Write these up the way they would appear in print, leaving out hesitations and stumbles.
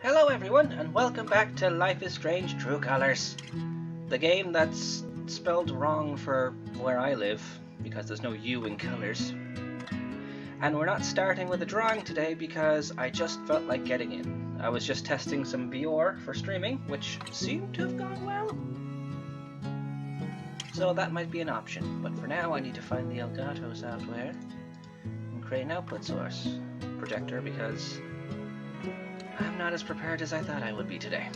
Hello everyone, and welcome back to Life is Strange True Colors. The game that's spelled wrong for where I live, because there's no U in colors. And we're not starting with a drawing today because I just felt like getting in. I was just testing some VR for streaming, which seemed to have gone well. So that might be an option, but for now I need to find the Elgato software and create an output source projector because I'm not as prepared as I thought I would be today.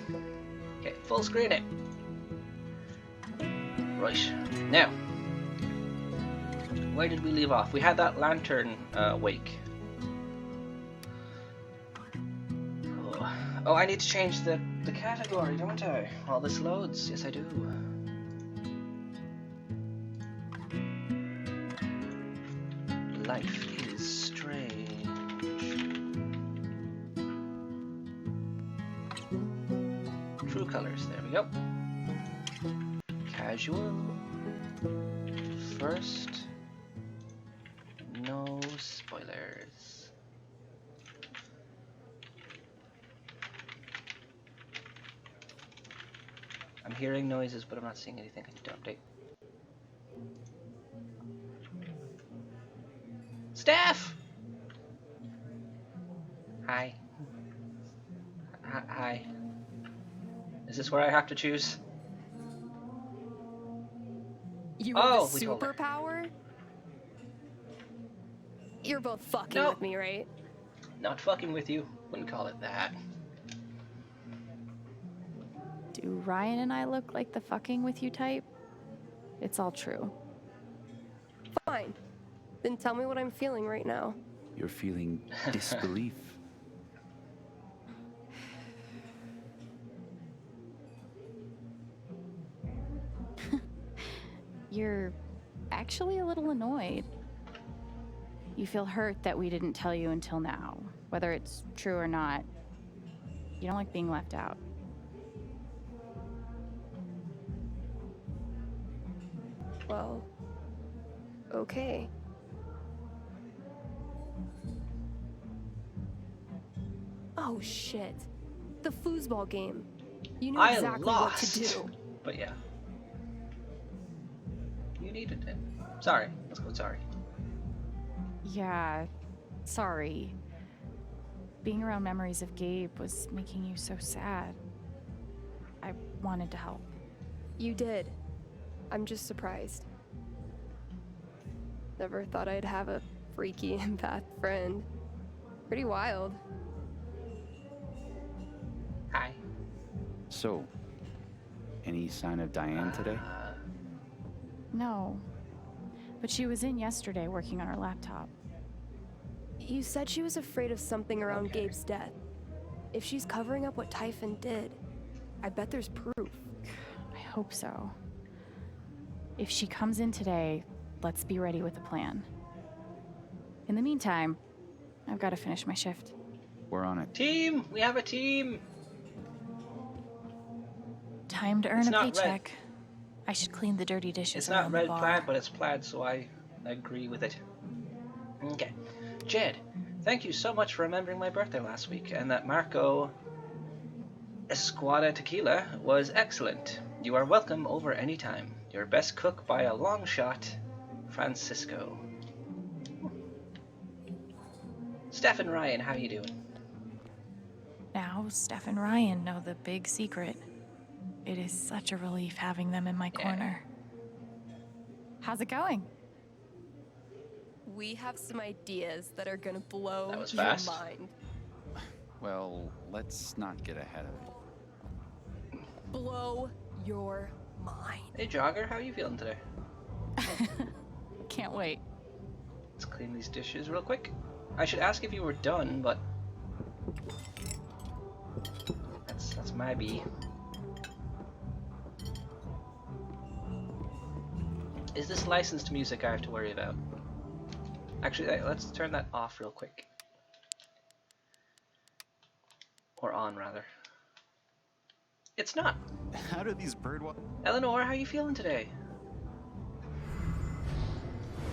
Okay, full screen it. Right, now, where did we leave off? We had that lantern wake. Oh, I need to change the category, don't I? While this loads. Yes, I do. Life is strange. True colors, there we go. Casual. First. No spoilers. I'm hearing noises, but I'm not seeing anything. I need to update. Steph! Hi. Hi. Is this where I have to choose? You have a superpower? You're both fucking with me, right? Not fucking with you. Wouldn't call it that. Do Ryan and I look like the fucking with you type? It's all true. Fine. Then tell me what I'm feeling right now. You're feeling disbelief. You're actually a little annoyed. You feel hurt that we didn't tell you until now, whether it's true or not. You don't like being left out. Well, okay. Oh shit. The foosball game. You knew exactly what to do. But yeah. You needed it. Sorry. Let's go sorry. Yeah, sorry. Being around memories of Gabe was making you so sad. I wanted to help. You did. I'm just surprised. Never thought I'd have a freaky empath friend. Pretty wild. Hi. So, any sign of Diane today? No. But she was in yesterday working on her laptop. You said she was afraid of something around Gabe's death. If she's covering up what Typhon did, I bet there's proof. I hope so. If she comes in today, let's be ready with a plan. In the meantime, I've got to finish my shift. We're on it. Team! We have a team! Time to earn a paycheck. I should clean the dirty dishes. It's not red plaid, but it's plaid, so I agree with it. Okay. Jed, thank you so much for remembering my birthday last week, and that Marco Escuada Tequila was excellent. You are welcome over any time. Your best cook by a long shot, Francisco. Steph and Ryan, how you doing? Now, Steph and Ryan know the big secret. It is such a relief having them in my corner. How's it going? We have some ideas that are gonna blow your mind. Well, let's not get ahead of it. Blow your mind. Hey Jogger, how are you feeling today? Can't wait. Let's clean these dishes real quick. I should ask if you were done, but that's my bee. Is this licensed music I have to worry about? Actually, let's turn that off real quick. Or on, rather. It's not. How do these Eleanor, how are you feeling today?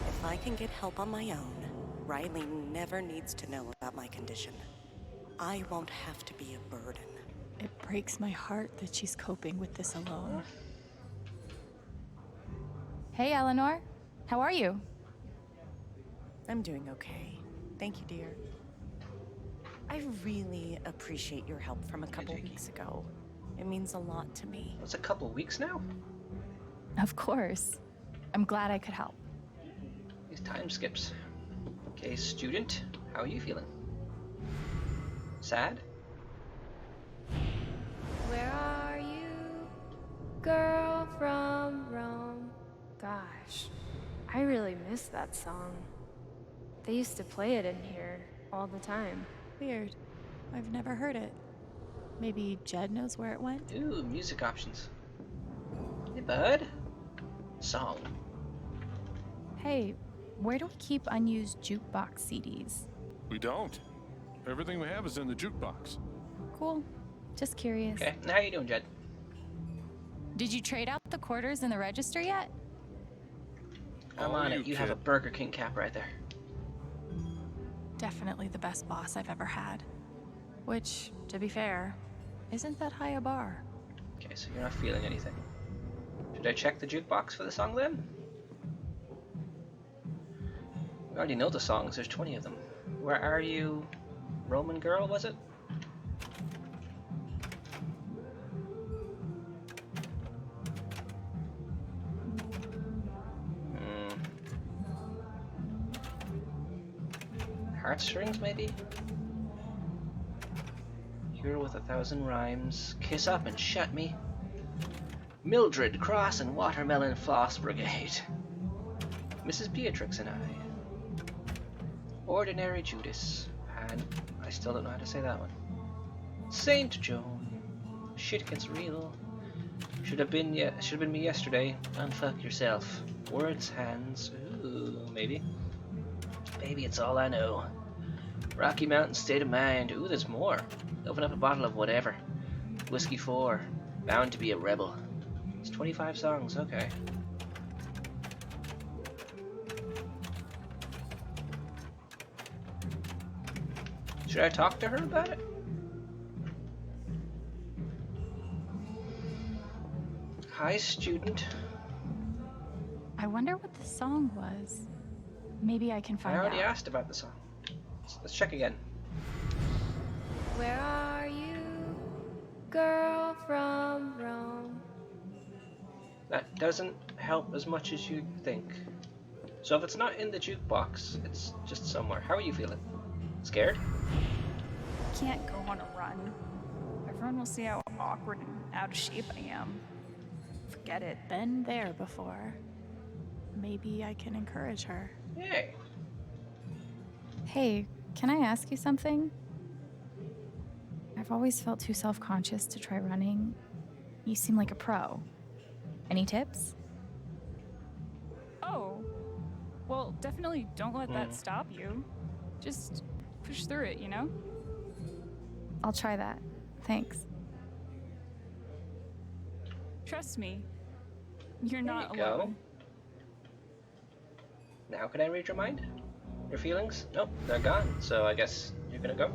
If I can get help on my own, Riley never needs to know about my condition. I won't have to be a burden. It breaks my heart that she's coping with this alone. Hey, Eleanor. How are you? I'm doing okay. Thank you, dear. I really appreciate your help from a couple weeks ago. It means a lot to me. It's a couple weeks now? Of course. I'm glad I could help. These time skips. Okay, student, how are you feeling? Sad? Where are you, girl from Rome? Gosh, I really miss that song. They used to play it in here all the time. Weird. I've never heard it. Maybe Jed knows where it went? Ooh, music options. Hey, bud. Song. Hey, where do we keep unused jukebox CDs? We don't. Everything we have is in the jukebox. Cool. Just curious. Okay, now how you doing, Jed? Did you trade out the quarters in the register yet? I'm Oh, on it. You have a kid. Burger King cap right there. Definitely the best boss I've ever had. Which, to be fair, isn't that high a bar. Okay, so you're not feeling anything. Should I check the jukebox for the song then? We already know the songs. There's 20 of them. Where are you? Roman girl, was it? Heartstrings, maybe? Hero with 1,000 rhymes. Kiss up and shut me. Mildred Cross and Watermelon Floss Brigade. Mrs. Beatrix and I. Ordinary Judas. And I still don't know how to say that one. Saint Joan. Shit gets real. Should have been me yesterday. Unfuck yourself. Words, hands. Ooh, maybe. Baby, it's all I know. Rocky Mountain State of Mind. Ooh, there's more. Open up a bottle of whatever. Whiskey 4. Bound to be a rebel. It's 25 songs, okay. Should I talk to her about it? Hi, student. I wonder what the song was. Maybe I can I find out. already asked about the song. Let's check again. Where are you, girl from Rome? That doesn't help as much as you think. So if it's not in the jukebox, it's just somewhere. How are you feeling? Scared? Can't go on a run. Everyone will see how awkward and out of shape I am. Forget it. Been there before. Maybe I can encourage her. Yay. Hey, can I ask you something? I've always felt too self-conscious to try running. You seem like a pro. Any tips? Oh. Well, definitely don't let that stop you. Just push through it, you know? I'll try that. Thanks. Trust me. You're There not you go. alone. Now can I read your mind? Your feelings? Nope, they're gone. So I guess you're gonna go.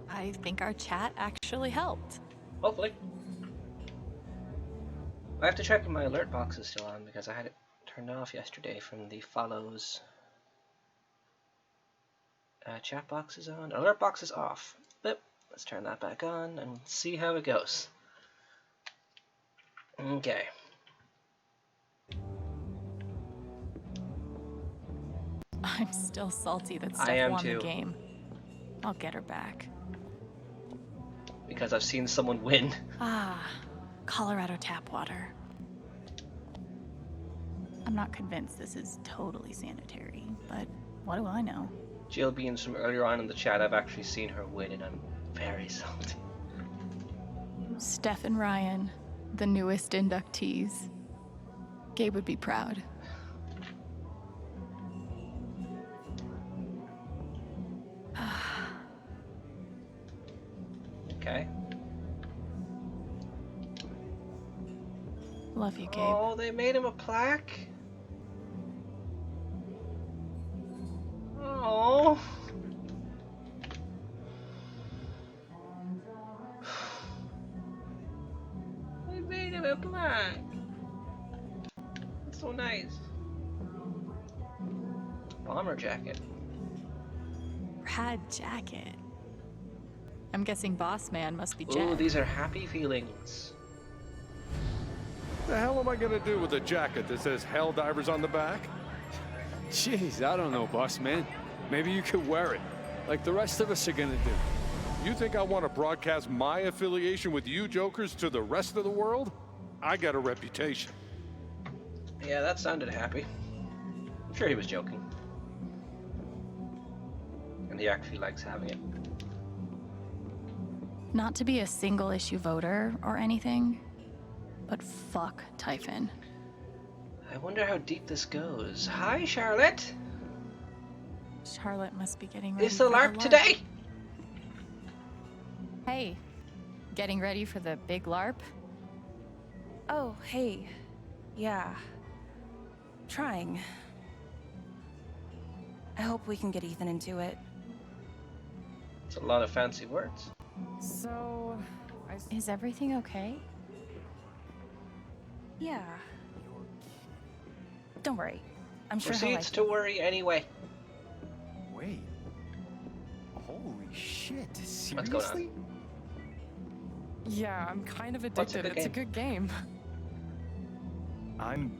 I think our chat actually helped. Hopefully. I have to check if my alert box is still on because I had it turned off yesterday from the follows. Chat box is on. Alert box is off. But let's turn that back on and see how it goes. Okay. I'm still salty that I Steph am won too. the game. I'll get her back. Because I've seen someone win. Ah, Colorado tap water. I'm not convinced this is totally sanitary, but what do I know? Jill Beans from earlier on in the chat, I've actually seen her win and I'm very salty. Steph and Ryan, the newest inductees. Gabe would be proud. Okay. Love you, Gabe. Oh, they made him a plaque? Oh. at it black. It's so nice. Bomber jacket. Rad jacket. I'm guessing Boss Man must be Ooh, Jed. these are happy feelings. The hell am I gonna do with a jacket that says Hell Divers on the back? Jeez, I don't know, boss man. Maybe you could wear it, like the rest of us are gonna do. You think I want to broadcast my affiliation with you jokers to the rest of the world? I got a reputation. Yeah, that sounded happy. I'm sure he was joking. And he actually likes having it. Not to be a single issue voter or anything, but fuck Typhon. I wonder how deep this goes. Hi, Charlotte. Charlotte must be getting ready Is the for LARP today? Hey, getting ready for the big LARP? Oh, hey. Yeah. Trying. I hope we can get Ethan into it. It's a lot of fancy words. So, Is everything okay? yeah. Don't worry. I'm sure he'll Proceeds like to it. worry anyway. Wait. Holy shit. Seriously? What's going on? Yeah, I'm kind of What's a addicted. good It's a game? good game. I'm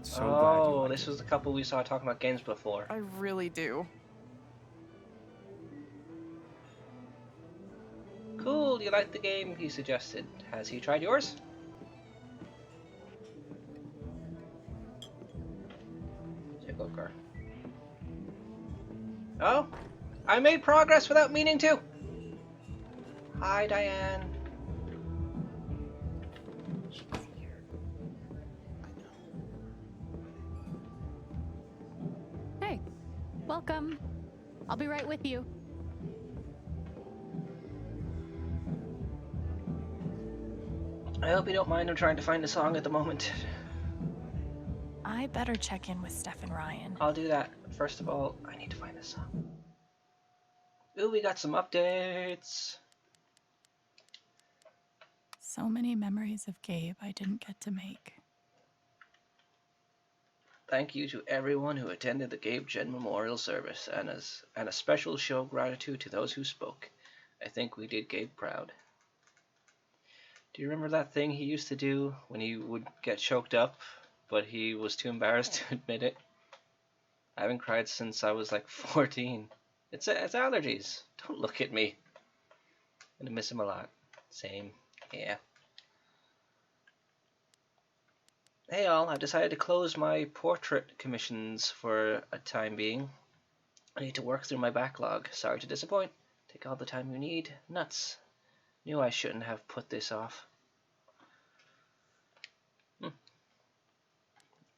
so glad you Oh, liked this it. was the couple we saw talking about games before. I really do. Cool, you like the game he suggested. Has he tried yours? Check out car. Oh, I made progress without meaning to. Hi, Diane. Hey, welcome. I'll be right with you. I hope you don't mind I'm trying to find a song at the moment. I better check in with Steph and Ryan. I'll do that. First of all, I need to find this song. Ooh, we got some updates. So many memories of Gabe I didn't get to make. Thank you to everyone who attended the Gabe Jen Memorial Service, and a special show of gratitude to those who spoke. I think we did Gabe proud. Do you remember that thing he used to do when he would get choked up, but he was too embarrassed to admit it? I haven't cried since I was like 14. It's allergies. Don't look at me. I'm gonna miss him a lot. Same. Yeah. Hey all, I've decided to close my portrait commissions for a time being. I need to work through my backlog. Sorry to disappoint. Take all the time you need. Nuts. Knew I shouldn't have put this off.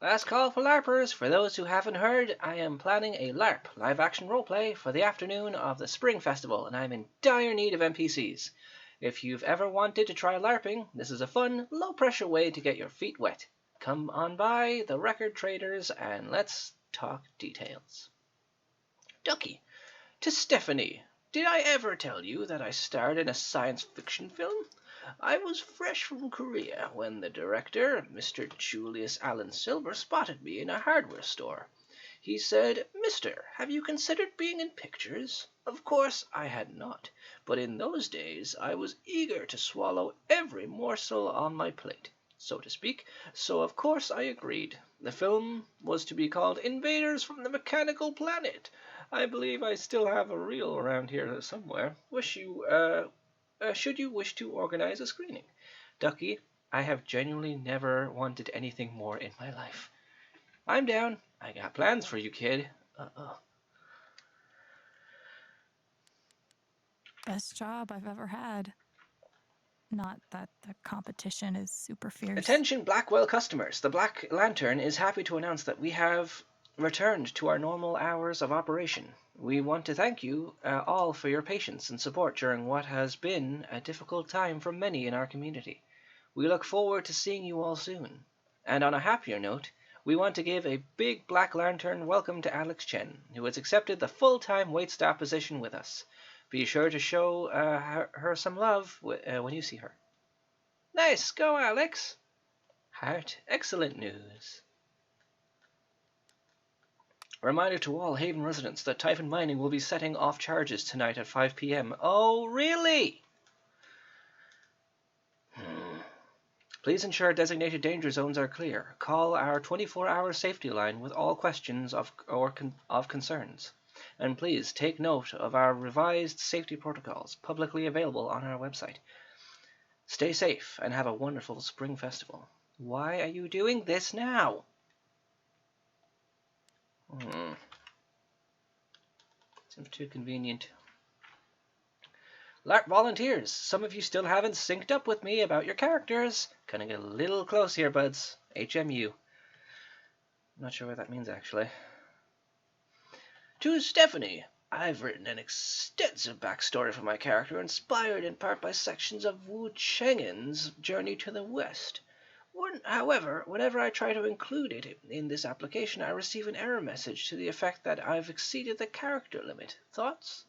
Last call for LARPers. For those who haven't heard, I am planning a LARP, live action roleplay, for the afternoon of the Spring Festival, and I'm in dire need of NPCs. If you've ever wanted to try LARPing, this is a fun, low-pressure way to get your feet wet. Come on by the Record Traders and let's talk details. Ducky, to Stephanie, did I ever tell you that I starred in a science fiction film? I was fresh from Korea when the director, Mr. Julius Allen Silver, spotted me in a hardware store. He said, "Mister, have you considered being in pictures?" Of course I had not, but in those days I was eager to swallow every morsel on my plate, so to speak, so of course I agreed. The film was to be called Invaders from the Mechanical Planet. I believe I still have a reel around here somewhere. Should you wish to organize a screening. Ducky, I have genuinely never wanted anything more in my life. I'm down. I got plans for you, kid. Best job I've ever had. Not that the competition is super fierce. Attention Blackwell customers. The Black Lantern is happy to announce that we have returned to our normal hours of operation. We want to thank you all for your patience and support during what has been a difficult time for many in our community. We look forward to seeing you all soon. And on a happier note, we want to give a big Black Lantern welcome to Alex Chen, who has accepted the full-time waitstaff position with us. Be sure to show her some love when you see her. Nice, go Alex. Heart, excellent news. A reminder to all Haven residents that Typhon Mining will be setting off charges tonight at 5 p.m. Oh, really? Please ensure designated danger zones are clear. Call our 24-hour safety line with all questions of concerns. And please take note of our revised safety protocols publicly available on our website. Stay safe and have a wonderful spring festival. Why are you doing this now? Seems too convenient. LARP volunteers, some of you still haven't synced up with me about your characters. Gonna get a little close here, buds. HMU. I'm not sure what that means, actually. To Stephanie, I've written an extensive backstory for my character, inspired in part by sections of Wu Cheng'en's Journey to the West. However, whenever I try to include it in this application, I receive an error message to the effect that I've exceeded the character limit. Thoughts?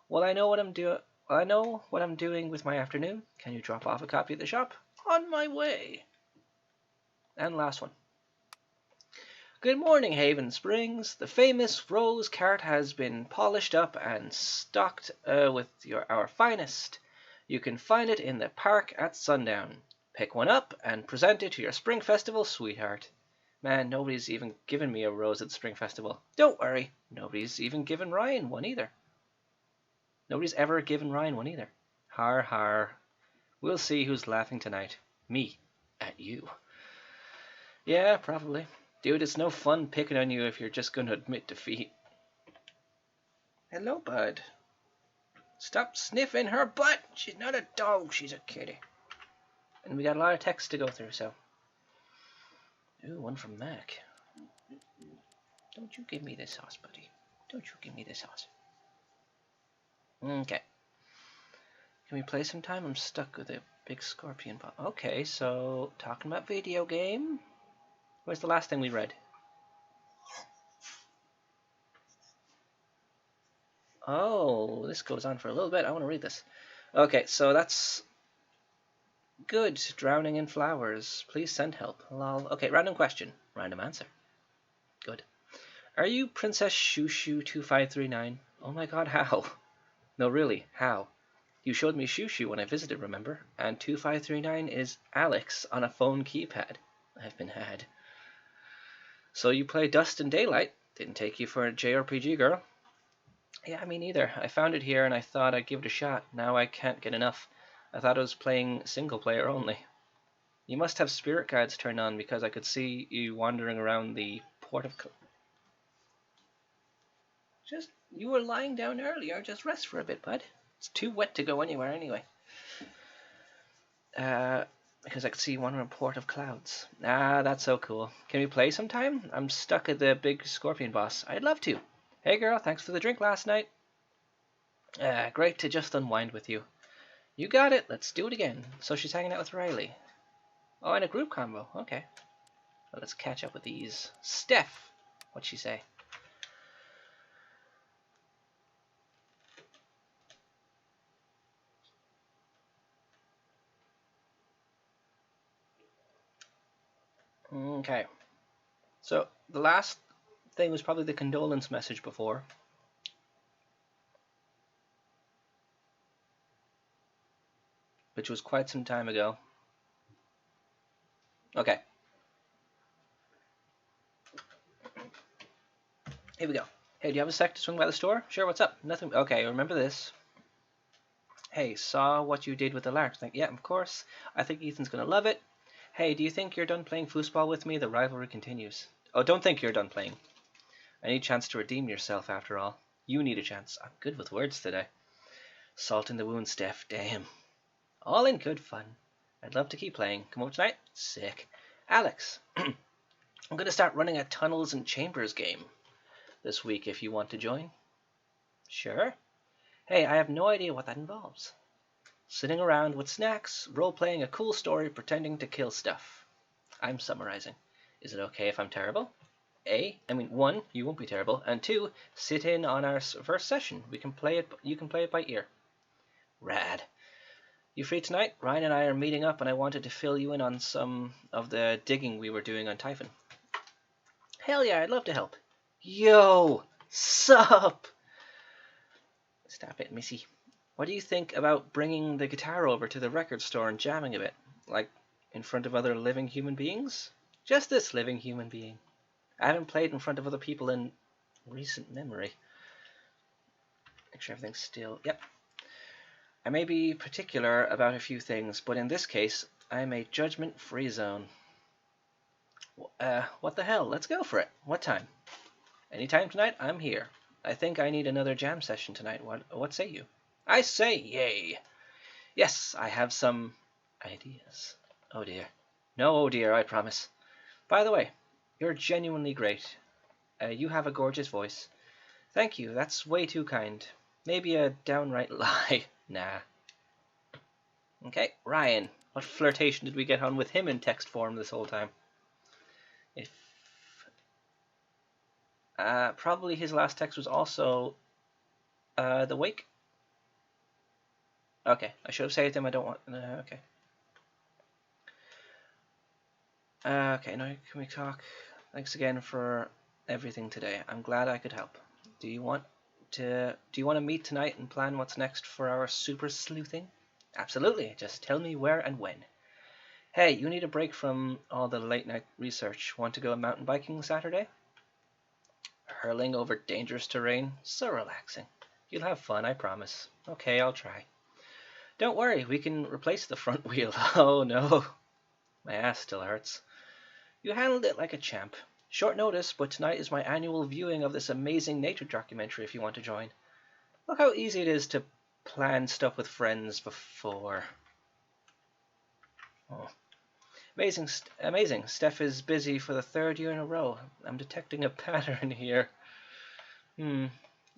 Well, I know what I'm doing with my afternoon. Can you drop off a copy at the shop? On my way. And last one. Good morning, Haven Springs. The famous rose cart has been polished up and stocked with our finest. You can find it in the park at sundown. Pick one up and present it to your Spring Festival sweetheart. Man, nobody's even given me a rose at the Spring Festival. Don't worry, nobody's even given Ryan one either. Nobody's ever given Ryan one either. Har har. We'll see who's laughing tonight. Me at you. Yeah, probably. Dude, it's no fun picking on you if you're just going to admit defeat. Hello, bud. Stop sniffing her butt. She's not a dog, she's a kitty. And we got a lot of text to go through, so. Ooh, one from Mac. Don't you give me this sauce, buddy. Don't you give me this sauce. Okay. Can we play sometime? I'm stuck with a big scorpion bot. Okay, so talking about video game. Where's the last thing we read? Oh, this goes on for a little bit. I want to read this. Okay, so that's good. Drowning in flowers. Please send help. Lol. Okay, random question. Random answer. Good. Are you Princess Shushu 2539? Oh my god, how? No, really, how? You showed me Shushu when I visited, remember? And 2539 is Alex on a phone keypad. I've been had. So you play Dust and Daylight. Didn't take you for a JRPG girl. Yeah, me neither. I found it here and I thought I'd give it a shot. Now I can't get enough. I thought I was playing single player only. You must have spirit guides turned on because I could see you wandering around the port of... You were lying down earlier. Just rest for a bit, bud. It's too wet to go anywhere anyway. Because I could see one report of clouds. Ah, that's so cool. Can we play sometime? I'm stuck at the big scorpion boss. I'd love to. Hey girl, thanks for the drink last night. Great to just unwind with you. You got it. Let's do it again. So she's hanging out with Riley. Oh, and a group combo. Okay. Well, let's catch up with these. Steph, what'd she say? Okay, so the last thing was probably the condolence message before. Which was quite some time ago. Okay. Here we go. Hey, do you have a sec to swing by the store? Sure, what's up? Nothing. Okay, remember this. Hey, saw what you did with the LARP. Yeah, of course. I think Ethan's gonna love it. Hey, do you think you're done playing foosball with me? The rivalry continues. Oh, don't think you're done playing. I need a chance to redeem yourself after all. You need a chance. I'm good with words today. Salt in the wound, Steph. Damn. All in good fun. I'd love to keep playing. Come over tonight? Sick. Alex, I'm going to start running a Tunnels and Chambers game this week if you want to join. Sure. Hey, I have no idea what that involves. Sitting around with snacks, role-playing a cool story, pretending to kill stuff. I'm summarizing. Is it okay if I'm terrible? One, you won't be terrible, and two, sit in on our first session. You can play it by ear. Rad. You free tonight? Ryan and I are meeting up and I wanted to fill you in on some of the digging we were doing on Typhon. Hell yeah, I'd love to help. Yo, sup? Stop it, Missy. What do you think about bringing the guitar over to the record store and jamming a bit? Like, in front of other living human beings? Just this living human being. I haven't played in front of other people in recent memory. Make sure everything's still... Yep. I may be particular about a few things, but in this case, I'm a judgment-free zone. What the hell? Let's go for it. What time? Anytime tonight, I'm here. I think I need another jam session tonight. What say you? I say yay. Yes, I have some ideas. Oh dear. No, oh dear, I promise. By the way, you're genuinely great. You have a gorgeous voice. Thank you, that's way too kind. Maybe a downright lie. Nah. Okay, Ryan. What flirtation did we get on with him in text form this whole time? If probably his last text was also the wake. Okay, I should have saved him. I don't want. Okay. Okay, now can we talk? Thanks again for everything today. I'm glad I could help. Do you want to meet tonight and plan what's next for our super sleuthing? Absolutely. Just tell me where and when. Hey, you need a break from all the late night research. Want to go mountain biking Saturday? Hurling over dangerous terrain? So relaxing. You'll have fun, I promise. Okay, I'll try. Don't worry, we can replace the front wheel. Oh no. My ass still hurts. You handled it like a champ. Short notice, but tonight is my annual viewing of this amazing nature documentary if you want to join. Look how easy it is to plan stuff with friends before. Oh. Amazing, amazing. Steph is busy for the 3rd year in a row. I'm detecting a pattern here.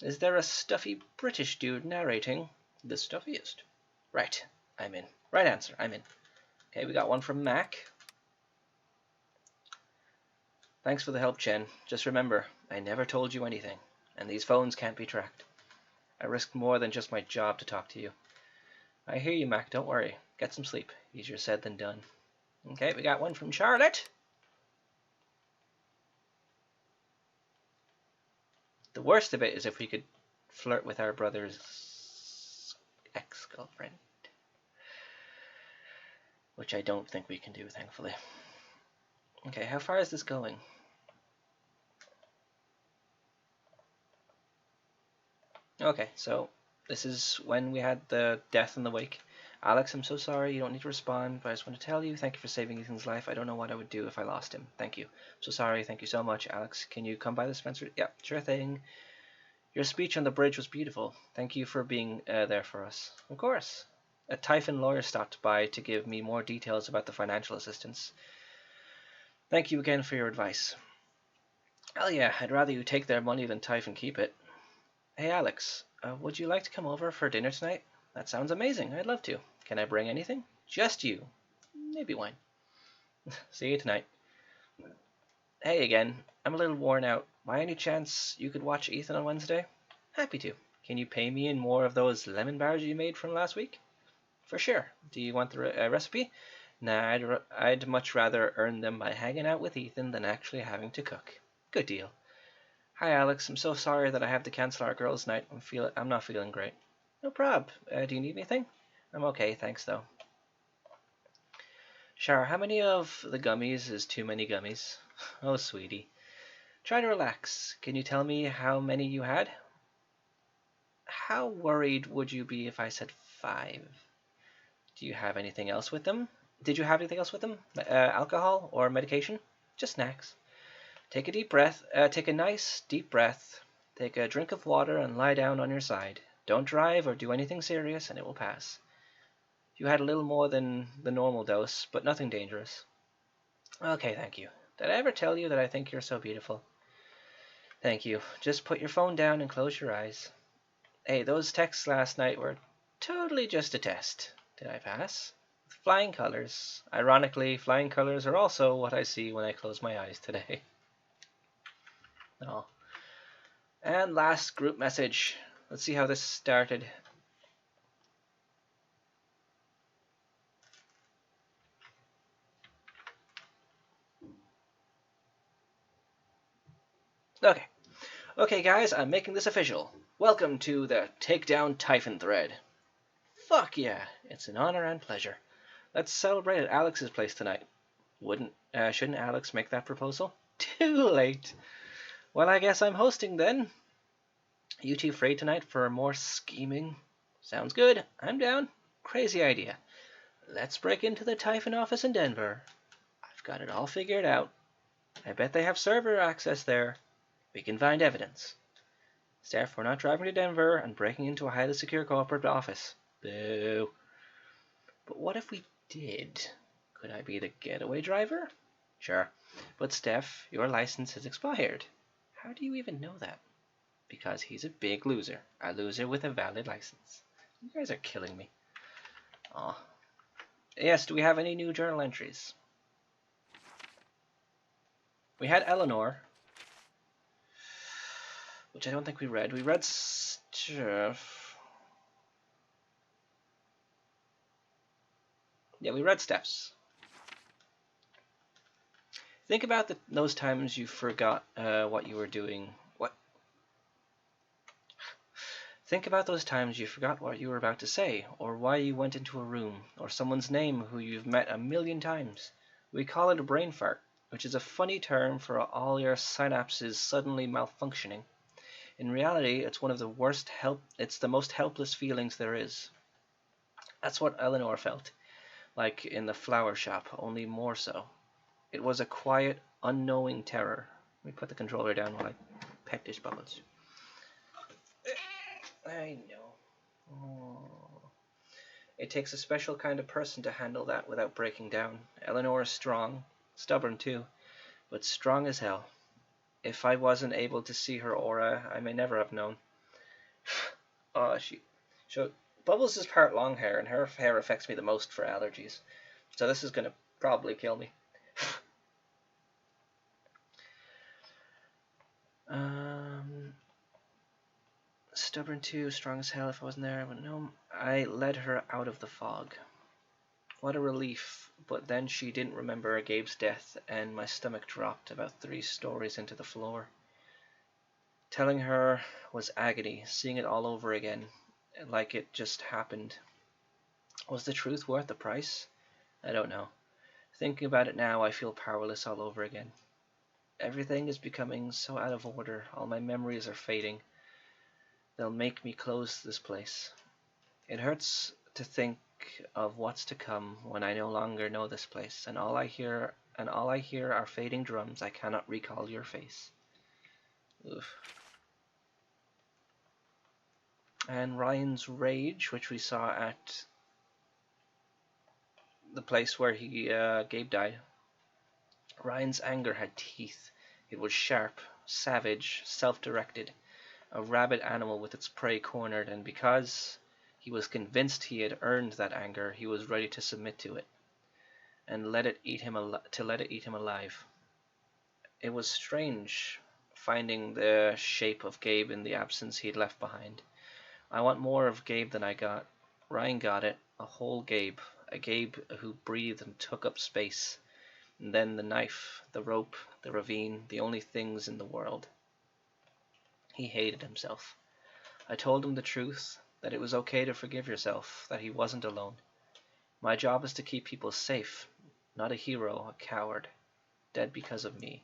Is there a stuffy British dude narrating? The stuffiest. Right, I'm in. Right answer, I'm in. Okay, we got one from Mac. Thanks for the help, Chen. Just remember, I never told you anything, and these phones can't be tracked. I risked more than just my job to talk to you. I hear you, Mac. Don't worry. Get some sleep. Easier said than done. Okay, we got one from Charlotte. The worst of it is if we could flirt with our brother's ex-girlfriend. Which I don't think we can do, thankfully. Okay, how far is this going? Okay, so this is when we had the death in the wake. Alex, I'm so sorry. You don't need to respond, but I just want to tell you, thank you for saving Ethan's life. I don't know what I would do if I lost him. Thank you. I'm so sorry. Thank you so much. Alex, can you come by the Spencer? Yeah, sure thing. Your speech on the bridge was beautiful. Thank you for being there for us. Of course. A Typhon lawyer stopped by to give me more details about the financial assistance. Thank you again for your advice. Hell yeah, I'd rather you take their money than Typhon keep it. Hey Alex, would you like to come over for dinner tonight? That sounds amazing. I'd love to. Can I bring anything? Just you. Maybe wine. See you tonight. Hey again. I'm a little worn out. By any chance you could watch Ethan on Wednesday? Happy to. Can you pay me in more of those lemon bars you made from last week? For sure. Do you want the recipe? Nah, I'd much rather earn them by hanging out with Ethan than actually having to cook. Good deal. Hi Alex, I'm so sorry that I have to cancel our girls' night. I'm not feeling great. No prob. Do you need anything? I'm okay, thanks though. Shar, how many of the gummies is too many gummies? Oh, sweetie. Try to relax. Can you tell me how many you had? How worried would you be if I said 5? Do you have anything else with them? Did you have anything else with them? Alcohol or medication? Just snacks. Take a deep breath. Take a nice deep breath. Take a drink of water and lie down on your side. Don't drive or do anything serious and it will pass. You had a little more than the normal dose, but nothing dangerous. Okay, thank you. Did I ever tell you that I think you're so beautiful? Thank you. Just put your phone down and close your eyes. Hey, those texts last night were totally just a test. Did I pass? With flying colors. Ironically, flying colors are also what I see when I close my eyes today. Oh. And last group message. Let's see how this started. Okay. Okay, guys, I'm making this official. Welcome to the Takedown Typhon thread. Fuck yeah, it's an honor and pleasure. Let's celebrate at Alex's place tonight. Shouldn't Alex make that proposal? Too late. Well, I guess I'm hosting then. You two free tonight for more scheming? Sounds good. I'm down. Crazy idea. Let's break into the Typhon office in Denver. I've got it all figured out. I bet they have server access there. We can find evidence. Steph, we're not driving to Denver and breaking into a highly secure corporate office. Boo. But what if we did? Could I be the getaway driver? Sure. But Steph, your license is expired. How do you even know that? Because he's a big loser. A loser with a valid license. You guys are killing me. Aw. Yes, do we have any new journal entries? We had Eleanor, which I don't think we read. We read Steph. Yeah, we read Steph's. Think about those times you forgot what you were doing. Think about those times you forgot what you were about to say, or why you went into a room, or someone's name who you've met a million times. We call it a brain fart, which is a funny term for all your synapses suddenly malfunctioning. In reality, it's one of the worst it's the most helpless feelings there is. That's what Eleanor felt, like in the flower shop, only more so. It was a quiet, unknowing terror. Let me put the controller down while I pet dish Bubbles. I know. Oh. It takes a special kind of person to handle that without breaking down. Eleanor is strong, stubborn too, but strong as hell. If I wasn't able to see her aura, I may never have known. Bubbles is part long hair, and her hair affects me the most for allergies. So this is going to probably kill me. Stubborn too, strong as hell. If I wasn't there, I wouldn't know. I led her out of the fog. What a relief. But then she didn't remember Gabe's death, and my stomach dropped about 3 stories into the floor. Telling her was agony, seeing it all over again, like it just happened. Was the truth worth the price? I don't know. Thinking about it now, I feel powerless all over again. Everything is becoming so out of order. All my memories are fading. They'll make me close this place. It hurts to think of what's to come when I no longer know this place, and all I hear are fading drums. I cannot recall your face. Oof. And Ryan's rage, which we saw at the place where Gabe died. Ryan's anger had teeth. It was sharp, savage, self-directed. A rabid animal with its prey cornered, and because he was convinced he had earned that anger, he was ready to submit to it and let it eat him alive. It was strange finding the shape of Gabe in the absence he'd left behind. I want more of Gabe than I got. Ryan got it, a whole Gabe, a Gabe who breathed and took up space. And then the knife, the rope, the ravine, the only things in the world. He hated himself. I told him the truth, that it was okay to forgive yourself, that he wasn't alone. My job is to keep people safe, not a hero, a coward, dead because of me.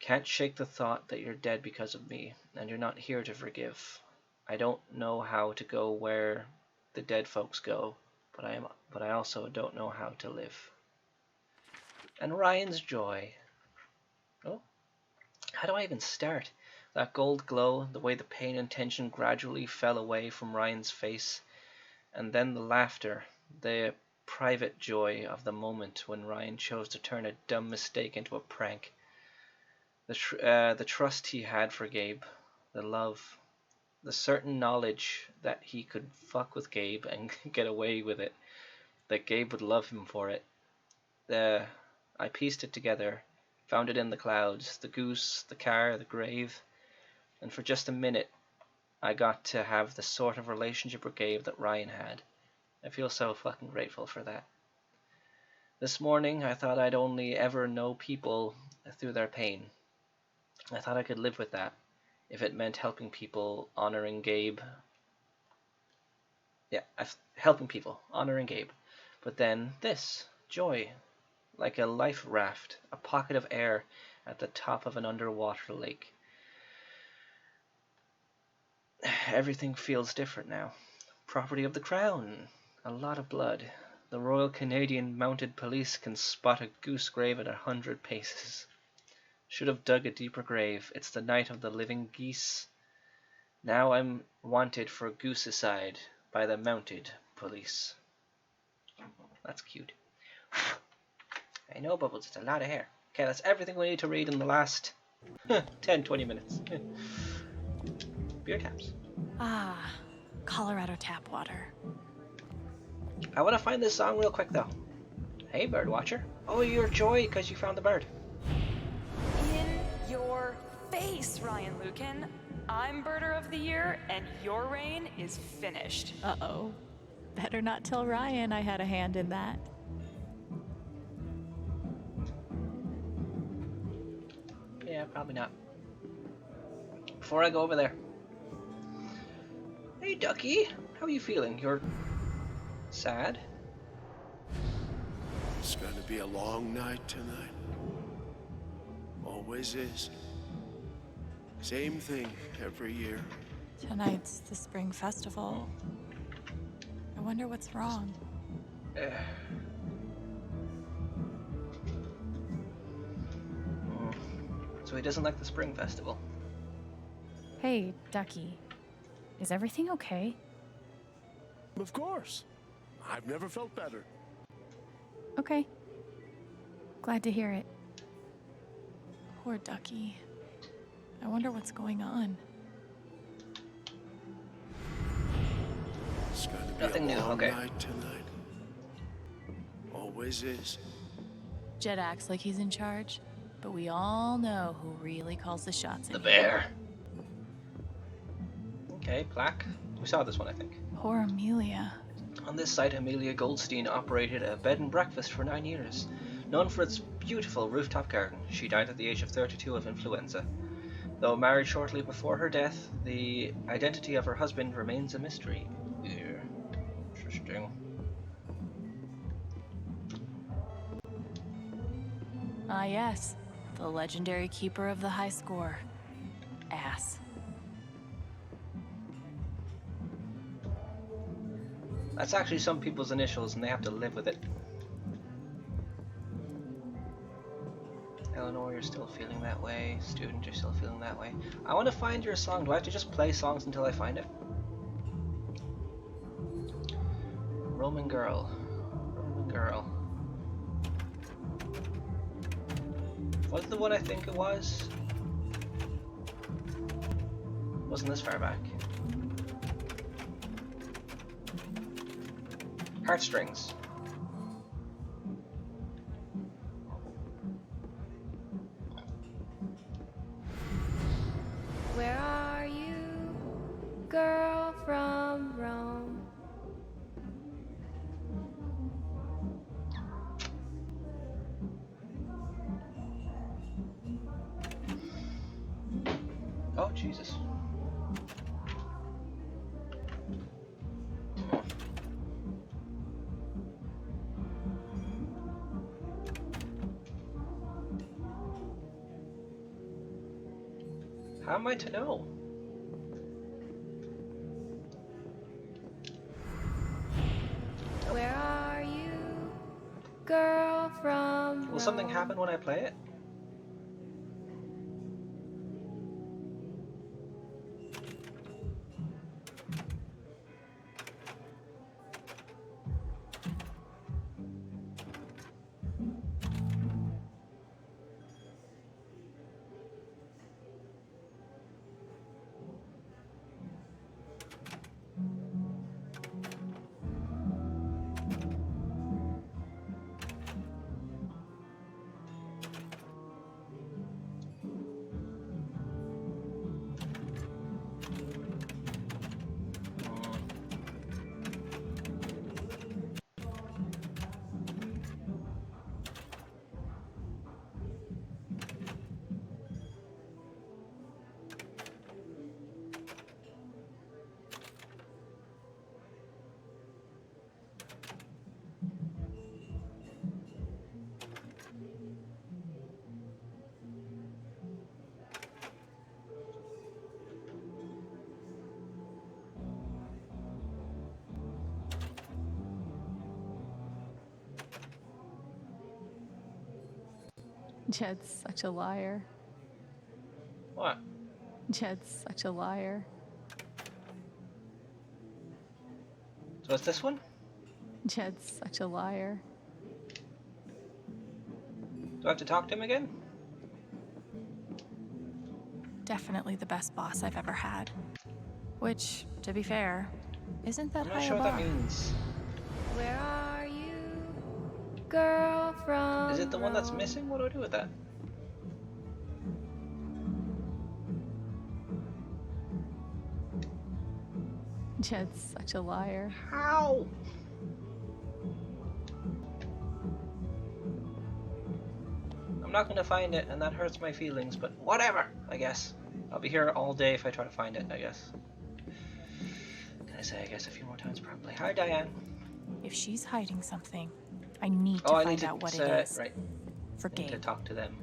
Can't shake the thought that you're dead because of me, and you're not here to forgive. I don't know how to go where the dead folks go, but I also don't know how to live. And Ryan's joy. Oh, how do I even start? That gold glow, the way the pain and tension gradually fell away from Ryan's face, and then the laughter, the private joy of the moment when Ryan chose to turn a dumb mistake into a prank. The trust he had for Gabe, the love, the certain knowledge that he could fuck with Gabe and get away with it, that Gabe would love him for it. I pieced it together, found it in the clouds, the goose, the car, the grave. And for just a minute, I got to have the sort of relationship with Gabe that Ryan had. I feel so fucking grateful for that. This morning, I thought I'd only ever know people through their pain. I thought I could live with that if it meant helping people, honoring Gabe. Yeah, helping people, honoring Gabe. But then this, joy, like a life raft, a pocket of air at the top of an underwater lake. Everything feels different now. Property of the Crown, a lot of blood. The Royal Canadian Mounted Police can spot a goose grave at 100 paces. Should have dug a deeper grave. It's the night of the living geese. Now I'm wanted for goosicide by the Mounted Police. That's cute. I know, Bubbles, it's a lot of hair. Okay, that's everything we need to read in the last 10-20 minutes. Beer taps. Ah, Colorado tap water. I want to find this song real quick, though. Hey, bird watcher. Oh, you're Joy because you found the bird. In your face, Ryan Lucan. I'm Birder of the Year, and your reign is finished. Uh-oh. Better not tell Ryan I had a hand in that. Yeah, probably not. Before I go over there. Hey, Ducky. How are you feeling? You're sad? It's gonna be a long night tonight. Always is. Same thing every year. Tonight's the spring festival. I wonder what's wrong. So he doesn't like the spring festival. Hey, Ducky. Is everything okay? Of course. I've never felt better. Okay. Glad to hear it. Poor Ducky. I wonder what's going on. It's gonna be Nothing a new, long okay. night tonight. Always is. Jed acts like he's in charge, but we all know who really calls the shots. The bear. Okay, plaque. We saw this one, I think. Poor Amelia. On this site, Amelia Goldstein operated a bed and breakfast for 9 years. Known for its beautiful rooftop garden, she died at the age of 32 of influenza. Though married shortly before her death, the identity of her husband remains a mystery. Yeah. Interesting. Ah, yes. The legendary keeper of the high score. Ass. That's actually some people's initials and they have to live with it. Eleanor, you're still feeling that way. Student, you're still feeling that way. I want to find your song. Do I have to just play songs until I find it? Roman Girl. Roman Girl. Was it the one I think it was? Wasn't this far back. Heartstrings. Where are you, girl from Rome? Oh, Jesus. How am I to know? Where are you, girl from Will something Rome? happen when I play it? Jed's such a liar. What? Jed's such a liar. So what's this one? Jed's such a liar. Do I have to talk to him again? Definitely the best boss I've ever had. Which, to be fair, isn't that I'm high not sure a what bar. that means. Where are you, girl from Is it the one that's Rome? missing? What do I do with that? Jed's such a liar. How? I'm not gonna find it, and that hurts my feelings, but whatever, I guess. I'll be here all day if I try to find it, I guess. Can I say I guess a few more times? Probably. Hi, Diane. If she's hiding something, I need to Oh, I find need to out what say, it is. right. For I need to Gabe. talk to them.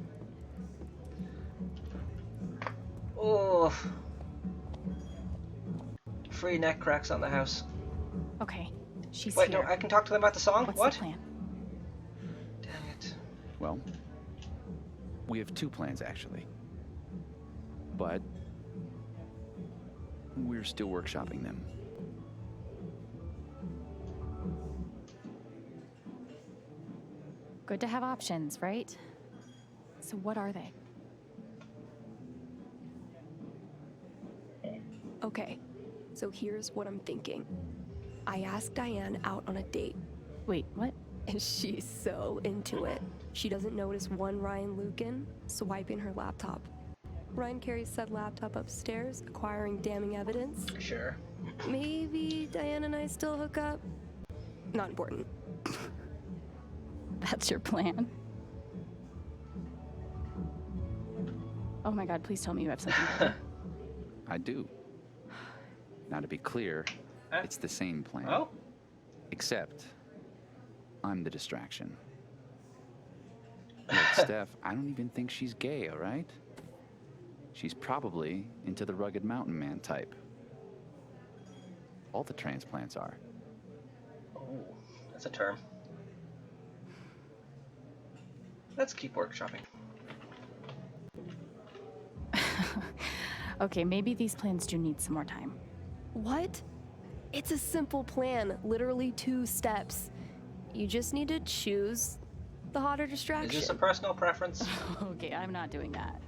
Oh. Free neck cracks on the house. Okay, she's Wait, here. no, I can talk to them about the song? What's What? the plan? Dang it. Well, we have two plans actually. But we're still workshopping them. Good to have options, right? So what are they? Okay, so here's what I'm thinking. I asked Diane out on a date, Wait, what? and she's so into it. She doesn't notice one Ryan Lucan swiping her laptop. Ryan carries said laptop upstairs, acquiring damning evidence. Sure. Maybe Diane and I still hook up? Not important. That's your plan? Oh my god, please tell me you have something better. I do. Now to be clear, Huh? it's the same plan. Oh? Except, I'm the distraction. Look, Steph, I don't even think she's gay, all right? She's probably into the rugged mountain man type. All the transplants are. Oh, that's a term. Let's keep workshopping. Okay, maybe these plans do need some more time. What? It's a simple plan, literally 2 steps. You just need to choose the hotter Is distraction. this a personal preference? Okay, I'm not doing that.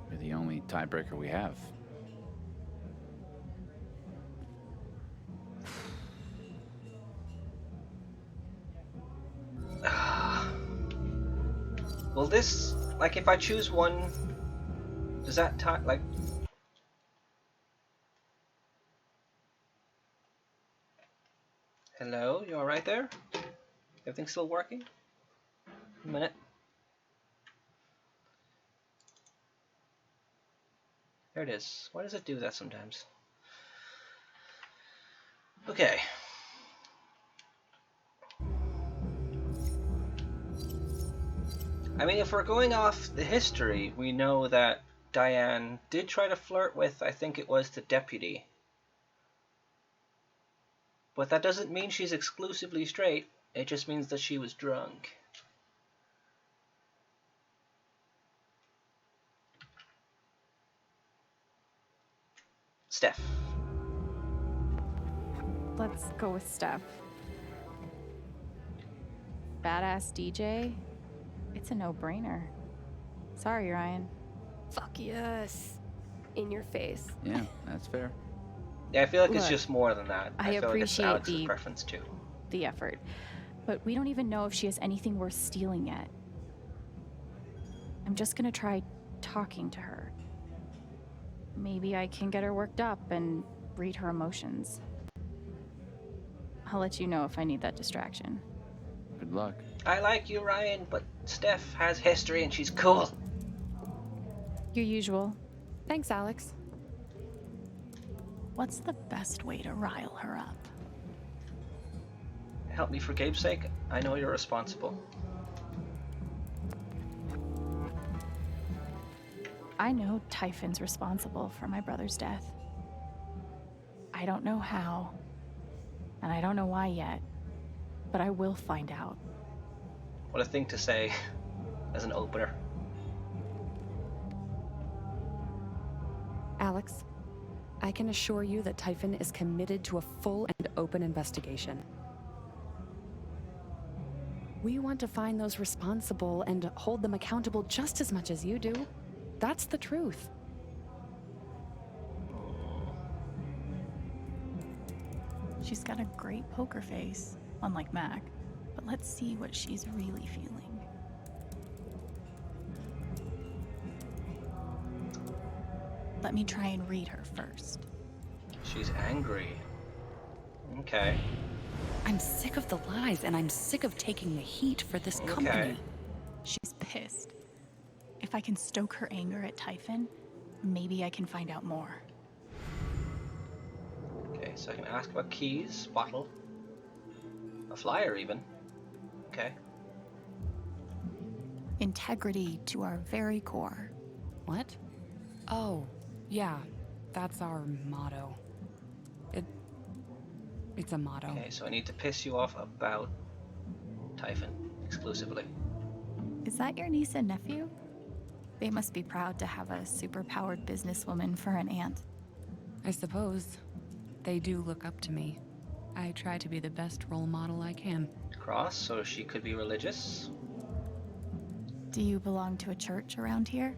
You're the only tiebreaker we have. Will this, like, if I choose one, does that like? Hello, you all right there? Everything still working? A minute. There it is. Why does it do that sometimes? Okay. I mean, if we're going off the history, we know that Diane did try to flirt with, I think it was the deputy. But that doesn't mean she's exclusively straight, it just means that she was drunk. Steph. Let's go with Steph. Badass DJ? It's a no-brainer. Sorry, Ryan. Fuck yes. In your face. Yeah, that's fair. Yeah, I feel like it's Look, just more than that. I feel like it's appreciate Alex's preference too. the effort. But we don't even know if she has anything worth stealing yet. I'm just gonna try talking to her. Maybe I can get her worked up and read her emotions. I'll let you know if I need that distraction. Good luck. I like you, Ryan, but Steph has history and she's cool. Your usual. Thanks, Alex. What's the best way to rile her up? Help me for Gabe's sake. I know you're responsible. I know Typhon's responsible for my brother's death. I don't know how, and I don't know why yet, but I will find out. What a thing to say. as an opener. Alex, I can assure you that Typhon is committed to a full and open investigation. We want to find those responsible and hold them accountable just as much as you do. That's the truth. She's got a great poker face, unlike Mac. But let's see what she's really feeling. Let me try and read her first. She's angry. Okay. I'm sick of the lies, and I'm sick of taking the heat for this company. She's pissed. If I can stoke her anger at Typhon, maybe I can find out more. Okay, so I can ask about keys, bottle, a flyer even. Okay. Integrity to our very core. What? Oh, yeah, that's our motto. It's a motto. Okay, so I need to piss you off about Typhon exclusively. Is that your niece and nephew? They must be proud to have a superpowered businesswoman for an aunt. I suppose. They do look up to me. I try to be the best role model I can. Cross, so she could be religious. Do you belong to a church around here?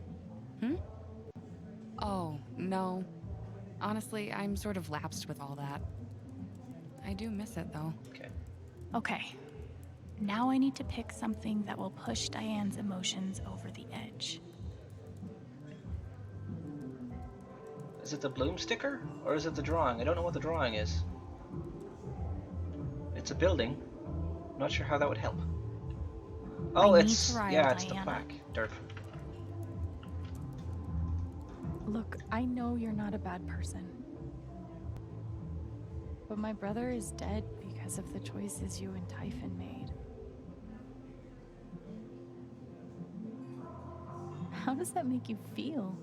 Oh, no. Honestly, I'm sort of lapsed with all that. I do miss it, though. Okay. Now I need to pick something that will push Diane's emotions over the edge. Is it the bloom sticker, or is it the drawing? I don't know what the drawing is. It's a building. I'm not sure how that would help. Oh, it's it's the plaque. Derp. Look, I know you're not a bad person. But my brother is dead because of the choices you and Typhon made. How does that make you feel?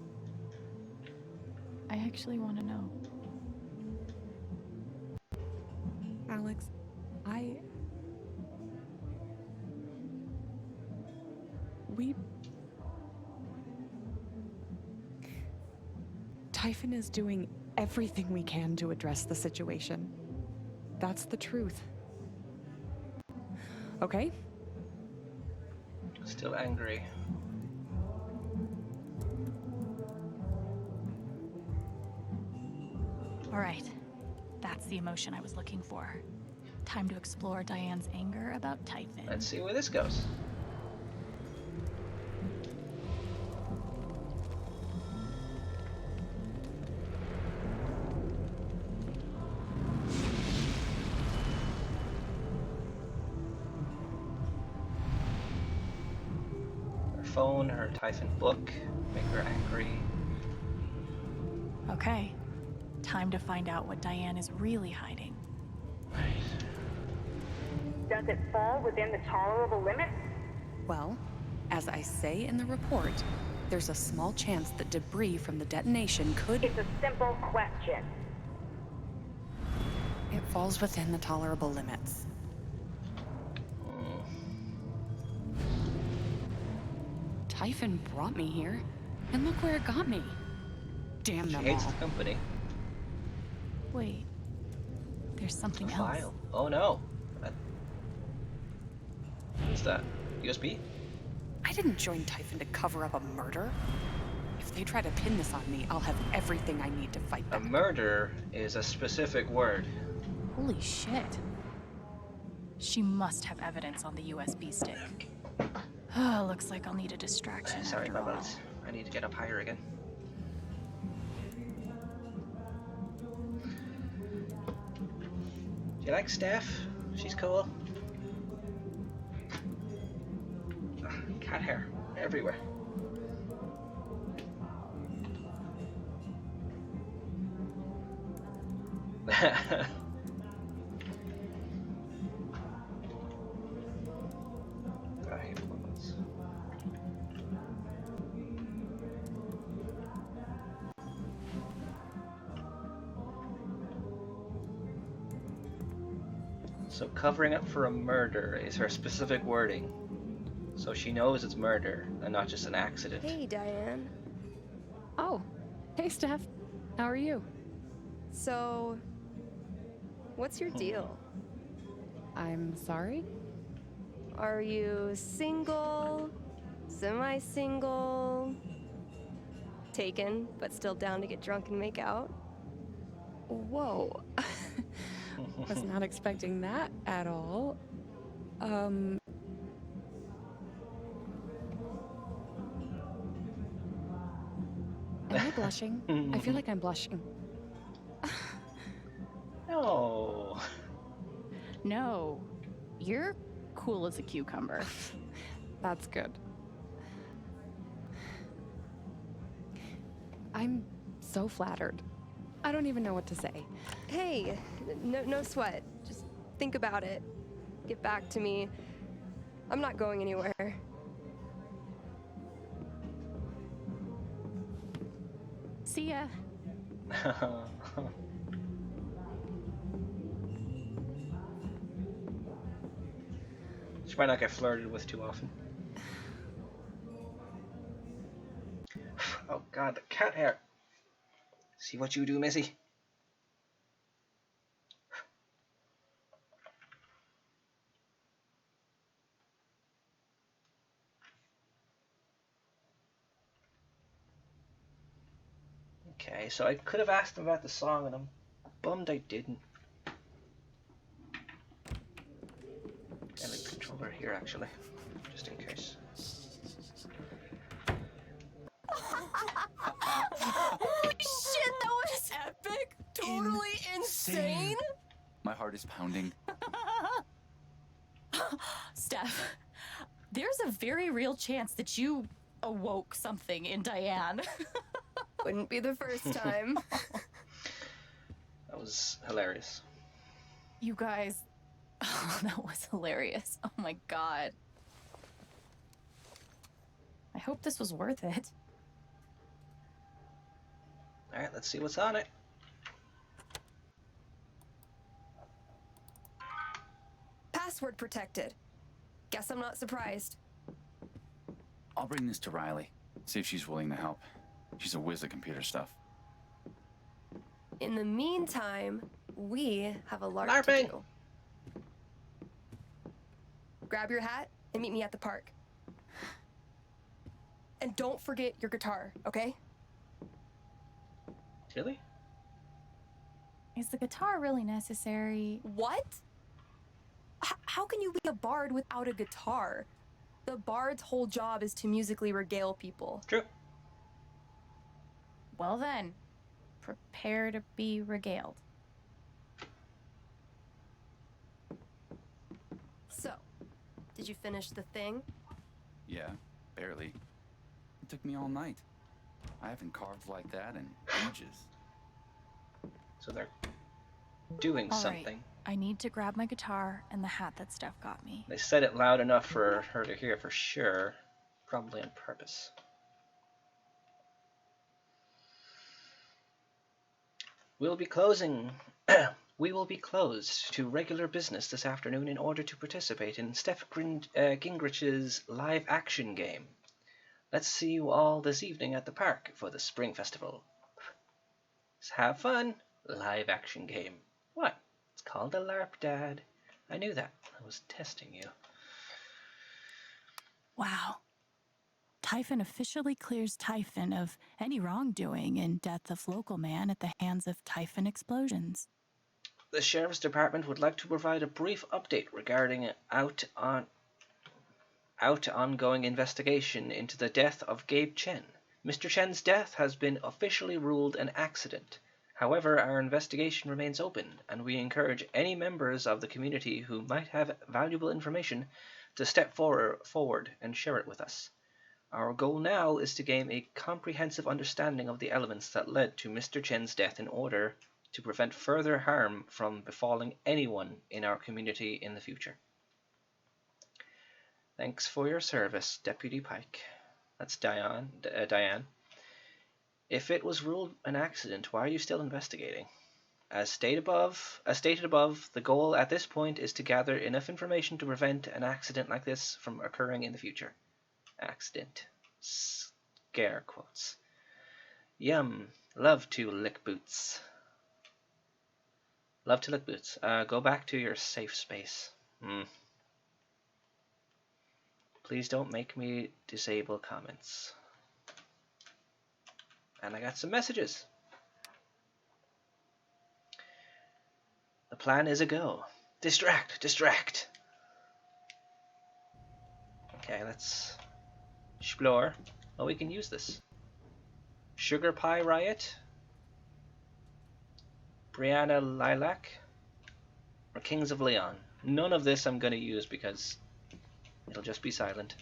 I actually want to know. Alex, Typhon is doing everything we can to address the situation. That's the truth. Okay? Still angry. All right. That's the emotion I was looking for. Time to explore Diane's anger about Typhon. Let's see where this goes. Her phone, her Typhon book, make her angry. Okay. Time to find out what Diane is really hiding. Does it fall within the tolerable limits? Well, as I say in the report, there's a small chance that debris from the detonation could... It's a simple question. It falls within the tolerable limits. Typhon brought me here, and look where it got me. Damn them all. She hates the company. Wait. There's something else. File. Oh no. What's that? USB? I didn't join Typhon to cover up a murder. If they try to pin this on me, I'll have everything I need to fight back. A murder is a specific word. Holy shit. She must have evidence on the USB stick. Looks like I'll need a distraction. Sorry, after all. Bubbles. I need to get up higher again. Do you like Steph? She's cool. Cat hair everywhere. So covering up for a murder is her specific wording. So she knows it's murder and not just an accident. Hey, Diane. Oh, hey, Steph. How are you? So, what's your deal? I'm sorry? Are you single? Semi-single? Taken, but still down to get drunk and make out? Whoa. Was not expecting that at all. Am I blushing? I feel like I'm blushing. No. No. You're cool as a cucumber. That's good. I'm so flattered. I don't even know what to say. Hey, no sweat. Just think about it. Get back to me. I'm not going anywhere. See ya. She might not get flirted with too often. Oh god, the cat hair. See what you do, Missy? Okay, so I could have asked him about the song and I'm bummed I didn't. And the controller here actually, just in case. Holy shit, that was epic! Totally insane! My heart is pounding. Steph, there's a very real chance that you awoke something in Diane. Wouldn't be the first time. That was hilarious. You guys, oh, that was hilarious. Oh my god. I hope this was worth it. Alright, let's see what's on it. Password protected. Guess I'm not surprised. I'll bring this to Riley. See if she's willing to help. She's a whiz at computer stuff. In the meantime, we have a LARP LARPing. to do. Grab your hat and meet me at the park. And don't forget your guitar, okay? Really? Is the guitar really necessary? What? How can you be a bard without a guitar? The bard's whole job is to musically regale people. True. Well then, prepare to be regaled. So, did you finish the thing? Yeah, barely. It took me all night. I haven't carved like that in ages. So they're doing All something. right, I need to grab my guitar and the hat that Steph got me. They said it loud enough for her to hear for sure. Probably on purpose. We'll be closing. We will be closed to regular business this afternoon in order to participate in Steph Gingrich's live action game. Let's see you all this evening at the park for the Spring Festival. Let's have fun. Live action game. What? It's called a LARP, Dad. I knew that. I was testing you. Wow. Typhon officially clears Typhon of any wrongdoing in death of local man at the hands of Typhon explosions. The Sheriff's Department would like to provide a brief update regarding ongoing investigation into the death of Gabe Chen. Mr. Chen's death has been officially ruled an accident. However, our investigation remains open, and we encourage any members of the community who might have valuable information to step forward and share it with us. Our goal now is to gain a comprehensive understanding of the elements that led to Mr. Chen's death in order to prevent further harm from befalling anyone in our community in the future. Thanks for your service, Deputy Pike. That's Diane. If it was ruled an accident, why are you still investigating? As stated above, the goal at this point is to gather enough information to prevent an accident like this from occurring in the future. Accident. Scare quotes. Yum. Love to lick boots. Love to lick boots. Go back to your safe space. Please don't make me disable comments. And I got some messages. The plan is a go. Distract, distract. Okay, let's explore. Oh, we can use this. Sugar Pie Riot. Brianna Lilac. Or Kings of Leon. None of this I'm going to use because it'll just be silent.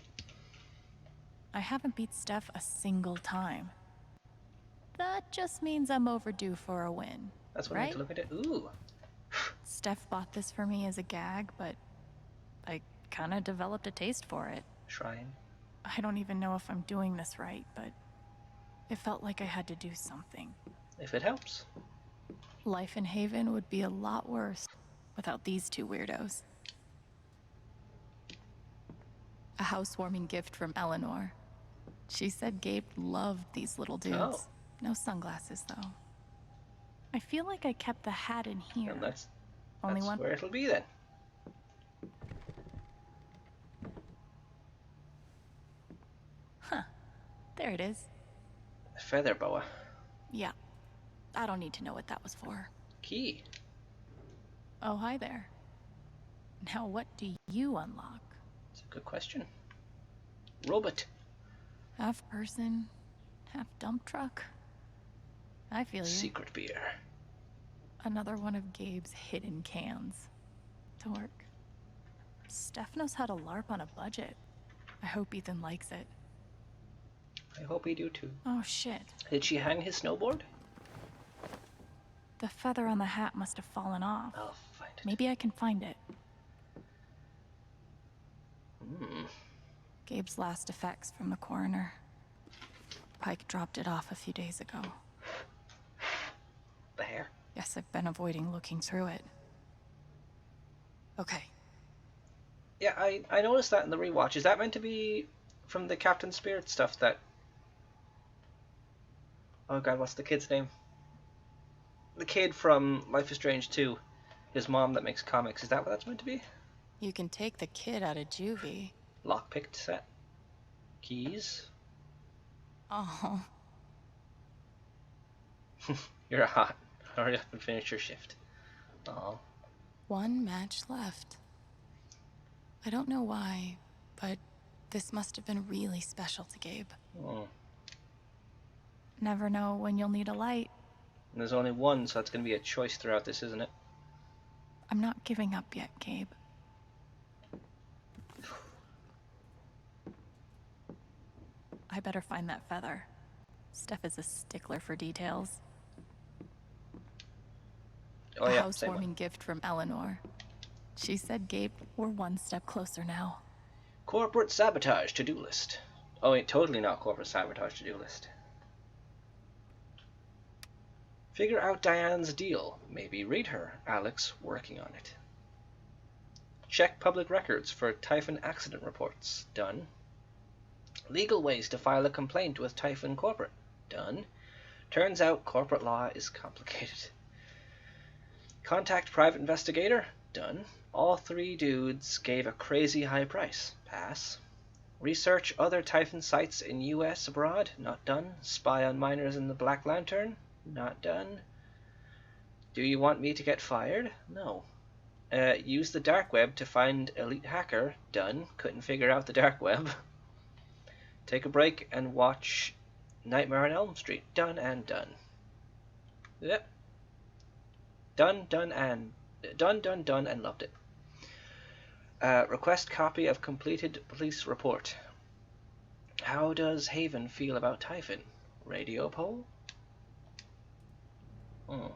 I haven't beat Steph a single time. That just means I'm overdue for a win. That's what I right? need to look at it. Ooh. Steph bought this for me as a gag, but I kind of developed a taste for it. Shrine. I don't even know if I'm doing this right, but it felt like I had to do something. If it helps. Life in Haven would be a lot worse without these two weirdos. A housewarming gift from Eleanor. She said Gabe loved these little dudes. Oh. No sunglasses, though. I feel like I kept the hat in here. And that's Only one. where it'll be then. Huh. There it is. A feather boa. Yeah. I don't need to know what that was for. Key. Oh, hi there. Now what do you unlock? It's a good question. Robot. Half person, half dump truck? I feel you. Secret beer. Another one of Gabe's hidden cans. Dork. Steph knows how to LARP on a budget. I hope Ethan likes it. I hope he do too. Oh shit. Did she hang his snowboard? The feather on the hat must have fallen off. I'll find it. Maybe I can find it. Gabe's last effects from the coroner. Pike dropped it off a few days ago. The hair. Guess I've been avoiding looking through it. Okay. Yeah, I noticed that in the rewatch. Is that meant to be from the Captain Spirit stuff that... Oh god, what's the kid's name? The kid from Life is Strange 2. His mom that makes comics. Is that what that's meant to be? You can take the kid out of juvie. Lockpicked set. Keys. Oh. You're hot. Hurry up and finish your shift. Oh. One match left. I don't know why, but this must have been really special to Gabe. Oh. Never know when you'll need a light. And there's only one, so it's going to be a choice throughout this, isn't it? I'm not giving up yet, Gabe. I better find that feather. Steph is a stickler for details. Oh A yeah, housewarming gift from Eleanor. She said, Gabe, we're one step closer now. Corporate sabotage to-do list. Oh wait, totally not corporate sabotage to-do list. Figure out Diane's deal. Maybe read her. Alex working on it. Check public records for Typhon accident reports. Done. Legal ways to file a complaint with Typhon Corporate. Done. Turns out corporate law is complicated. Contact private investigator. Done. All three dudes gave a crazy high price. Pass. Research other Typhon sites in US abroad. Not done. Spy on minors in the Black Lantern. Not done. Do you want me to get fired? No. Use the dark web to find elite hacker. Done. Couldn't figure out the dark web. Take a break and watch Nightmare on Elm Street. Done and done. Yep. Done and loved it. Request copy of completed police report. How does Haven feel about Typhon? Radio poll? Oh.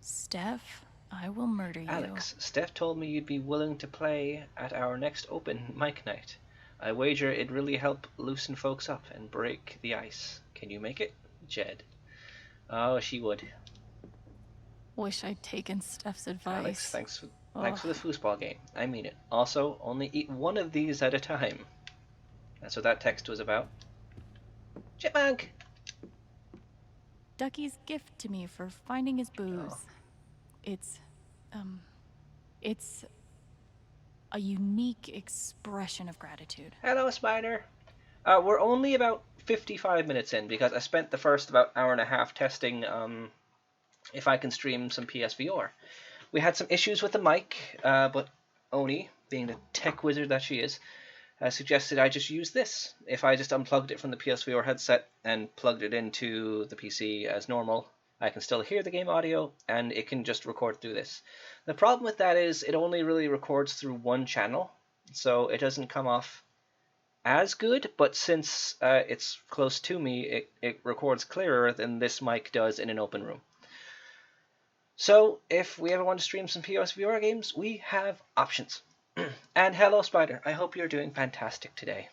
Steph, I will murder you. Alex, Steph told me you'd be willing to play at our next open mic night. I wager it'd really help loosen folks up and break the ice. Can you make it? Jed. Oh, she would. Wish I'd taken Steph's advice. Alex, thanks for the foosball game. I mean it. Also, only eat one of these at a time. That's what that text was about. Chipmunk! Ducky's gift to me for finding his booze. Oh. It's a unique expression of gratitude. Hello, Spider. We're only about 55 minutes in because I spent the first about hour and a half testing if I can stream some PSVR. We had some issues with the mic, but Oni, being the tech wizard that she is, suggested I just use this. If I just unplugged it from the PSVR headset and plugged it into the PC as normal, I can still hear the game audio, and it can just record through this. The problem with that is it only really records through one channel, so it doesn't come off as good, but since it's close to me, it records clearer than this mic does in an open room. So, if we ever want to stream some PSVR games, we have options. And hello, Spider. I hope you're doing fantastic today.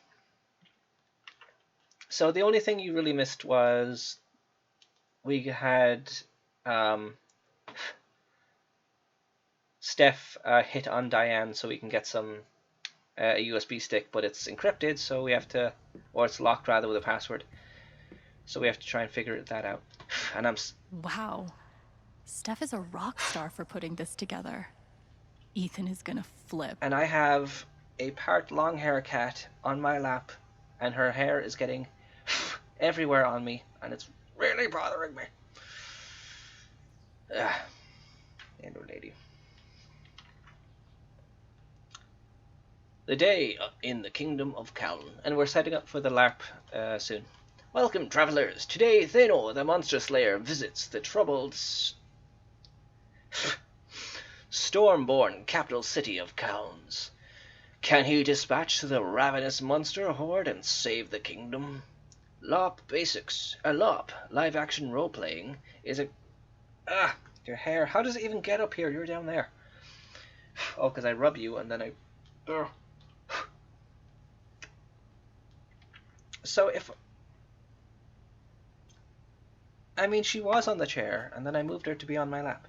So, the only thing you really missed was we had Steph hit on Diane so we can get some a USB stick, but it's encrypted, so we have to, or it's locked rather with a password. So we have to try and figure that out. And Wow. Steph is a rock star for putting this together. Ethan is gonna flip. And I have a part long hair cat on my lap, and her hair is getting everywhere on me, and it's really bothering me. Andrew lady. The day in the kingdom of Callan, and we're setting up for the LARP soon. Welcome, travelers. Today, Thanor, the monster slayer, visits the troubled storm-born capital city of Kauns. Can he dispatch the ravenous monster horde and save the kingdom? LARP Basics. A LARP, live-action role-playing, is a... your hair. How does it even get up here? You're down there. Oh, because I rub you and then I... So if... I mean, she was on the chair, and then I moved her to be on my lap.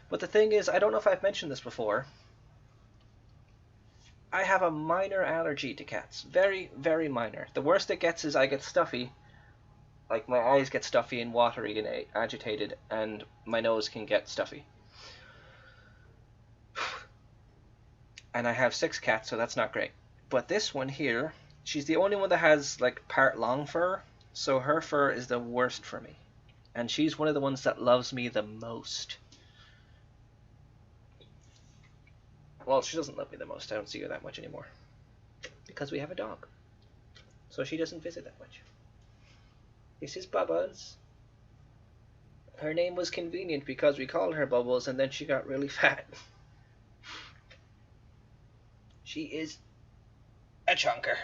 But the thing is, I don't know if I've mentioned this before. I have a minor allergy to cats. Very, very minor. The worst it gets is I get stuffy. Like, my eyes get stuffy and watery and agitated, and my nose can get stuffy. And I have 6 cats, so that's not great. But this one here, she's the only one that has, like, part long fur, so her fur is the worst for me. And she's one of the ones that loves me the most. Well, she doesn't love me the most. I don't see her that much anymore. Because we have a dog. So she doesn't visit that much. This is Bubbles. Her name was convenient because we called her Bubbles and then she got really fat. She is a chunker.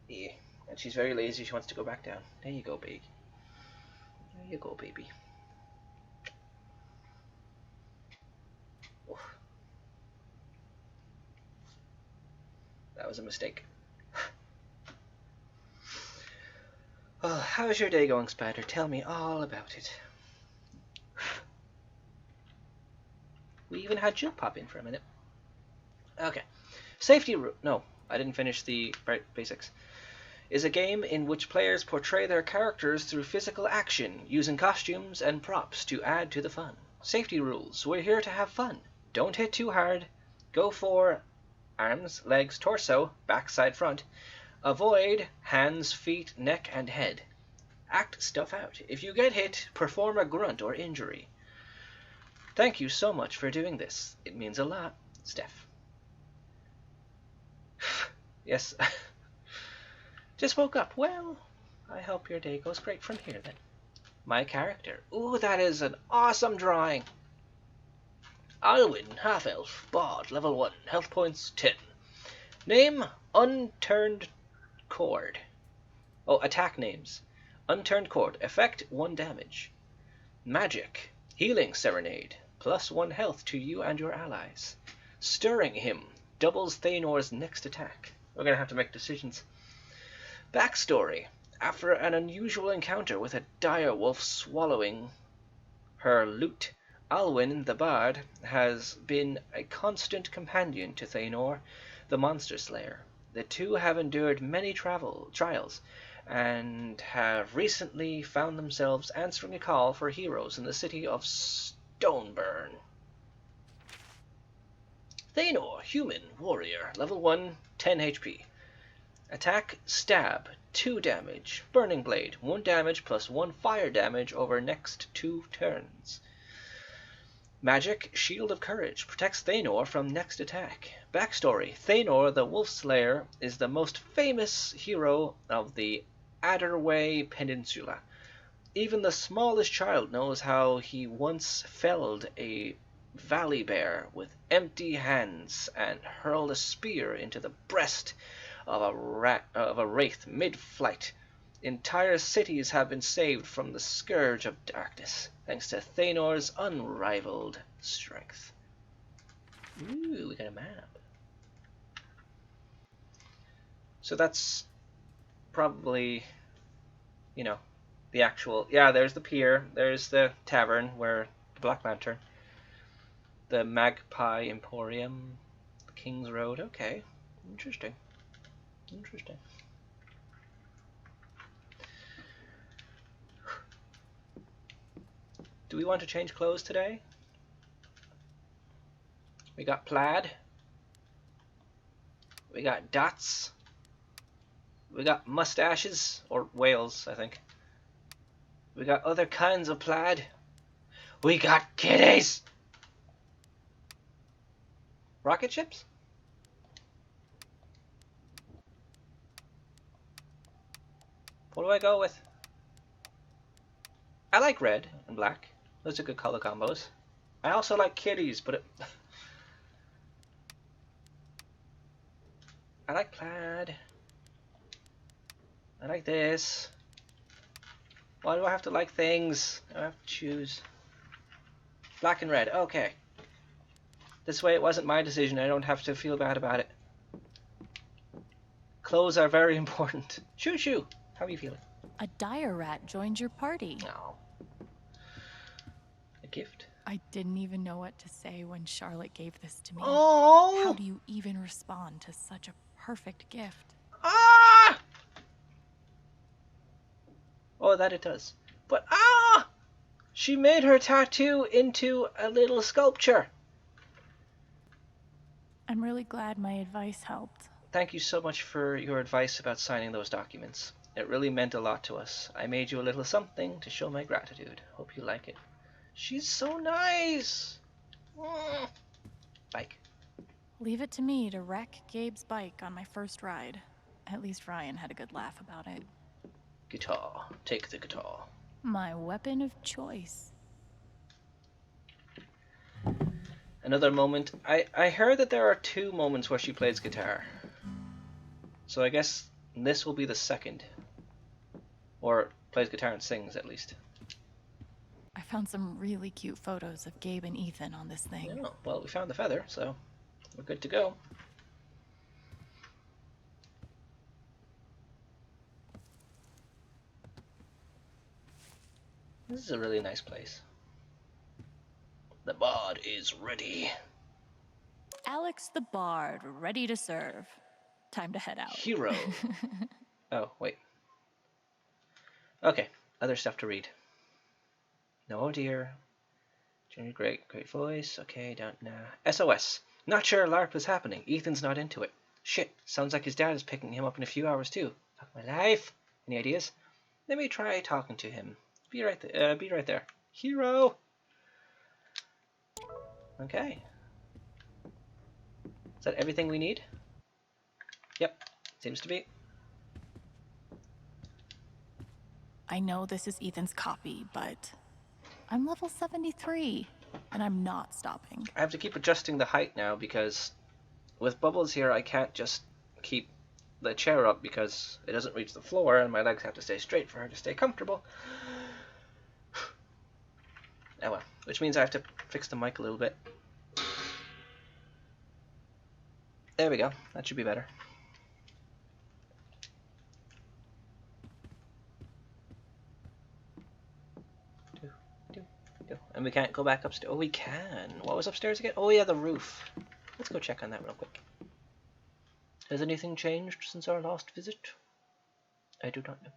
Yeah. And she's very lazy. She wants to go back down. There you go, baby. There you go, baby. Oof. That was a mistake. Oh, how's your day going, Spider? Tell me all about it. We even had Jill pop in for a minute. Okay. Safety Room. No, I didn't finish the basics. Is a game in which players portray their characters through physical action, using costumes and props to add to the fun. Safety rules. We're here to have fun. Don't hit too hard. Go for arms, legs, torso, back, side, front. Avoid hands, feet, neck, and head. Act stuff out. If you get hit, perform a grunt or injury. Thank you so much for doing this. It means a lot, Steph. Yes. Just woke up. Well, I hope your day goes great from here then. My character. Ooh, that is an awesome drawing. Alwyn, half-elf, bard, level 1, health points 10. Name, Unturned Cord. Oh, attack names. Unturned Cord, effect 1 damage. Magic, Healing Serenade, +1 health to you and your allies. Stirring Him, doubles Thanor's next attack. We're going to have to make decisions. Backstory. After an unusual encounter with a dire wolf swallowing Her lute, Alwyn the Bard, has been a constant companion to Thanor, the Monster Slayer. The two have endured many trials, and have recently found themselves answering a call for heroes in the city of Stoneburn. Thanor, human, warrior, level 1, 10 HP. Attack, stab, 2 damage. Burning blade, 1 damage plus 1 fire damage over next 2 turns. Magic, Shield of Courage, protects Thanor from next attack. Backstory, Thanor the Wolf Slayer is the most famous hero of the Adderway Peninsula. Even the smallest child knows how he once felled a valley bear with empty hands and hurled a spear into the breast of a wraith mid-flight. Entire cities have been saved from the scourge of darkness, thanks to Thanor's unrivaled strength. Ooh, we got a map. So that's probably, you know, the actual... Yeah, there's the pier, there's the tavern where the Black Lantern, the Magpie Emporium, the King's Road. Okay, interesting. Interesting. Do we want to change clothes today? We got plaid. We got dots. We got mustaches, or whales, I think. We got other kinds of plaid. We got kitties! Rocket ships? What do I go with? I like red and black. Those are good color combos. I also like kitties, but I like plaid. I like this. Why do I have to like things? I have to choose. Black and red. Okay. This way it wasn't my decision. I don't have to feel bad about it. Clothes are very important. Shoo shoo. How are you feeling? A dire rat joined your party. No. A gift? I didn't even know what to say when Charlotte gave this to me. Oh! How do you even respond to such a perfect gift? Ah! Oh, that it does. But ah! She made her tattoo into a little sculpture. I'm really glad my advice helped. Thank you so much for your advice about signing those documents. It really meant a lot to us. I made you a little something to show my gratitude. Hope you like it. She's so nice. Bike. Leave it to me to wreck Gabe's bike on my first ride. At least Ryan had a good laugh about it. Guitar. Take the guitar. My weapon of choice. Another moment. I heard that there are 2 moments where she plays guitar. So I guess this will be the second. Or plays guitar and sings, at least. I found some really cute photos of Gabe and Ethan on this thing. Oh, well, we found the feather, so we're good to go. This is a really nice place. The bard is ready. Alex the Bard, ready to serve. Time to head out. Hero. Oh, wait. Okay, other stuff to read. No, dear. Junior, great voice. Okay, SOS. Not sure LARP is happening. Ethan's not into it. Shit, sounds like his dad is picking him up in a few hours too. Fuck my life. Any ideas? Let me try talking to him. Be right there. Hero. Okay. Is that everything we need? Yep, seems to be. I know this is Ethan's copy, but I'm level 73, and I'm not stopping. I have to keep adjusting the height now because with Bubbles here I can't just keep the chair up because it doesn't reach the floor and my legs have to stay straight for her to stay comfortable. Oh well, which means I have to fix the mic a little bit. There we go, that should be better. And we can't go back upstairs. Oh, we can. What was upstairs again? Oh, yeah, the roof. Let's go check on that real quick. Has anything changed since our last visit? I do not know.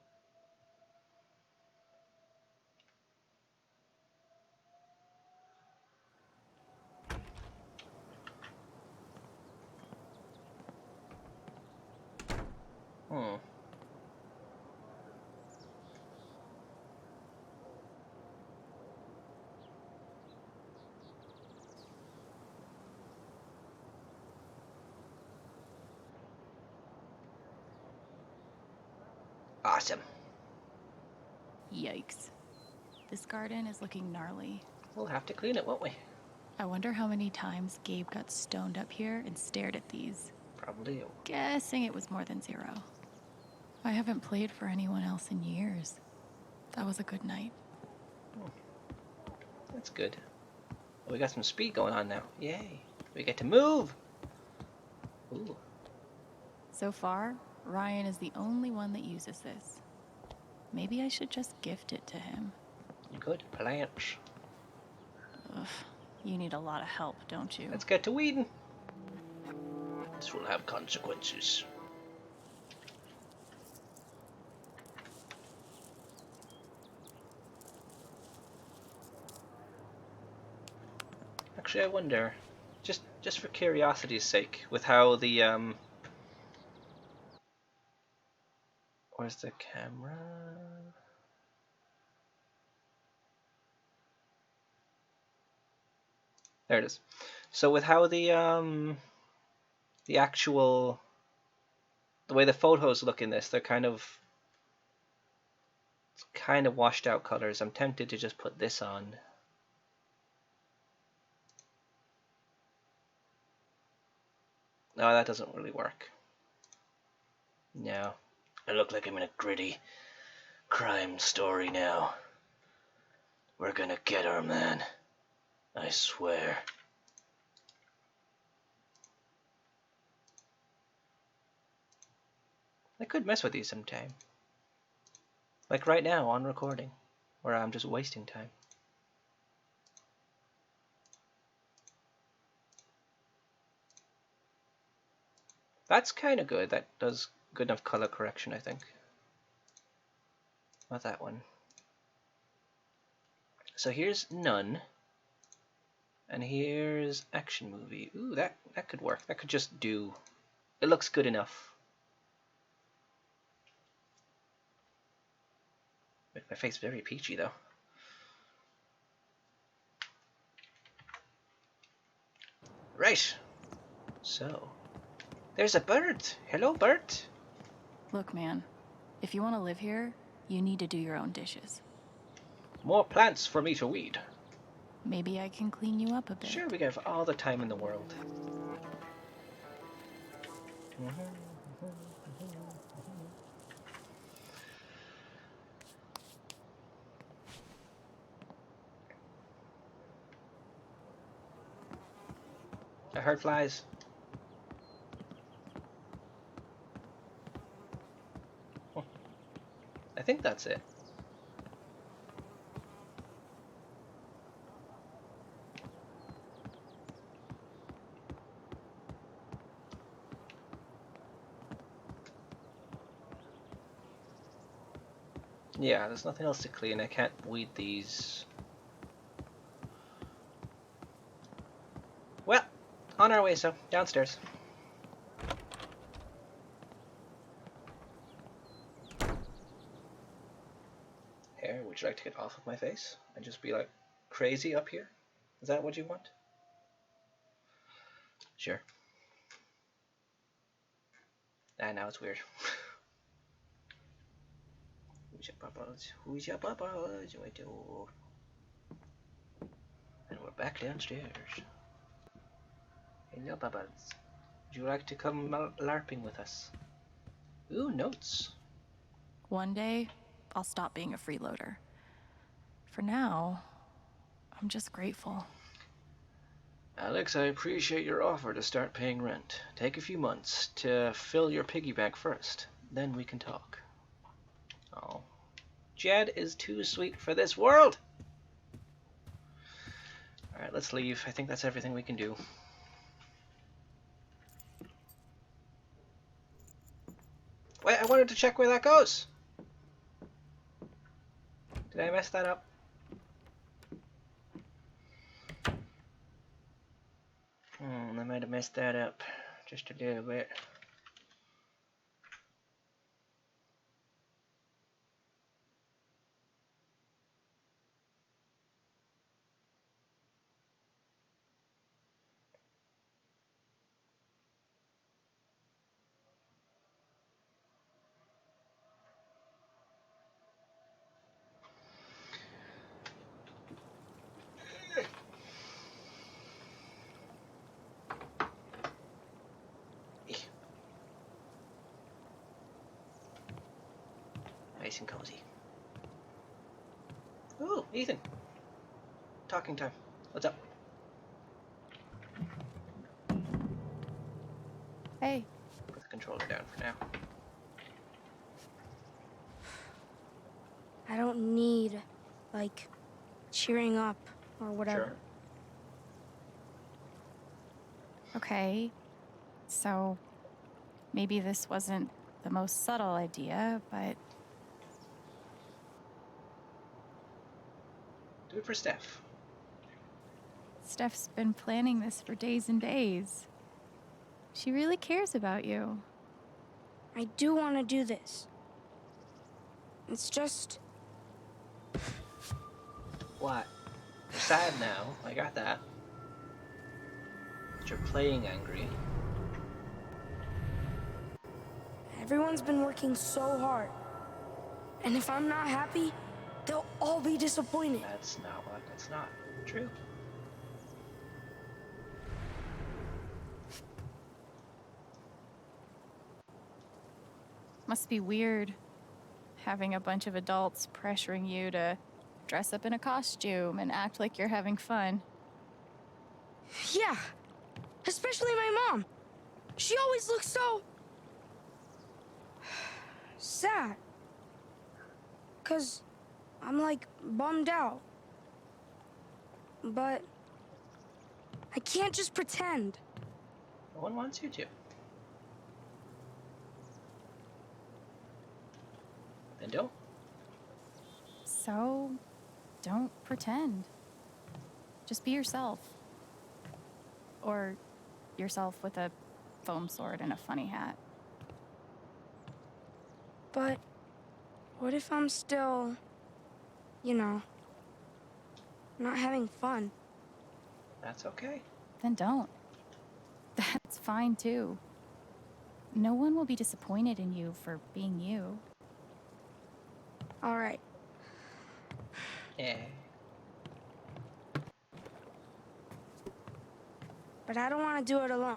Awesome. Yikes. This garden is looking gnarly. We'll have to clean it, won't we? I wonder how many times Gabe got stoned up here and stared at these. Probably. Guessing it was more than 0. I haven't played for anyone else in years. That was a good night. Oh, that's good. Well, we got some speed going on now. Yay. We get to move. Ooh. So far, Ryan is the only one that uses this. Maybe I should just gift it to him. Good plans. Ugh, you need a lot of help, don't you? Let's get to Whedon. This will have consequences. Actually, I wonder, just for curiosity's sake, with how the where's the camera? There it is. So with how the actual, the way the photos look in this, they're kind of washed out colors. I'm tempted to just put this on. No, that doesn't really work. No. I look like I'm in a gritty crime story now. We're gonna get our man. I swear. I could mess with these sometime. Like right now on recording, where I'm just wasting time. That's kind of good. That does good enough color correction, I think. Not that one. So here's none. And here's action movie. Ooh, that could work. That could just do. It looks good enough. Make my face very peachy though. Right. So, there's a bird. Hello, bird. Look, man, if you want to live here, you need to do your own dishes. More plants for me to weed. Maybe I can clean you up a bit. Sure, we have all the time in the world. I heard flies. I think that's it. Yeah, there's nothing else to clean. I can't weed these. Well, on our way, so downstairs. Hair, would you like to get off of my face and just be like crazy up here? Is that what you want? Sure. Ah, now it's weird. Who's your bubbles? And we're back downstairs. Hello, Bubbles. Would you like to come LARPing with us? Ooh, notes. One day, I'll stop being a freeloader. For now, I'm just grateful. Alex, I appreciate your offer to start paying rent. Take a few months to fill your piggy bank first. Then we can talk. Oh. Jed is too sweet for this world. Alright, let's leave. I think that's everything we can do. Wait, I wanted to check where that goes! Did I mess that up? I might have messed that up just a little bit. Nice and cozy. Ooh, Ethan. Talking time. What's up? Hey. Put the controller down for now. I don't need, like, cheering up or whatever. Sure. Okay. So, maybe this wasn't the most subtle idea, but... Do it for Steph. Steph's been planning this for days and days. She really cares about you. I do want to do this. It's just... What? You're sad now. I got that. But you're playing angry. Everyone's been working so hard. And if I'm not happy, they'll all be disappointed. That's not true. Must be weird having a bunch of adults pressuring you to dress up in a costume and act like you're having fun. Yeah, especially my mom. She always looks so... sad. 'Cause I'm like bummed out. But I can't just pretend. No one wants you to. Then don't. So, don't pretend. Just be yourself. Or yourself with a foam sword and a funny hat. But what if I'm still, you know, not having fun? That's okay. Then don't. That's fine too. No one will be disappointed in you for being you. All right. Yeah. But I don't want to do it alone.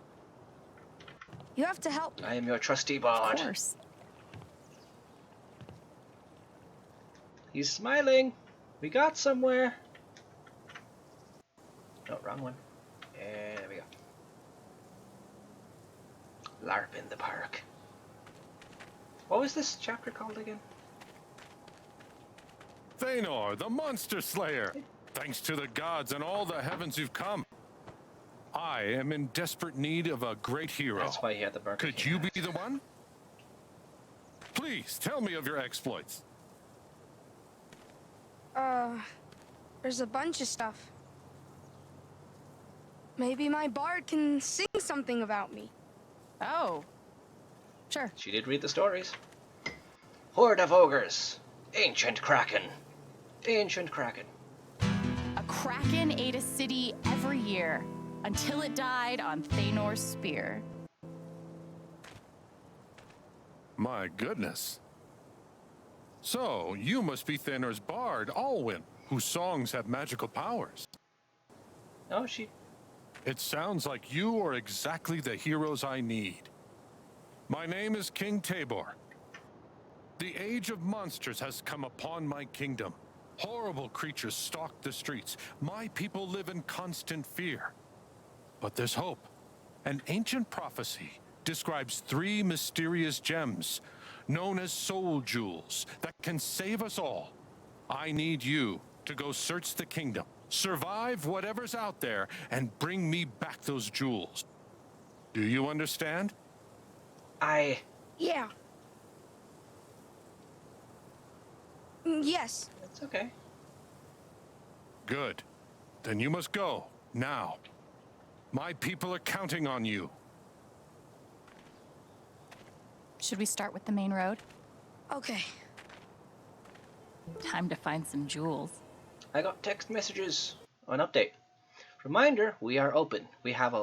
You have to help me. I am your trusty bard. Of course. He's smiling. We got somewhere. No, wrong one. Yeah, there we go. LARP in the park. What was this chapter called again? Thanor, the Monster Slayer. Thanks to the gods and all the heavens you've come. I am in desperate need of a great hero. That's why he had the Burger Could King you be mask. the one? Please, tell me of your exploits. There's a bunch of stuff. Maybe my bard can sing something about me. Oh. Sure. She did read the stories. Horde of ogres. Ancient kraken. Ancient kraken. A kraken ate a city every year until it died on Thanor's spear. My goodness. So, you must be Thanor's bard, Alwyn, whose songs have magical powers. No, she... It sounds like you are exactly the heroes I need. My name is King Tabor. The age of monsters has come upon my kingdom. Horrible creatures stalk the streets. My people live in constant fear. But there's hope. An ancient prophecy describes 3 mysterious gems, known as soul jewels, that can save us all. I need you to go search the kingdom Survive whatever's out there and bring me back those jewels. Do you understand? Yeah. Yes. It's okay. Good. Then you must go, now. My people are counting on you. Should we start with the main road? Okay. Time to find some jewels. I got text messages. An update. Reminder, we are open. We know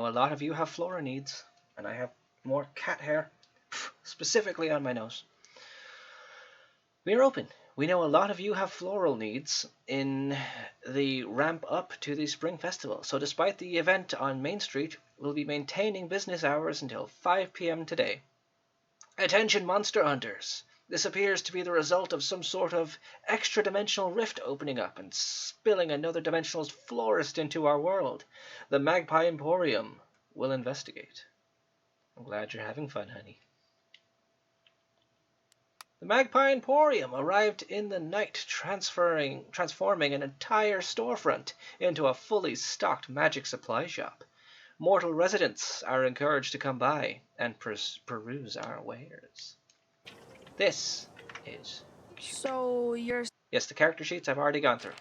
a lot of you have flora needs, and I have more cat hair, specifically on my nose. We are open. We know a lot of you have floral needs in the ramp up to the Spring Festival, so despite the event on Main Street, we'll be maintaining business hours until 5 p.m. today. Attention monster hunters! This appears to be the result of some sort of extra-dimensional rift opening up and spilling another dimensional florist into our world. The Magpie Emporium will investigate. I'm glad you're having fun, honey. The Magpie Emporium arrived in the night, transforming an entire storefront into a fully stocked magic supply shop. Mortal residents are encouraged to come by and peruse our wares. This is cute. So you're... Yes, the character sheets I've already gone through.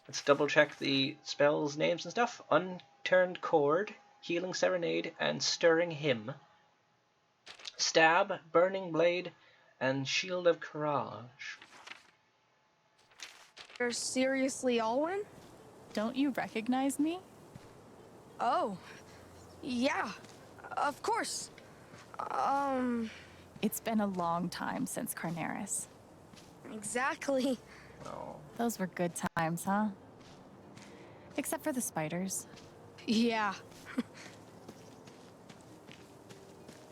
Let's double check the spells, names and stuff. Unturned Chord, Healing Serenade, and Stirring Hymn. Stab, Burning Blade, and Shield of Courage. You're seriously Alwyn? Don't you recognize me? Oh, yeah, of course. It's been a long time since Carnaris. Exactly. Oh. Those were good times, huh? Except for the spiders. Yeah.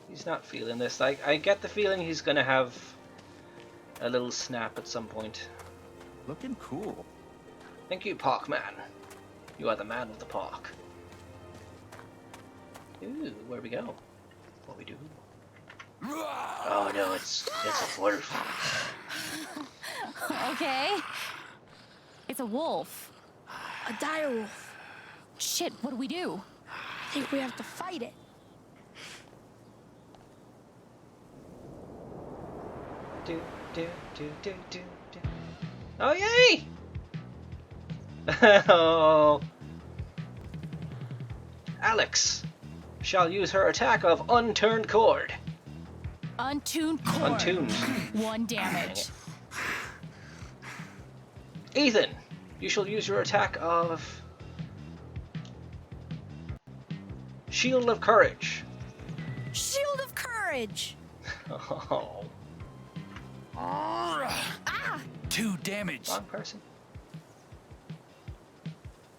He's not feeling this. I get the feeling he's gonna have a little snap at some point. Looking cool. Thank you, Parkman. You are the man of the park. Ooh, where we go? What we do? Oh no, it's a wolf. Okay. It's a wolf. A direwolf. Shit, what do we do? I think we have to fight it. Do. Oh yay! Oh. Alex shall use her attack of Unturned Chord. Untuned Chord. Untuned. 1 damage. Ethan, you shall use your attack of Shield of Courage. Shield of Courage! Oh. Ah! 2 damage. Wrong person.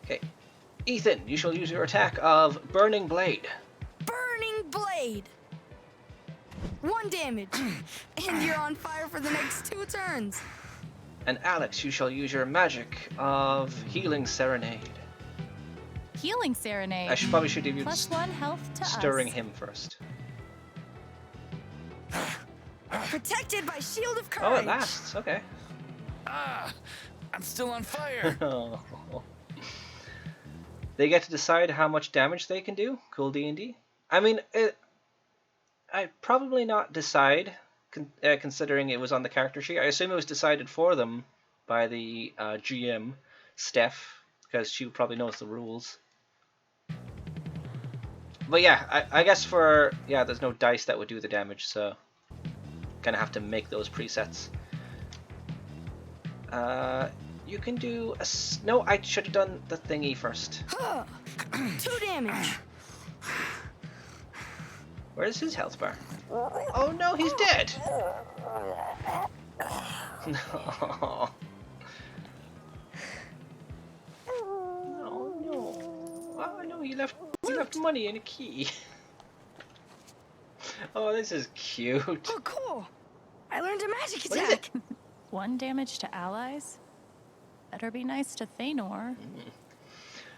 Okay. Ethan, you shall use your attack of Burning Blade. Burning Blade! 1 damage. And you're on fire for the next 2 turns. And Alex, you shall use your magic of Healing Serenade. Healing Serenade. I probably should have used +1 health to Stirring us. Him first. Protected by Shield of Courage. Oh, it lasts. Okay. I'm still on fire. They get to decide how much damage they can do. Cool D&D. I mean, I'd probably not decide, considering it was on the character sheet. I assume it was decided for them by the GM, Steph, because she probably knows the rules. But yeah, I guess there's no dice that would do the damage, so kind of have to make those presets. You can do a... No, I should have done the thingy first. 2 damage. Where's his health bar? Oh no, he's dead! No. No. Oh no, you left money and a key. Oh, this is cute. Oh, cool. I learned a magic What is attack. 1 damage to allies? Better be nice to Thanor.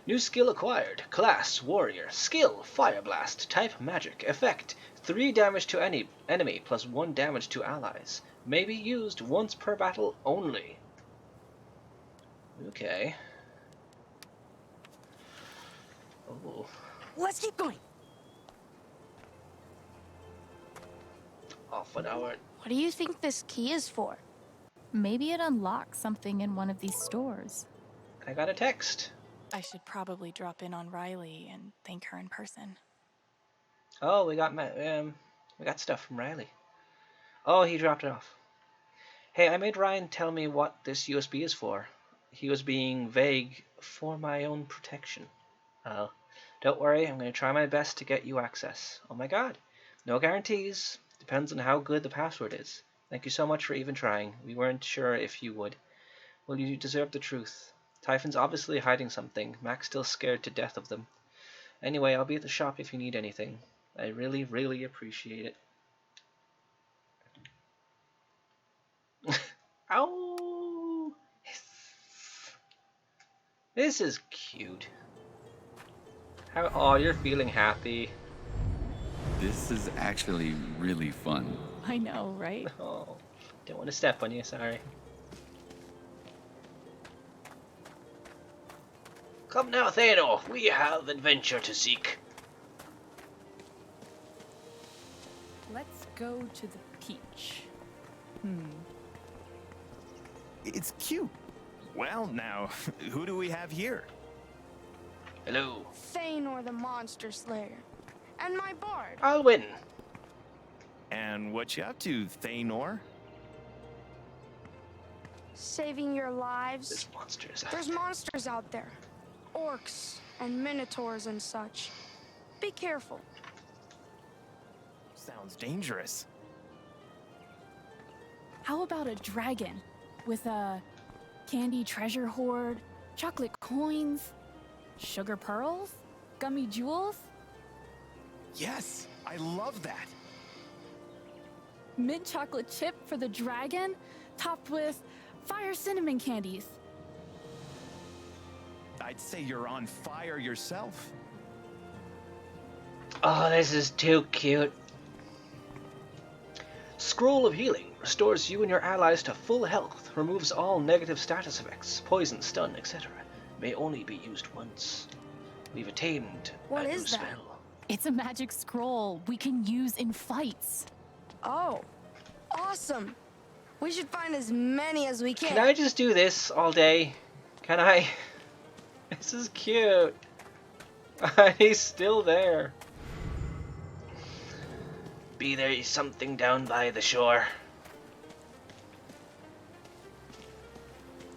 New skill acquired. Class, Warrior. Skill, Fire Blast. Type, Magic. Effect, 3 damage to any enemy plus 1 damage to allies. May be used once per battle only. Okay. Oh. Let's keep going. Off an hour. What do you think this key is for? Maybe it unlocks something in one of these stores. I got a text. I should probably drop in on Riley and thank her in person. Oh, we got stuff from Riley. Oh, he dropped it off. Hey, I made Ryan tell me what this USB is for. He was being vague for my own protection. Oh, don't worry, I'm going to try my best to get you access. Oh my god. No guarantees. Depends on how good the password is. Thank you so much for even trying. We weren't sure if you would. Well, you deserve the truth. Typhon's obviously hiding something. Mac's still scared to death of them. Anyway, I'll be at the shop if you need anything. I really, really appreciate it. Ow! This is cute. How? Oh, you're feeling happy. This is actually really fun. I know, right? Oh, don't want to step on you, sorry. Come now, Thanos, we have adventure to seek. Let's go to the Peach. It's cute. Well, now, who do we have here? Hello. Thanor the Monster Slayer. And my bard. I'll win. And what you up to, Thanor? Saving your lives. There's monsters. There's monsters out there. Orcs and minotaurs and such. Be careful. Sounds dangerous. How about a dragon with a candy treasure hoard, chocolate coins, sugar pearls, gummy jewels? Yes, I love that. Mint chocolate chip for the dragon, topped with fire cinnamon candies. I'd say you're on fire yourself. Oh, this is too cute. Scroll of Healing restores you and your allies to full health, removes all negative status effects, poison, stun, etc. May only be used once. We've attained What a is new that? spell. It's a magic scroll we can use in fights. Oh, awesome. We should find as many as we can. Can I just do this all day? Can I? This is cute. He's still there. Be there something down by the shore.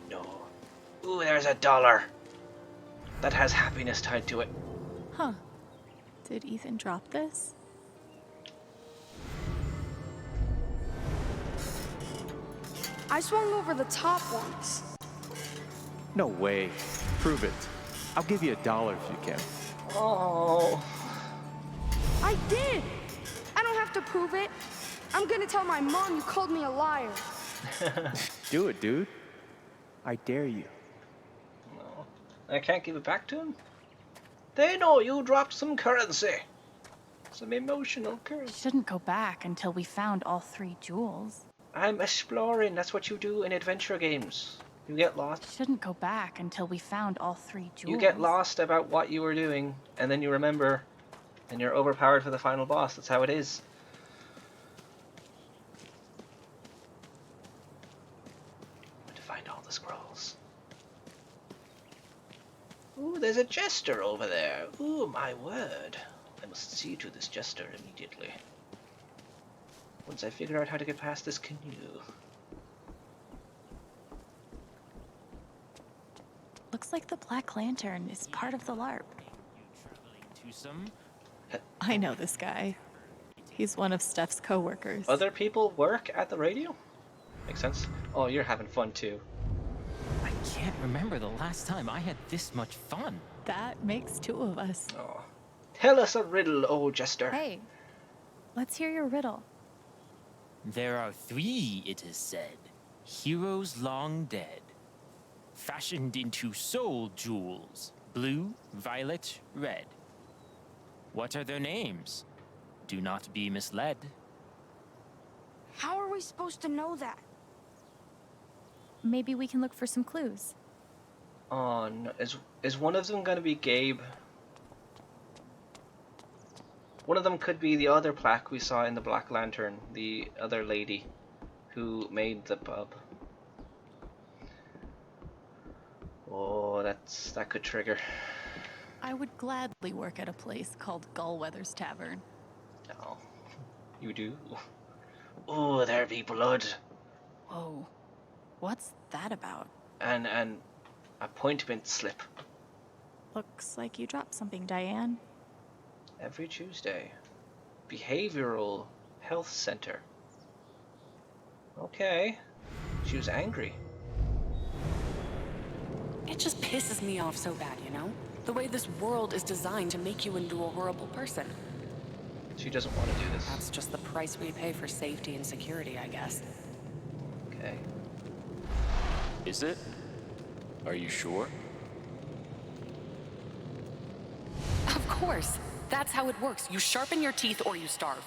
No. Ooh, there's $1. That has happiness tied to it. Huh. Did Ethan drop this? I swung over the top once. No way. Prove it. I'll give you $1 if you can. Oh. I did. I don't have to prove it. I'm gonna tell my mom you called me a liar. Do it, dude. I dare you. No. I can't give it back to him? They know you dropped some currency. Some emotional currency. Shouldn't go back until we found all 3 jewels. I'm exploring. That's what you do in adventure games. You get lost. Shouldn't go back until we found all 3 jewels. You get lost about what you were doing, and then you remember, and you're overpowered for the final boss. That's how it is. To find all the scrolls. Ooh, there's a jester over there. Ooh, my word. I must see to this jester immediately. Once I figure out how to get past this canoe. Looks like the Black Lantern is part of the LARP. Some? I know this guy. He's one of Steph's co-workers. Other people work at the radio? Makes sense. Oh, you're having fun too. I can't remember the last time I had this much fun. That makes 2 of us. Oh. Tell us a riddle, oh jester. Hey, let's hear your riddle. There are 3, it is said, heroes long dead, fashioned into soul jewels, blue, violet, red. What are their names? Do not be misled. How are we supposed to know that? Maybe we can look for some clues. Oh, no. Is one of them gonna be Gabe? One of them could be the other plaque we saw in the Black Lantern, the other lady who made the pub. Oh, that could trigger. I would gladly work at a place called Gullweather's Tavern. No, you do. Oh, there be blood. Whoa, what's that about? And appointment slip. Looks like you dropped something, Diane. Every Tuesday. Behavioral Health Center. Okay. She was angry. It just pisses me off so bad, you know? The way this world is designed to make you into a horrible person. She doesn't want to do this. That's just the price we pay for safety and security, I guess. Okay. Is it? Are you sure? Of course. That's how it works. You sharpen your teeth or you starve.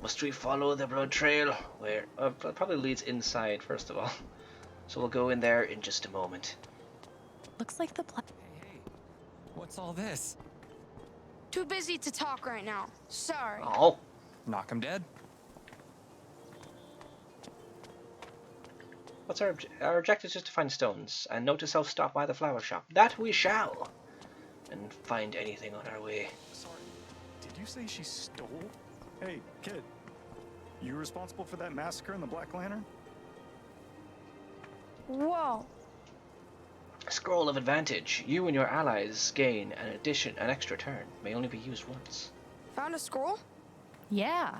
Must we follow the blood trail? Where? It probably leads inside, first of all. So we'll go in there in just a moment. Looks like the Hey, what's all this? Too busy to talk right now. Sorry. Oh. Knock him dead? What's our objective is just to find stones, and note to self stop by the flower shop. That we shall! And find anything on our way. Sorry, did you say she stole? Hey, kid. You responsible for that massacre in the Black Lantern? Whoa. Scroll of advantage. You and your allies gain an extra turn. May only be used once. Found a scroll? Yeah.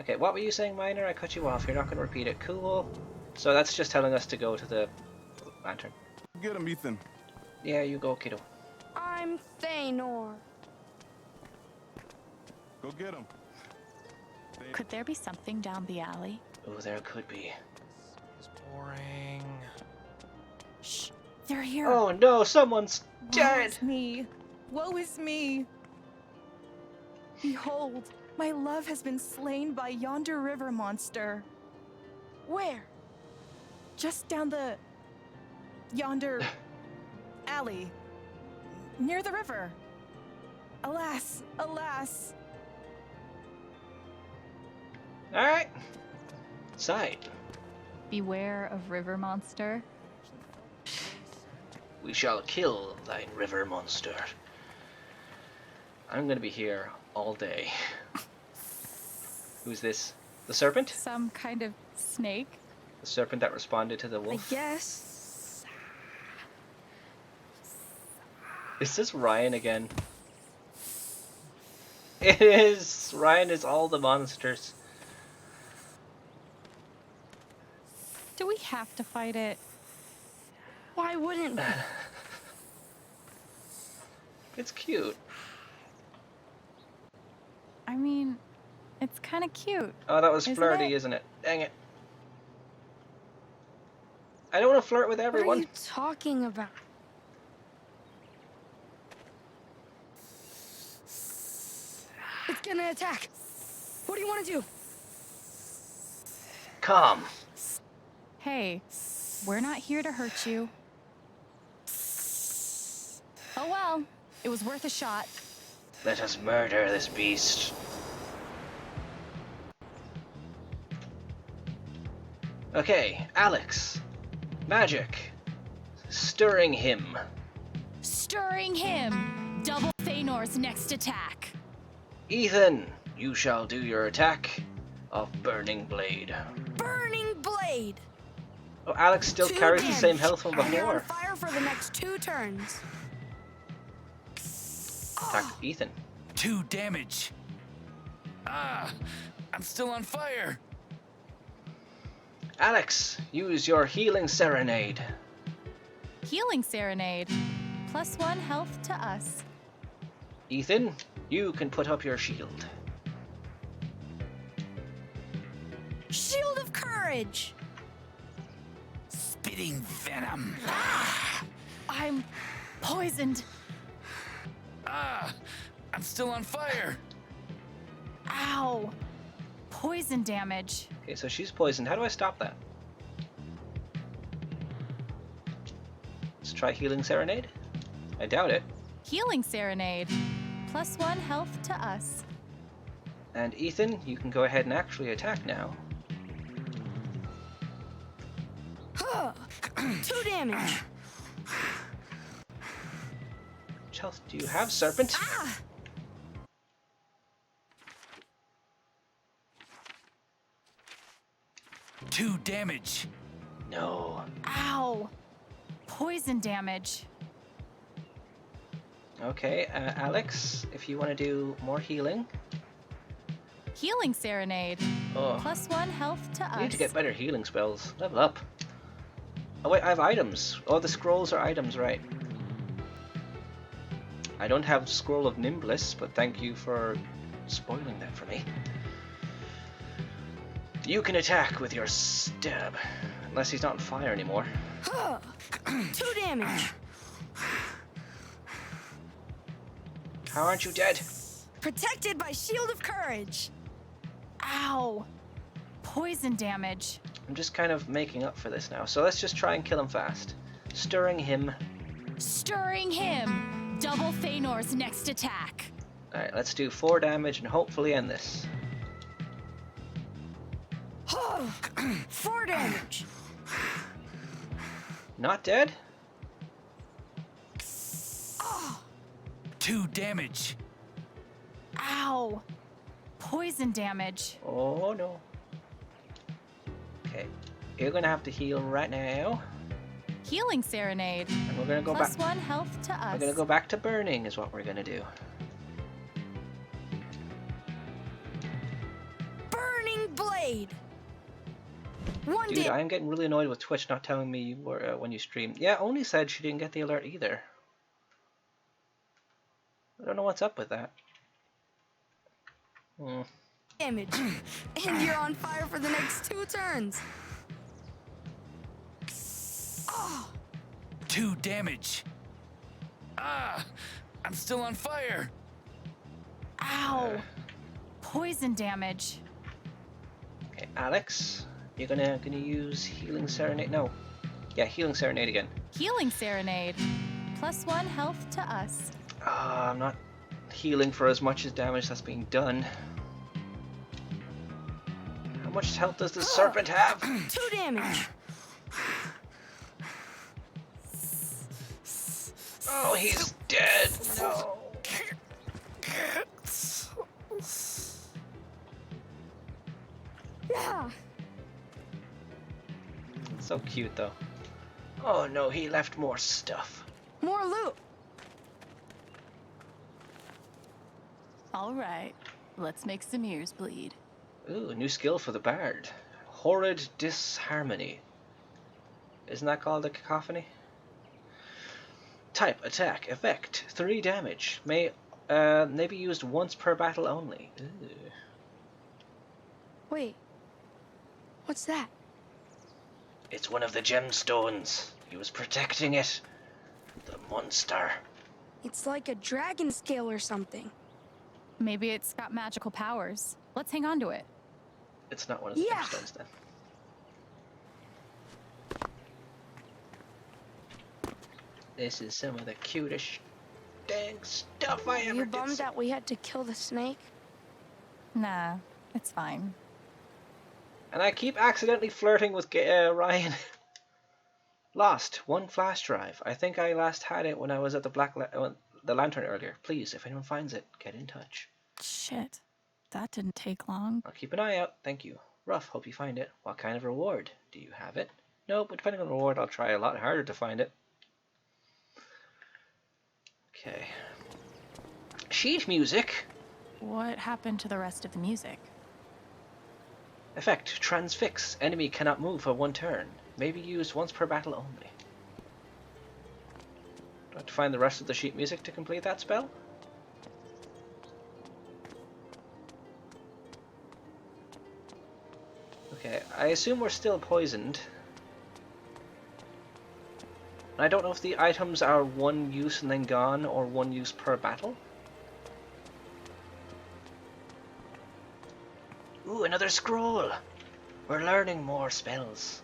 Okay, what were you saying, Minor? I cut you off. You're not going to repeat it. Cool. So that's just telling us to go to the lantern. Get him, Ethan. Yeah, you go, kiddo. I'm Thanor. Go get him. Could there be something down the alley? Oh, there could be. It's boring. Shh, they're here. Oh no, someone's dead! Woe is me. Woe is me. Behold, my love has been slain by yonder river monster. Where? Just down yonder alley. Near the river. Alas, alas. Alright. Side. Beware of river monster. We shall kill thine river monster. I'm gonna be here all day. Who's this? The serpent? Some kind of snake. The serpent that responded to the wolf? I guess. Is this Ryan again? It is! Ryan is all the monsters. Do we have to fight it? Why wouldn't we? It's cute. I mean, it's kind of cute. Oh, that was isn't flirty, isn't it? Dang it. I don't want to flirt with What are everyone. you talking about? It's gonna attack. What do you want to do? Come. Hey, we're not here to hurt you. Oh well, it was worth a shot. Let us murder this beast. Okay, Alex. Magic. Stirring him. Stirring him. Double Thanor's next attack. Ethan, you shall do your attack of Burning Blade. Burning Blade. Oh, Alex still 2 carries the damage. same health from And you're on before. fire for the next 2 turns. Attack Ethan. 2 damage. Ah, I'm still on fire. Alex, use your healing serenade. Healing Serenade. +1 health to us. Ethan, you can put up your shield. Shield of Courage. Spitting venom. I'm poisoned. Ah, I'm still on fire. Ow! Poison damage. Okay, so she's poisoned. How do I stop that? Let's try Healing Serenade. I doubt it. Healing Serenade. +1 health to us. And Ethan, you can go ahead and actually attack now. Huh. 2 damage. Which health do you have, Serpent? Ah! Two damage. No. Ow! Poison damage. Okay, Alex, if you want to do more healing. Healing Serenade. Oh. +1 health to us. I need to get better healing spells. Level up. Oh wait, I have items. Oh, the scrolls are items, right. I don't have Scroll of Nimbus, but thank you for spoiling that for me. You can attack with your stab. Unless he's not on fire anymore. Huh. 2 damage. How aren't you dead? Protected by Shield of Courage. Ow! Poison damage. I'm just kind of making up for this now. So let's just try and kill him fast. Stirring him. Stirring him. Double Feanor's next attack. Alright, let's do 4 damage and hopefully end this. 4 damage. Not dead? 2 damage. Ow! Poison damage. Oh no. Okay, you're gonna have to heal right now. Healing Serenade. And we're gonna go back. +1 health to us. We're gonna go back to burning is what we're gonna do. Burning Blade. 1 Dude, I am getting really annoyed with Twitch not telling me you were, when you stream. Yeah, Oni said she didn't get the alert either. I don't know what's up with that. Damage. And you're on fire for the next 2 turns. 2 damage. Ah, I'm still on fire. Ow! Poison damage. Okay, Alex, you're gonna use Healing Serenade. No, yeah, Healing Serenade again. Healing Serenade. +1 health to us. I'm not healing for as much as damage that's being done. How much health does the serpent have? 2 damage. Oh, he's dead. No. Yeah. So cute though. Oh no, he left more stuff. More loot. All right, let's make some ears bleed. Ooh, a new skill for the bard. Horrid Disharmony. Isn't that called a cacophony? Type, attack, effect, 3 damage. May be used once per battle only. Ooh. Wait. What's that? It's one of the gemstones. He was protecting it. The monster. It's like a dragon scale or something. Maybe it's got magical powers. Let's hang on to it. It's not one of the gemstones then. This is some of the cutest dang stuff I ever You did. bummed that we had to kill the snake? Nah, it's fine. And I keep accidentally flirting with Ryan. Lost 1 flash drive. I think I last had it when I was at the Lantern earlier. Please, if anyone finds it, get in touch. Shit, that didn't take long. I'll keep an eye out. Thank you. Rough, hope you find it. What kind of reward? Do you have it? No, but depending on the reward, I'll try a lot harder to find it. Okay. Sheet music. What happened to the rest of the music? Effect, transfix. Enemy cannot move for 1 turn. May be used once per battle only. Do I have to find the rest of the sheet music to complete that spell? Okay, I assume we're still poisoned. I don't know if the items are 1 use and then gone, or 1 use per battle. Ooh, another scroll! We're learning more spells.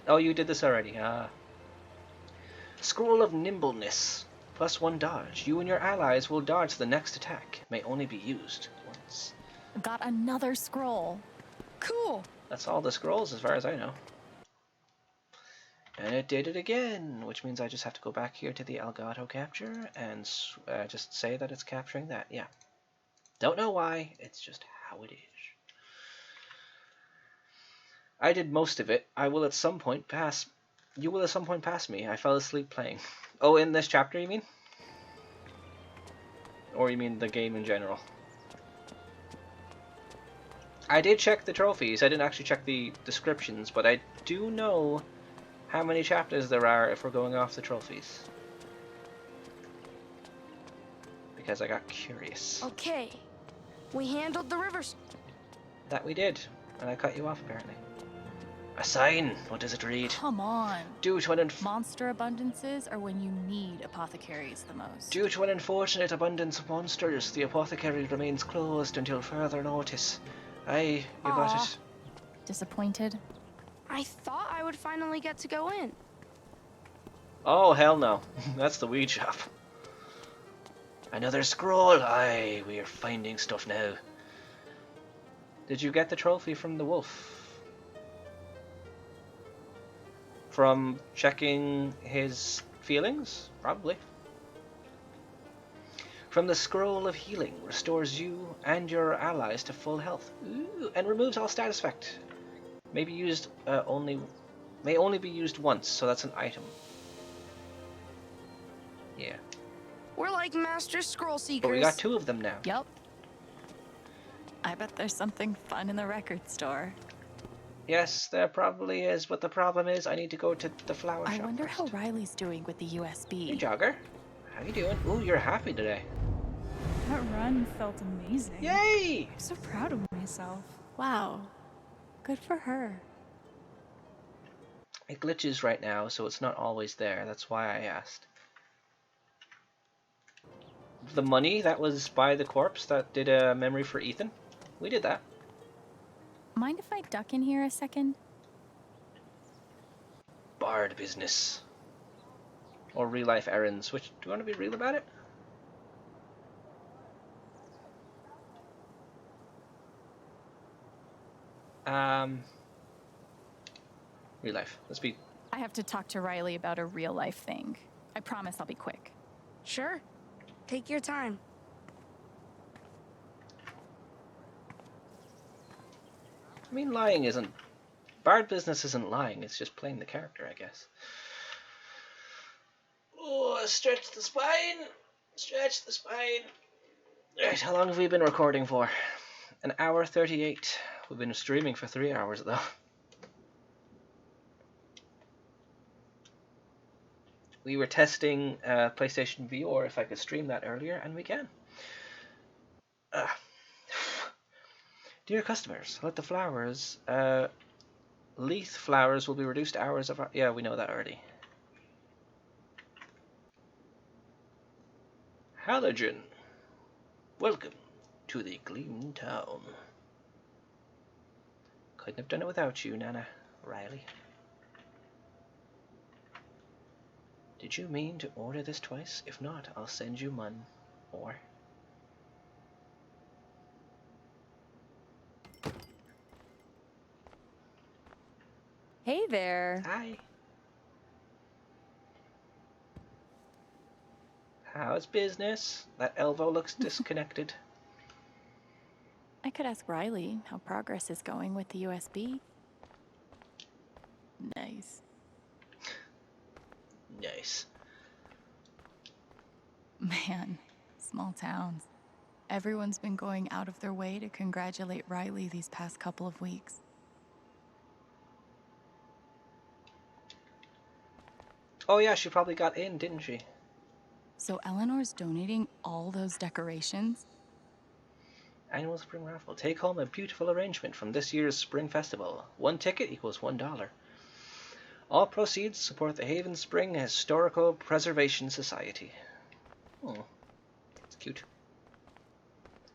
Oh, you did this already. Ah. Scroll of Nimbleness. +1 dodge. You and your allies will dodge the next attack. May only be used once. Got another scroll. Cool. That's all the scrolls as far as I know. And it did it again, which means I just have to go back here to the Elgato capture and just say that it's capturing that. Yeah. Don't know why, it's just how it is. I did most of it. I will at some point pass. You will at some point pass me. I fell asleep playing. Oh, in this chapter, you mean? Or you mean the game in general? I did check the trophies. I didn't actually check the descriptions, but I do know how many chapters there are if we're going off the trophies. Because I got curious. Okay, we handled the rivers. That we did, and I cut you off apparently. A sign. What does it read? Come on. Due to an monster abundances are when you need apothecaries the most. Due to an unfortunate abundance of monsters, the apothecary remains closed until further notice. Aye, you got it. Disappointed? I thought I would finally get to go in. Oh, hell no. That's the weed shop. Another scroll. Aye, we are finding stuff now. Did you get the trophy from the wolf? From checking his feelings? Probably. From the Scroll of Healing, restores you and your allies to full health. Ooh, and removes all status effect. May only be used once, so that's an item. Yeah. We're like master scroll seekers. But we got 2 of them now. Yep. I bet there's something fun in the record store. Yes, there probably is, but the problem is I need to go to the flower shop. I wonder first. how Riley's doing with the USB. Hey, Jogger. How you doing? Ooh, you're happy today. That run felt amazing. Yay! I'm so proud of myself. Wow. Good for her. It glitches right now, so it's not always there. That's why I asked. The money that was by the corpse that did a memory for Ethan, we did that. Mind if I duck in here a second? Bard business. Or real life errands. Which, do you want to be real about it? Real life. Let's be... I have to talk to Riley about a real life thing. I promise I'll be quick. Sure. Take your time. I mean, lying isn't... Bard business isn't lying, it's just playing the character, I guess. Oh, stretch the spine! Stretch the spine! Right, how long have we been recording for? 1 hour 38. We've been streaming for 3 hours, though. We were testing PlayStation VR if I could stream that earlier, and we can. Dear customers, let the flowers, Leith flowers will be reduced hours of... Yeah, we know that already. Halogen, welcome to the Gleam Town. Couldn't have done it without you, Nana Riley. Did you mean to order this twice? If not, I'll send you one more. Hey there. Hi. How's business? That Elvo looks disconnected. I could ask Riley how progress is going with the USB. Nice. Nice. Man, small towns. Everyone's been going out of their way to congratulate Riley these past couple of weeks. Oh yeah, she probably got in, didn't she? So Eleanor's donating all those decorations? Annual Spring Raffle. Take home a beautiful arrangement from this year's Spring Festival. 1 ticket equals $1. All proceeds support the Haven Spring Historical Preservation Society. Oh, that's cute.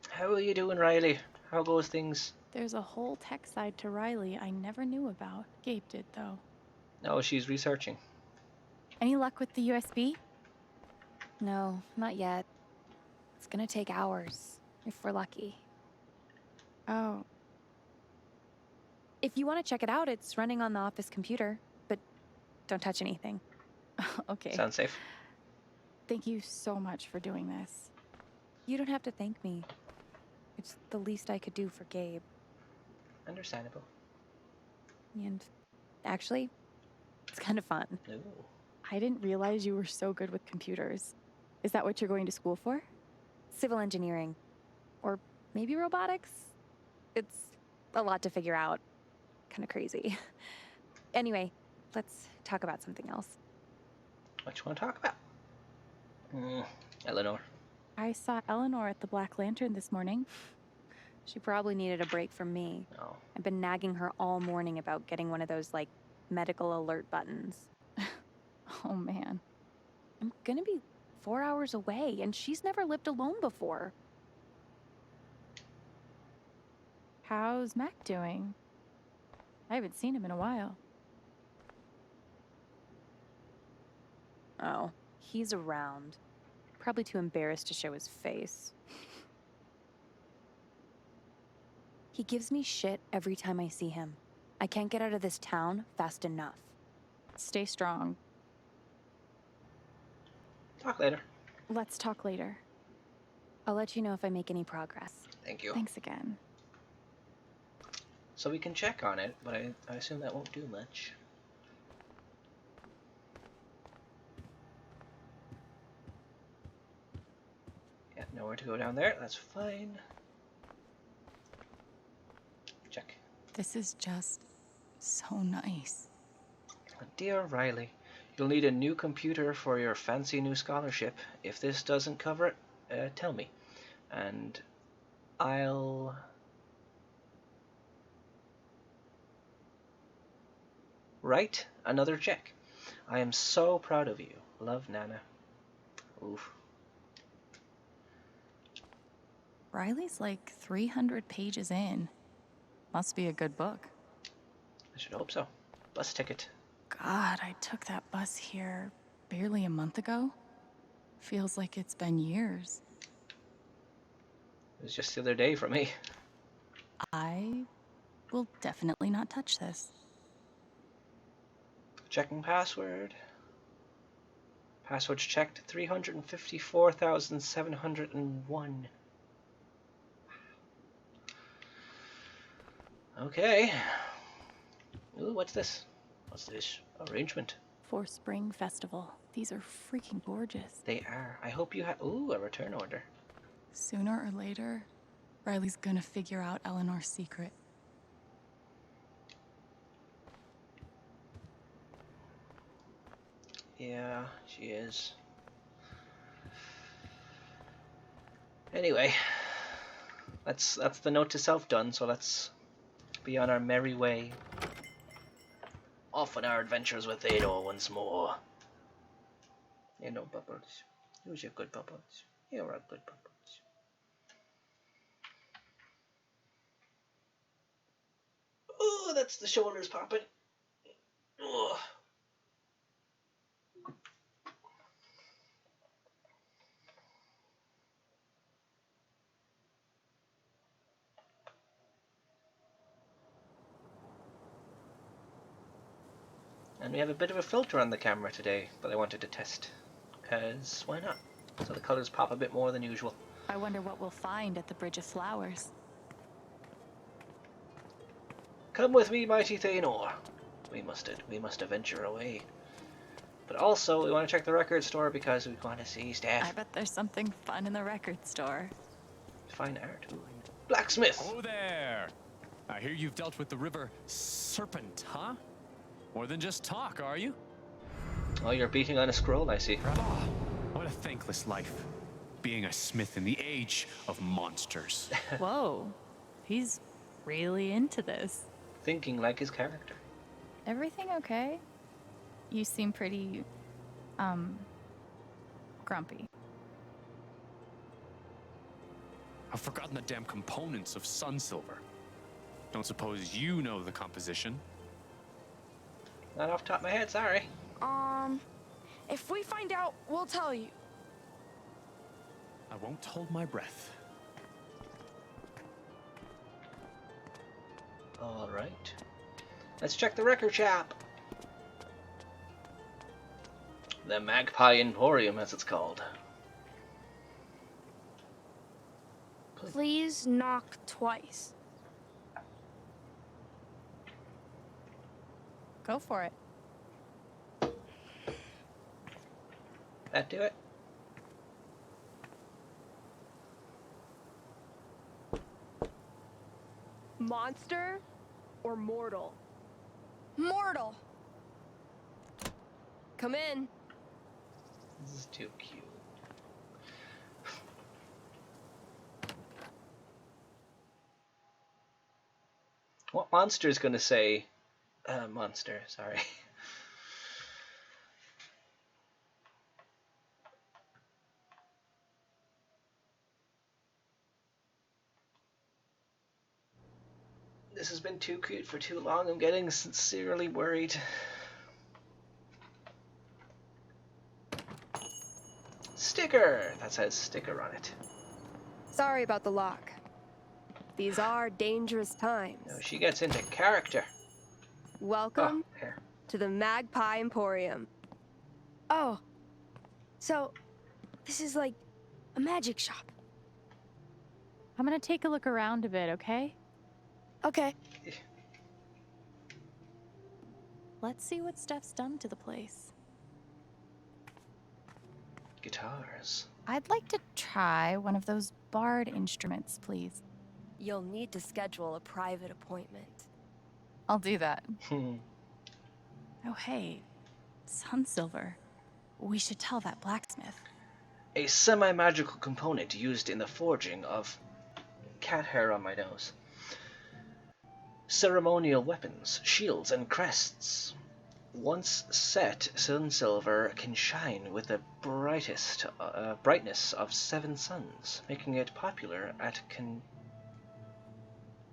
How are you doing, Riley? How goes things? There's a whole tech side to Riley I never knew about. Gabe did, though. No, she's researching. Any luck with the USB? No, not yet. It's gonna take hours, if we're lucky. Oh. If you want to check it out, it's running on the office computer, but don't touch anything. Okay. Sounds safe. Thank you so much for doing this. You don't have to thank me. It's the least I could do for Gabe. Understandable. And actually, it's kind of fun. Ooh. I didn't realize you were so good with computers. Is that what you're going to school for? Civil engineering. Or maybe robotics? It's a lot to figure out. Kind of crazy. Anyway, let's talk about something else. What you want to talk about? Eleanor. I saw Eleanor at the Black Lantern this morning. She probably needed a break from me. Oh. I've been nagging her all morning about getting one of those, like, medical alert buttons. Oh, man. I'm gonna be 4 hours away, and she's never lived alone before. How's Mac doing? I haven't seen him in a while. Oh, he's around. Probably too embarrassed to show his face. He gives me shit every time I see him. I can't get out of this town fast enough. Stay strong. Talk later. Let's talk later. I'll let you know if I make any progress. Thank you. Thanks again. So we can check on it, but I assume that won't do much. Yeah, nowhere to go down there. That's fine. Check. This is just so nice. Dear Riley, you'll need a new computer for your fancy new scholarship. If this doesn't cover it, tell me. And I'll... write another check. I am so proud of you. Love, Nana. Oof. Riley's like 300 pages in. Must be a good book. I should hope so. Bus ticket. God, I took that bus here barely a month ago. Feels like it's been years. It was just the other day for me. I will definitely not touch this. Checking password. Passwords checked 354,701. Okay. Ooh, what's this? What's this arrangement? For Spring Festival. These are freaking gorgeous. They are. I hope you have. Ooh, a return order. Sooner or later, Riley's gonna figure out Eleanor's secret. Yeah, she is. Anyway, that's the note to self done, so let's be on our merry way. Off on our adventures with Ador once more. You know, Bubbles. Who's your good Bubbles? You're a good Bubbles. Oh, that's the shoulders popping. Oh. And we have a bit of a filter on the camera today that I wanted to test. Because why not? So the colors pop a bit more than usual. I wonder what we'll find at the Bridge of Flowers. Come with me, mighty Thanor. We must venture away. But also, we want to check the record store because we want to see Steph. I bet there's something fun in the record store. Fine art. Ooh. Blacksmith! Oh there! I hear you've dealt with the river Serpent, huh? More than just talk, are you? Oh, you're beating on a scroll, I see. Oh, what a thankless life. Being a smith in the age of monsters. Whoa. He's really into this. Thinking like his character. Everything okay? You seem pretty, grumpy. I've forgotten the damn components of Sunsilver. Don't suppose you know the composition? Not off the top of my head, sorry. If we find out, we'll tell you. I won't hold my breath. Alright. Let's check the record shop. The Magpie Emporium, as it's called. Please knock twice. Go for it. That do it? Monster or mortal? Mortal. Come in. This is too cute. What monster is gonna say? Monster, sorry. This has been too cute for too long. I'm getting sincerely worried. Sticker! That says sticker on it. Sorry about the lock. These are dangerous times. No, she gets into character. Welcome here. to the Magpie Emporium. Oh, so this is like a magic shop. I'm gonna take a look around a bit, okay? Okay. Let's see what Steph's done to the place. Guitars. I'd like to try one of those bard instruments, please. You'll need to schedule a private appointment. I'll do that. Oh, hey, Sunsilver. We should tell that blacksmith. A semi-magical component used in the forging of cat hair on my nose. Ceremonial weapons, shields, and crests. Once set, Sunsilver can shine with the brightness of 7 suns, making it popular at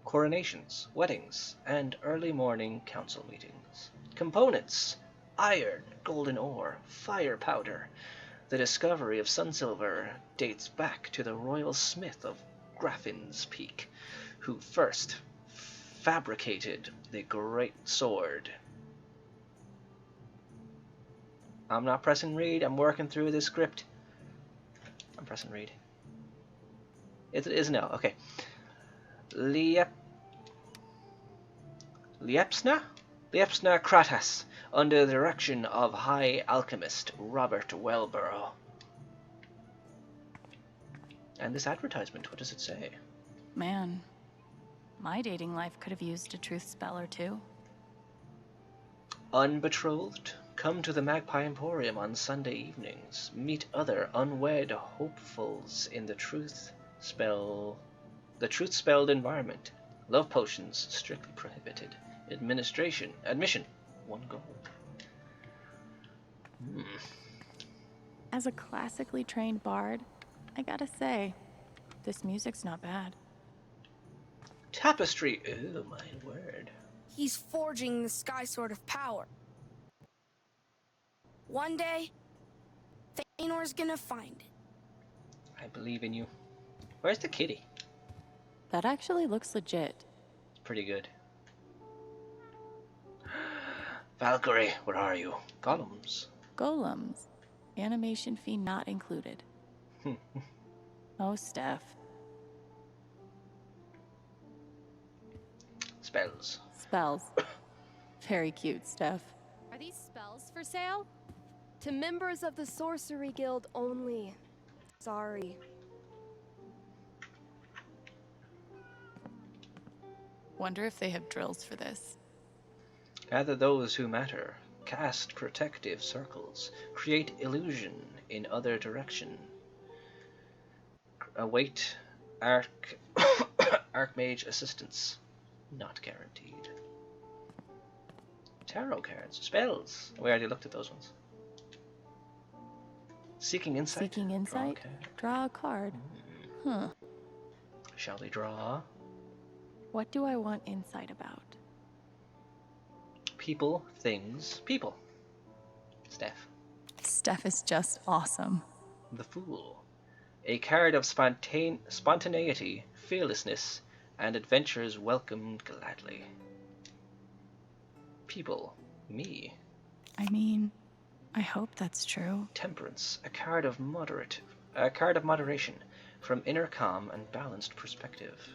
coronations, weddings, and early morning council meetings. Components: iron, golden ore, fire powder. The discovery of Sunsilver dates back to the royal smith of Graffin's Peak, who first fabricated the great sword. I'm not pressing read, I'm working through this script. I'm pressing read. It is now, okay. Liepsna Kratas, under the direction of High Alchemist Robert Wellborough. And this advertisement, what does it say? Man, my dating life could have used a truth spell or two. Unbetrothed? Come to the Magpie Emporium on Sunday evenings. Meet other unwed hopefuls in the truth-spelled environment. Love potions strictly prohibited. Admission, 1 gold. As a classically trained bard, I gotta say, this music's not bad. Tapestry, oh my word. He's forging the Sky Sword of Power. One day, Feanor's gonna find it. I believe in you. Where's the kitty? That actually looks legit. It's pretty good. Valkyrie, where are you? Golems. Golems. Animation fee not included. Oh, Steph. Spells. Spells. Very cute, Steph. Are these spells for sale? To members of the Sorcery Guild only. Sorry. Wonder if they have drills for this. Gather those who matter. Cast protective circles. Create illusion in other direction. Await Archmage assistance. Not guaranteed. Tarot cards. Spells. We already looked at those ones. Seeking insight. Seeking insight? Draw a card. Huh. Shall we draw? What do I want insight about? People, things, people. Steph. Steph is just awesome. The Fool. A card of spontaneity, fearlessness, and adventures welcomed gladly. People. Me. I mean, I hope that's true. Temperance. A card of moderation, from inner calm and balanced perspective.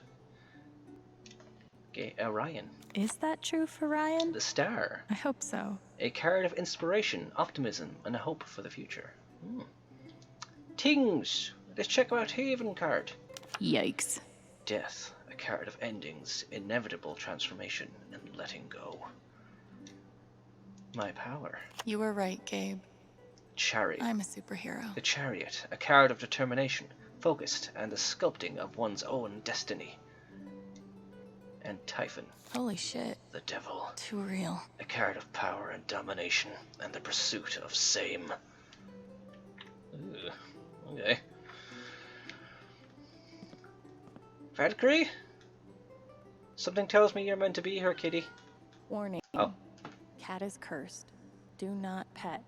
Ryan. Is that true for Ryan? The Star. I hope so. A card of inspiration, optimism, and hope for the future. Tings. Let's check out Haven card. Yikes. Death. A card of endings, inevitable transformation, and letting go. My power. You were right, Gabe. Chariot. I'm a superhero. The Chariot. A card of determination, focused, and the sculpting of one's own destiny. And Typhon. Holy shit. The Devil. Too real. A card of power and domination, and the pursuit of same. Ugh. Okay. Valkyrie? Something tells me you're meant to be here, kitty. Warning. Oh. Cat is cursed. Do not pet.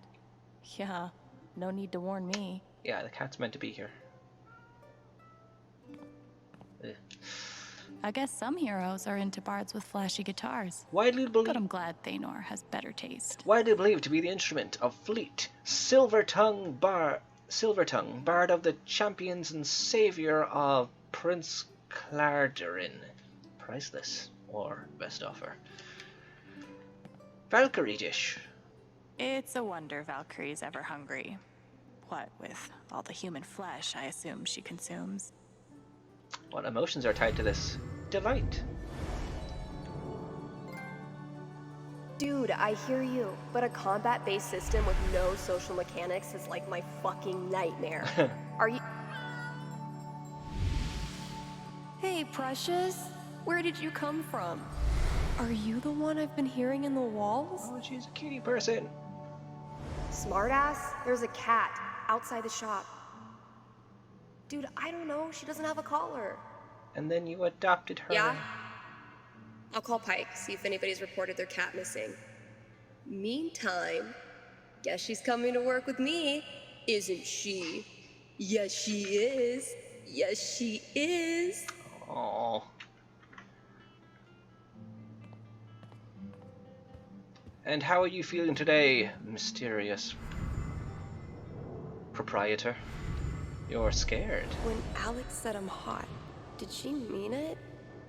Yeah, no need to warn me. Yeah, the cat's meant to be here. Ugh. I guess some heroes are into bards with flashy guitars. Widely believed. But I'm glad Thanor has better taste. Widely believed to be the instrument of Fleet, Silvertongue, Bard of the champions and savior of Prince Clarderin. Priceless, or best offer. Valkyrie dish. It's a wonder Valkyrie's ever hungry. What with all the human flesh I assume she consumes. What emotions are tied to this? Delight. Dude, I hear you, but a combat-based system with no social mechanics is like my fucking nightmare. Are you... Hey, Precious. Where did you come from? Are you the one I've been hearing in the walls? Oh, she's a cutie person. Smartass, there's a cat outside the shop. Dude, I don't know. She doesn't have a collar. And then you adopted her. Yeah? I'll call Pike, see if anybody's reported their cat missing. Meantime, guess she's coming to work with me, isn't she? Yes, she is. Yes, she is. Aww. And how are you feeling today, mysterious proprietor? You're scared. When Alex said I'm hot, did she mean it?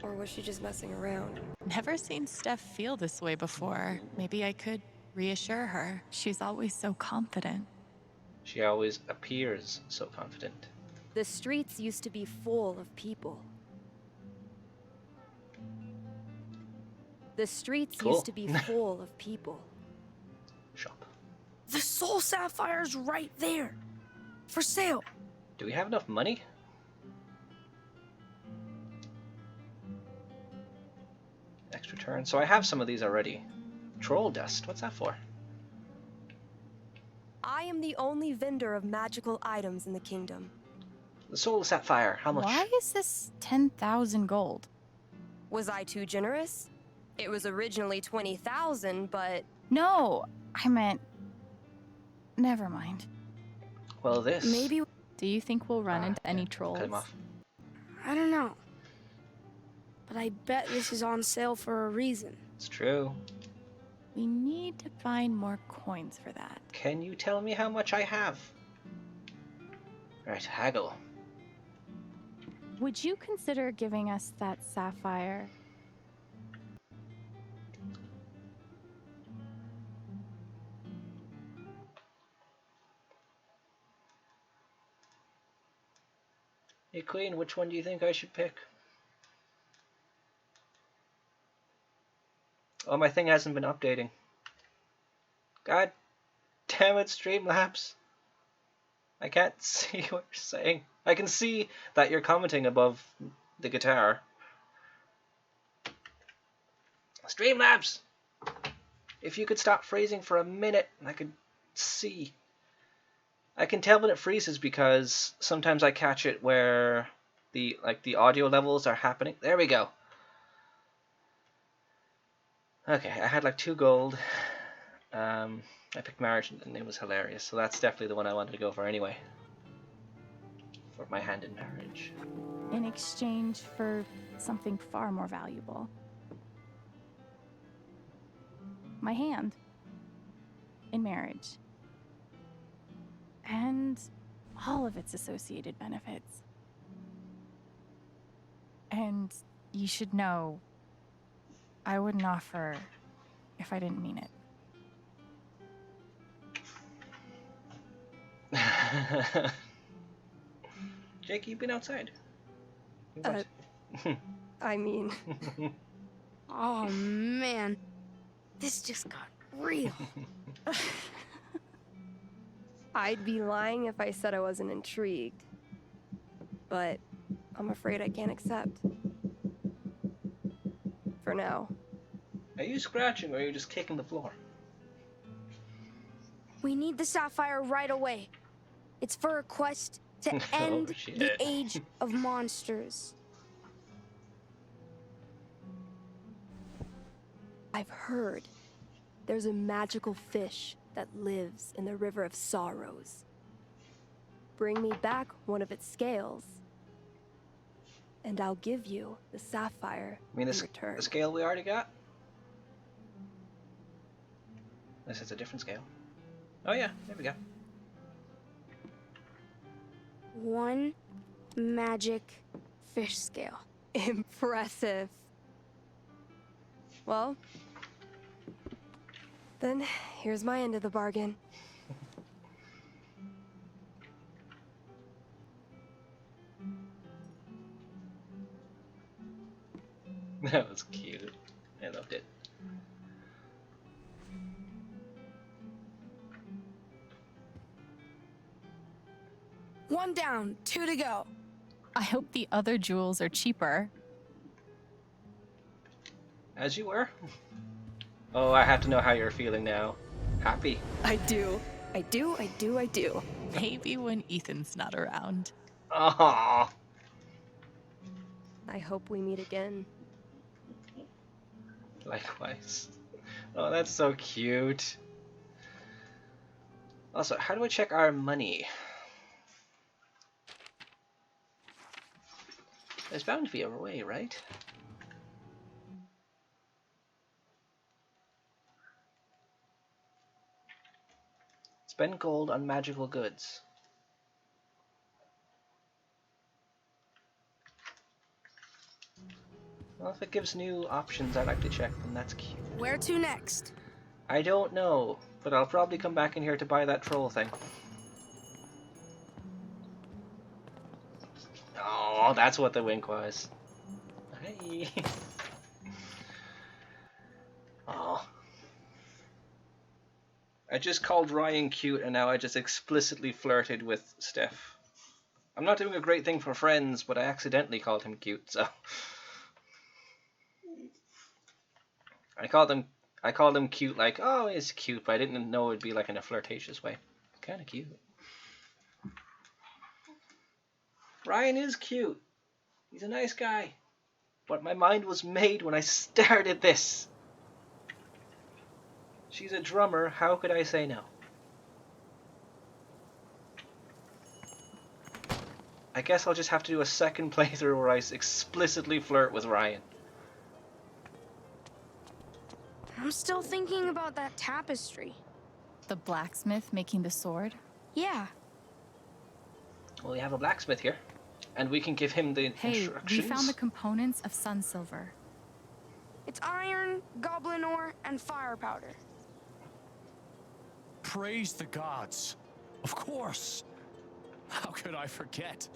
Or was she just messing around? Never seen Steph feel this way before. Maybe I could reassure her. She's always so confident. She always appears so confident. The streets used to be full of people. The streets used to be full of people. Shop. The Soul Sapphire's right there. For sale. Do we have enough money? Extra turn. So I have some of these already. Troll dust. What's that for? I am the only vendor of magical items in the kingdom. The Soul Sapphire. How much? Why is this 10,000 gold? Was I too generous? It was originally 20,000, but... No, I meant... Never mind. Well, this... Maybe... Do you think we'll run into any trolls? Cut him off. I don't know. But I bet this is on sale for a reason. It's true. We need to find more coins for that. Can you tell me how much I have? Right, haggle. Would you consider giving us that sapphire? Hey Queen, which one do you think I should pick? Oh, my thing hasn't been updating. God damn it, Streamlabs. I can't see what you're saying. I can see that you're commenting above the guitar. Streamlabs! If you could stop freezing for a minute, I could see. I can tell when it freezes because sometimes I catch it where the audio levels are happening. There we go. Okay, I had like 2 gold. I picked marriage and it was hilarious, so that's definitely the one I wanted to go for anyway. For my hand in marriage. In exchange for something far more valuable. My hand. In marriage. And all of its associated benefits. And you should know, I wouldn't offer if I didn't mean it. Jake, you've been outside. I mean... Oh, man. This just got real. I'd be lying if I said I wasn't intrigued. But I'm afraid I can't accept. For now. Are you scratching or are you just kicking the floor? We need the sapphire right away. It's for a quest to end the age of monsters. I've heard there's a magical fish that lives in the River of Sorrows. Bring me back one of its scales, and I'll give you the sapphire in return. The scale we already got? Unless it's a different scale. Oh yeah, there we go. 1 magic fish scale. Impressive. Well, then here's my end of the bargain. That was cute. I loved it. One down, 2 to go. I hope the other jewels are cheaper. As you were. Oh, I have to know how you're feeling now. Happy. I do. I do. Maybe when Ethan's not around. Aww. I hope we meet again. Likewise. Oh, that's so cute. Also, how do I check our money? There's bound to be a way, right? Spend gold on magical goods. Well, if it gives new options I like to check, then that's cute. Where to next? I don't know, but I'll probably come back in here to buy that troll thing. Oh, that's what the wink was. Hey. Oh. I just called Ryan cute and now I just explicitly flirted with Steph. I'm not doing a great thing for friends, but I accidentally called him cute, so... I called him cute like, oh, he's cute, but I didn't know it'd be like in a flirtatious way. Kind of cute. Ryan is cute. He's a nice guy. But my mind was made when I started this. She's a drummer, how could I say no? I guess I'll just have to do a second playthrough where I explicitly flirt with Ryan. I'm still thinking about that tapestry. The blacksmith making the sword? Yeah. Well, we have a blacksmith here, and we can give him the Hey, instructions. we found the components of sun silver. It's iron, goblin ore, and fire powder. Praise the gods. Of course. How could I forget?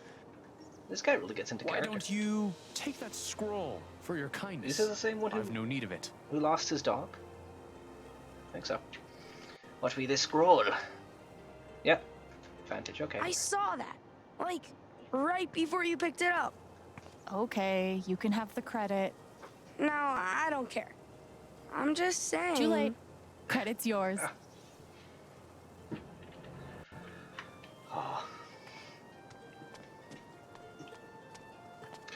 This guy really gets into character. Why don't you take that scroll for your kindness? This is the same one I've no need of it. who lost his dog? I think so. What be this scroll? Yep. Advantage, okay. I saw that. Like, right before you picked it up. Okay, you can have the credit. No, I don't care. I'm just saying. Too late. Credit's yours. Oh.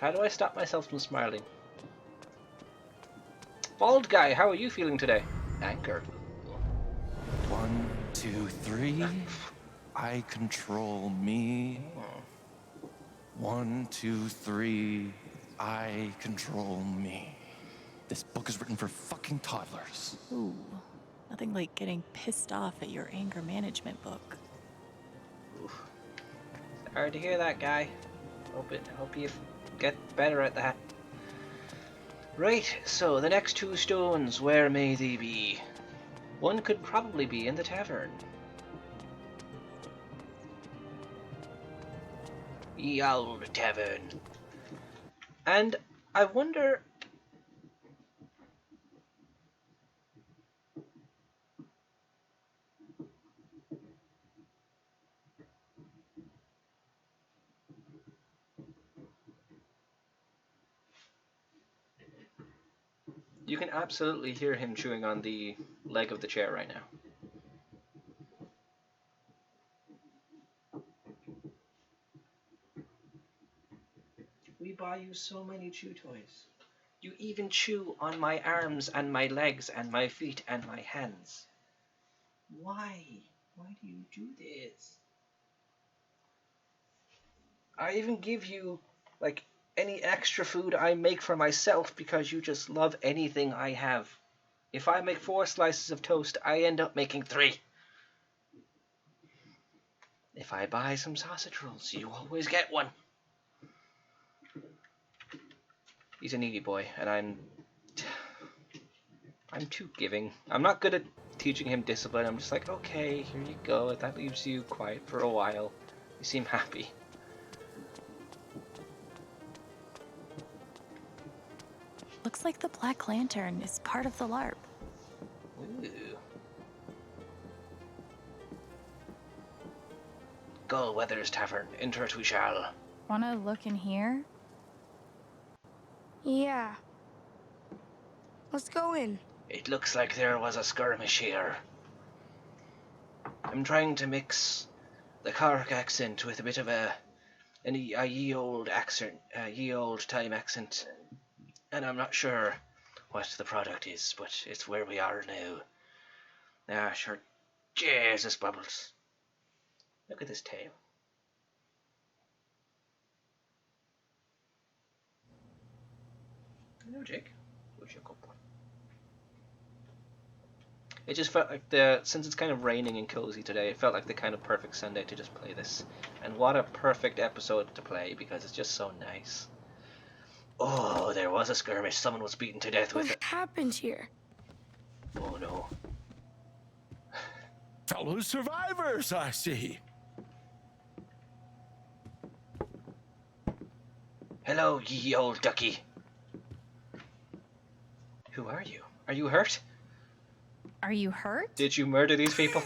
How do I stop myself from smiling? Bald guy, how are you feeling today? Anchor. 1, 2, 3. I control me. 1, 2, 3. I control me. This book is written for fucking toddlers. Ooh, nothing like getting pissed off at your anger management book. Oof. Sorry to hear that, guy. Hope you get better at that. Right, so the next 2 stones, where may they be? One could probably be in the tavern. Ye old tavern. And I wonder... You can absolutely hear him chewing on the leg of the chair right now. We buy you so many chew toys. You even chew on my arms and my legs and my feet and my hands. Why? Why do you do this? I even give you, like, any extra food I make for myself because you just love anything I have. If I make 4 slices of toast, I end up making 3. If I buy some sausage rolls, you always get one. He's a needy boy, and I'm too giving. I'm not good at teaching him discipline. I'm just like, okay, here you go. That leaves you quiet for a while. You seem happy. Looks like the Black Lantern is part of the LARP. Ooh. Gullweather's Tavern. Enter it we shall. Wanna look in here? Yeah. Let's go in. It looks like there was a skirmish here. I'm trying to mix the Cork accent with a bit of a ye old accent, ye old time accent. And I'm not sure what the product is, but it's where we are now. Ah, sure. Jesus, Bubbles. Look at this tail. Hello, Jake. What's your good boy? It just felt like since it's kind of raining and cozy today, it felt like the kind of perfect Sunday to just play this. And what a perfect episode to play, because it's just so nice. Oh, there was a skirmish. Someone was beaten to death with it. What happened here? Oh no. Fellow survivors, I see. Hello, ye old ducky. Who are you? Are you hurt? Are you hurt? Did you murder these people?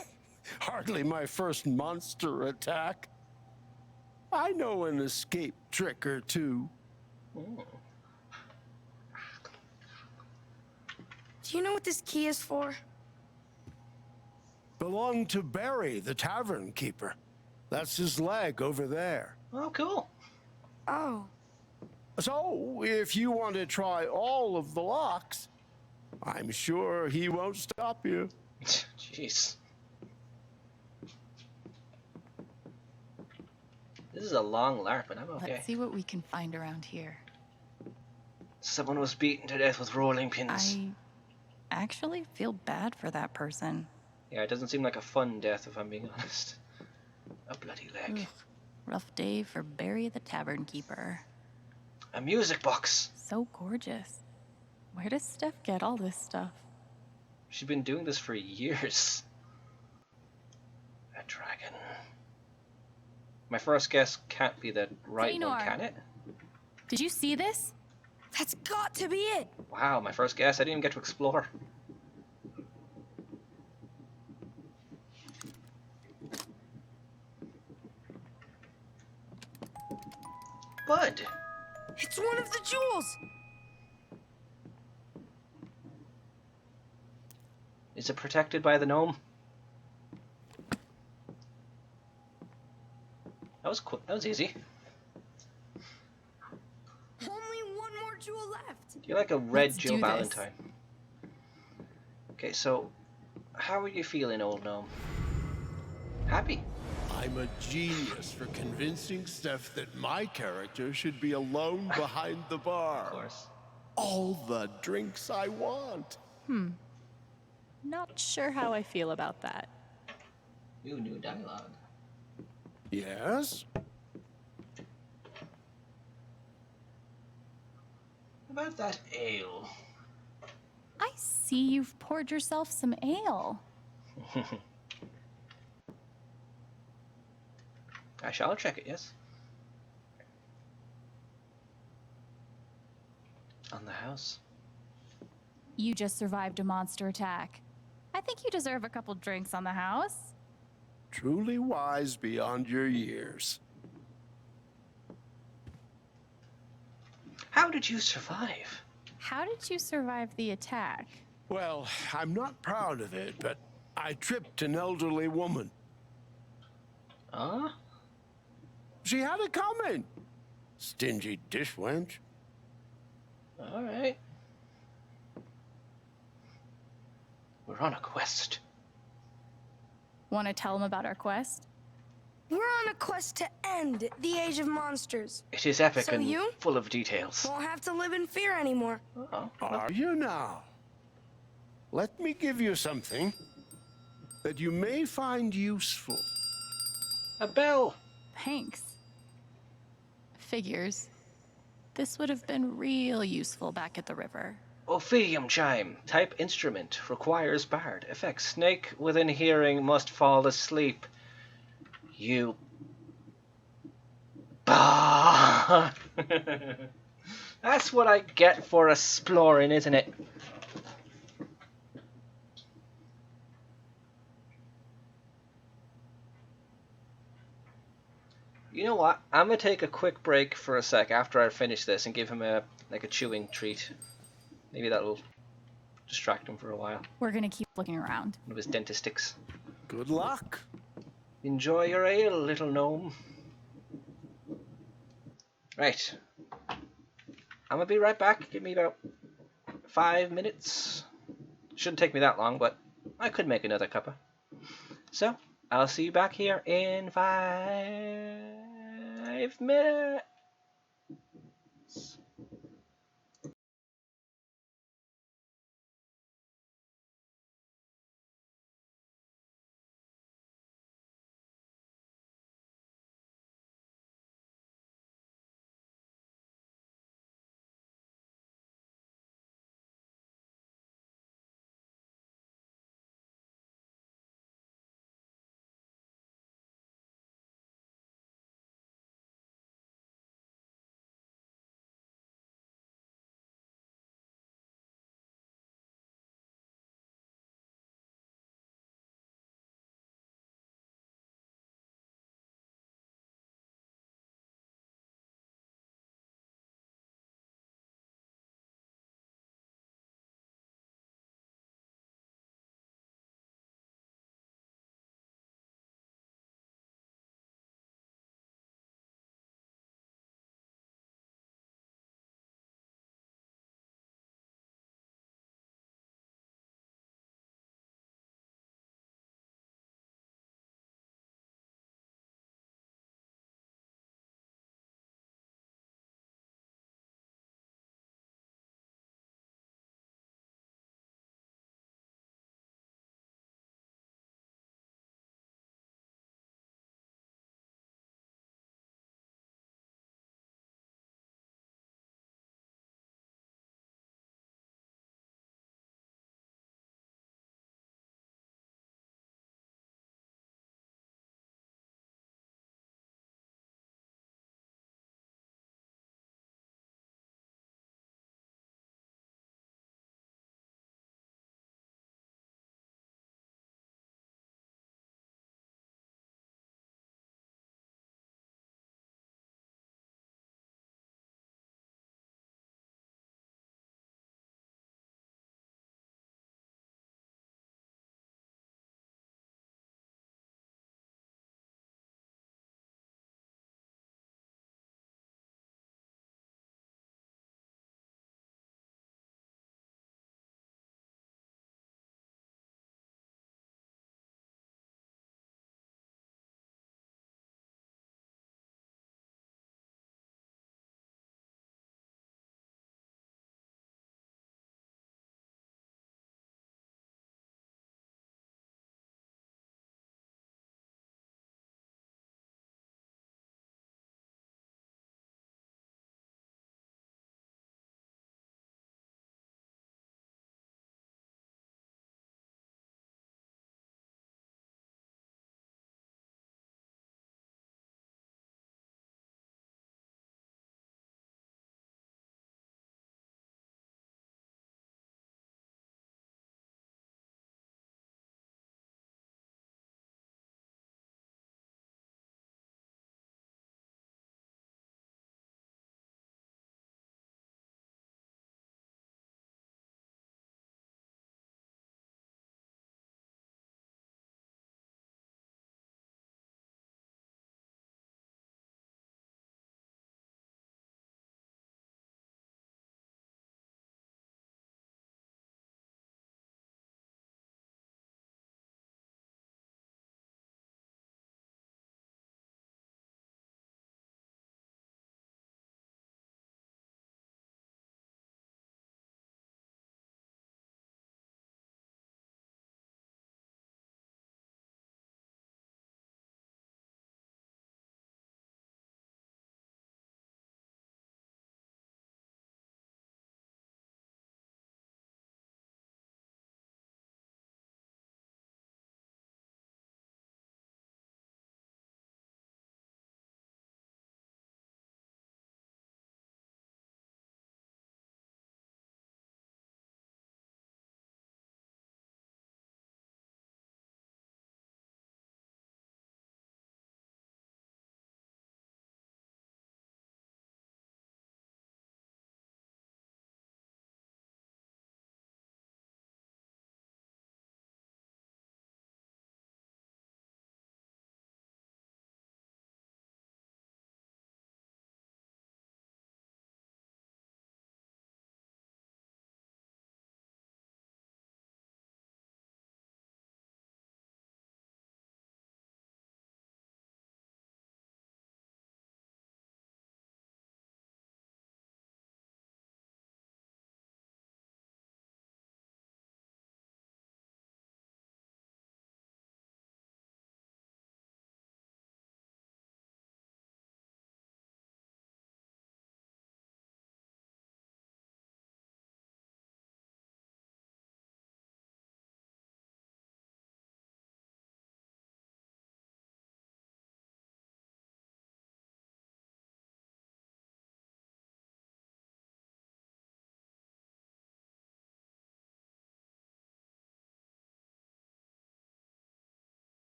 Hardly my first monster attack. I know an escape trick or two. Ooh. Do you know what this key is for? Belonged to Barry, the tavern keeper. That's his leg over there. Oh, cool. Oh. So, if you want to try all of the locks, I'm sure he won't stop you. Jeez. This is a long LARP, and I'm okay. Let's see what we can find around here. Someone was beaten to death with rolling pins. I actually feel bad for that person. Yeah, it doesn't seem like a fun death, if I'm being honest. A bloody leg. Ugh. Rough day for Barry the Tavern Keeper. A music box. So gorgeous. Where does Steph get all this stuff? She's been doing this for years. A dragon. My first guess can't be the right one, can it? Did you see this? That's got to be it. Wow, my first guess. I didn't even get to explore. Bud! It's one of the jewels. Is it protected by the gnome? That was quick. That was easy. jewel left. You're like a red Let's Jill do this. Valentine. Okay, so how are you feeling, old gnome? Happy? I'm a genius for convincing Steph that my character should be alone behind the bar. Of course. All the drinks I want. Not sure how I feel about that. Ooh, new dialogue. Yes? How about that ale? I see you've poured yourself some ale. I shall check it, yes. On the house. You just survived a monster attack. I think you deserve a couple drinks on the house. Truly wise beyond your years. How did you survive? How did you survive the attack? Well, I'm not proud of it, but I tripped an elderly woman. Huh? She had it coming. Stingy dish wench. Alright. We're on a quest. Want to tell them about our quest? We're on a quest to end the Age of Monsters. It is epic So and you full of details. won't have to live in fear anymore. Oh, Are you now? Let me give you something that you may find useful. a bell. Thanks. Figures. This would have been real useful back at the river. Ophidium chime. Type instrument. Requires bard. Effect. Snake within hearing must fall asleep. You... Bah! That's what I get for exploring, isn't it? You know what? I'm gonna take a quick break for a sec after I finish this and give him a chewing treat. Maybe that'll distract him for a while. We're gonna keep looking around. One of his dentistics. Good luck. Enjoy your ale, little gnome. Right. I'm gonna be right back. Give me about 5 minutes. Shouldn't take me that long, but I could make another cuppa. So, I'll see you back here in 5 minutes.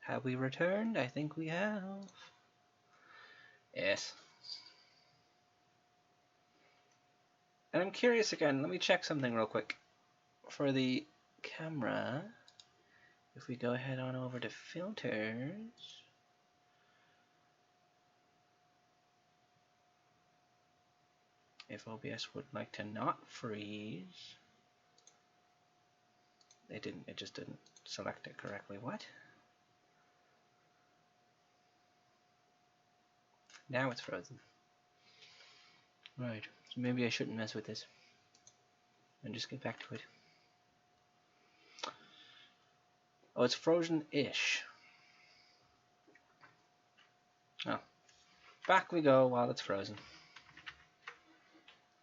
Have we returned? I think we have. Yes. And I'm curious again, let me check something real quick. For the camera, if we go ahead on over to filters, if OBS would like to not freeze, it just didn't select it correctly. What? Now it's frozen. Right, so maybe I shouldn't mess with this and just get back to it. Oh, it's frozen-ish. Oh, back we go while it's frozen.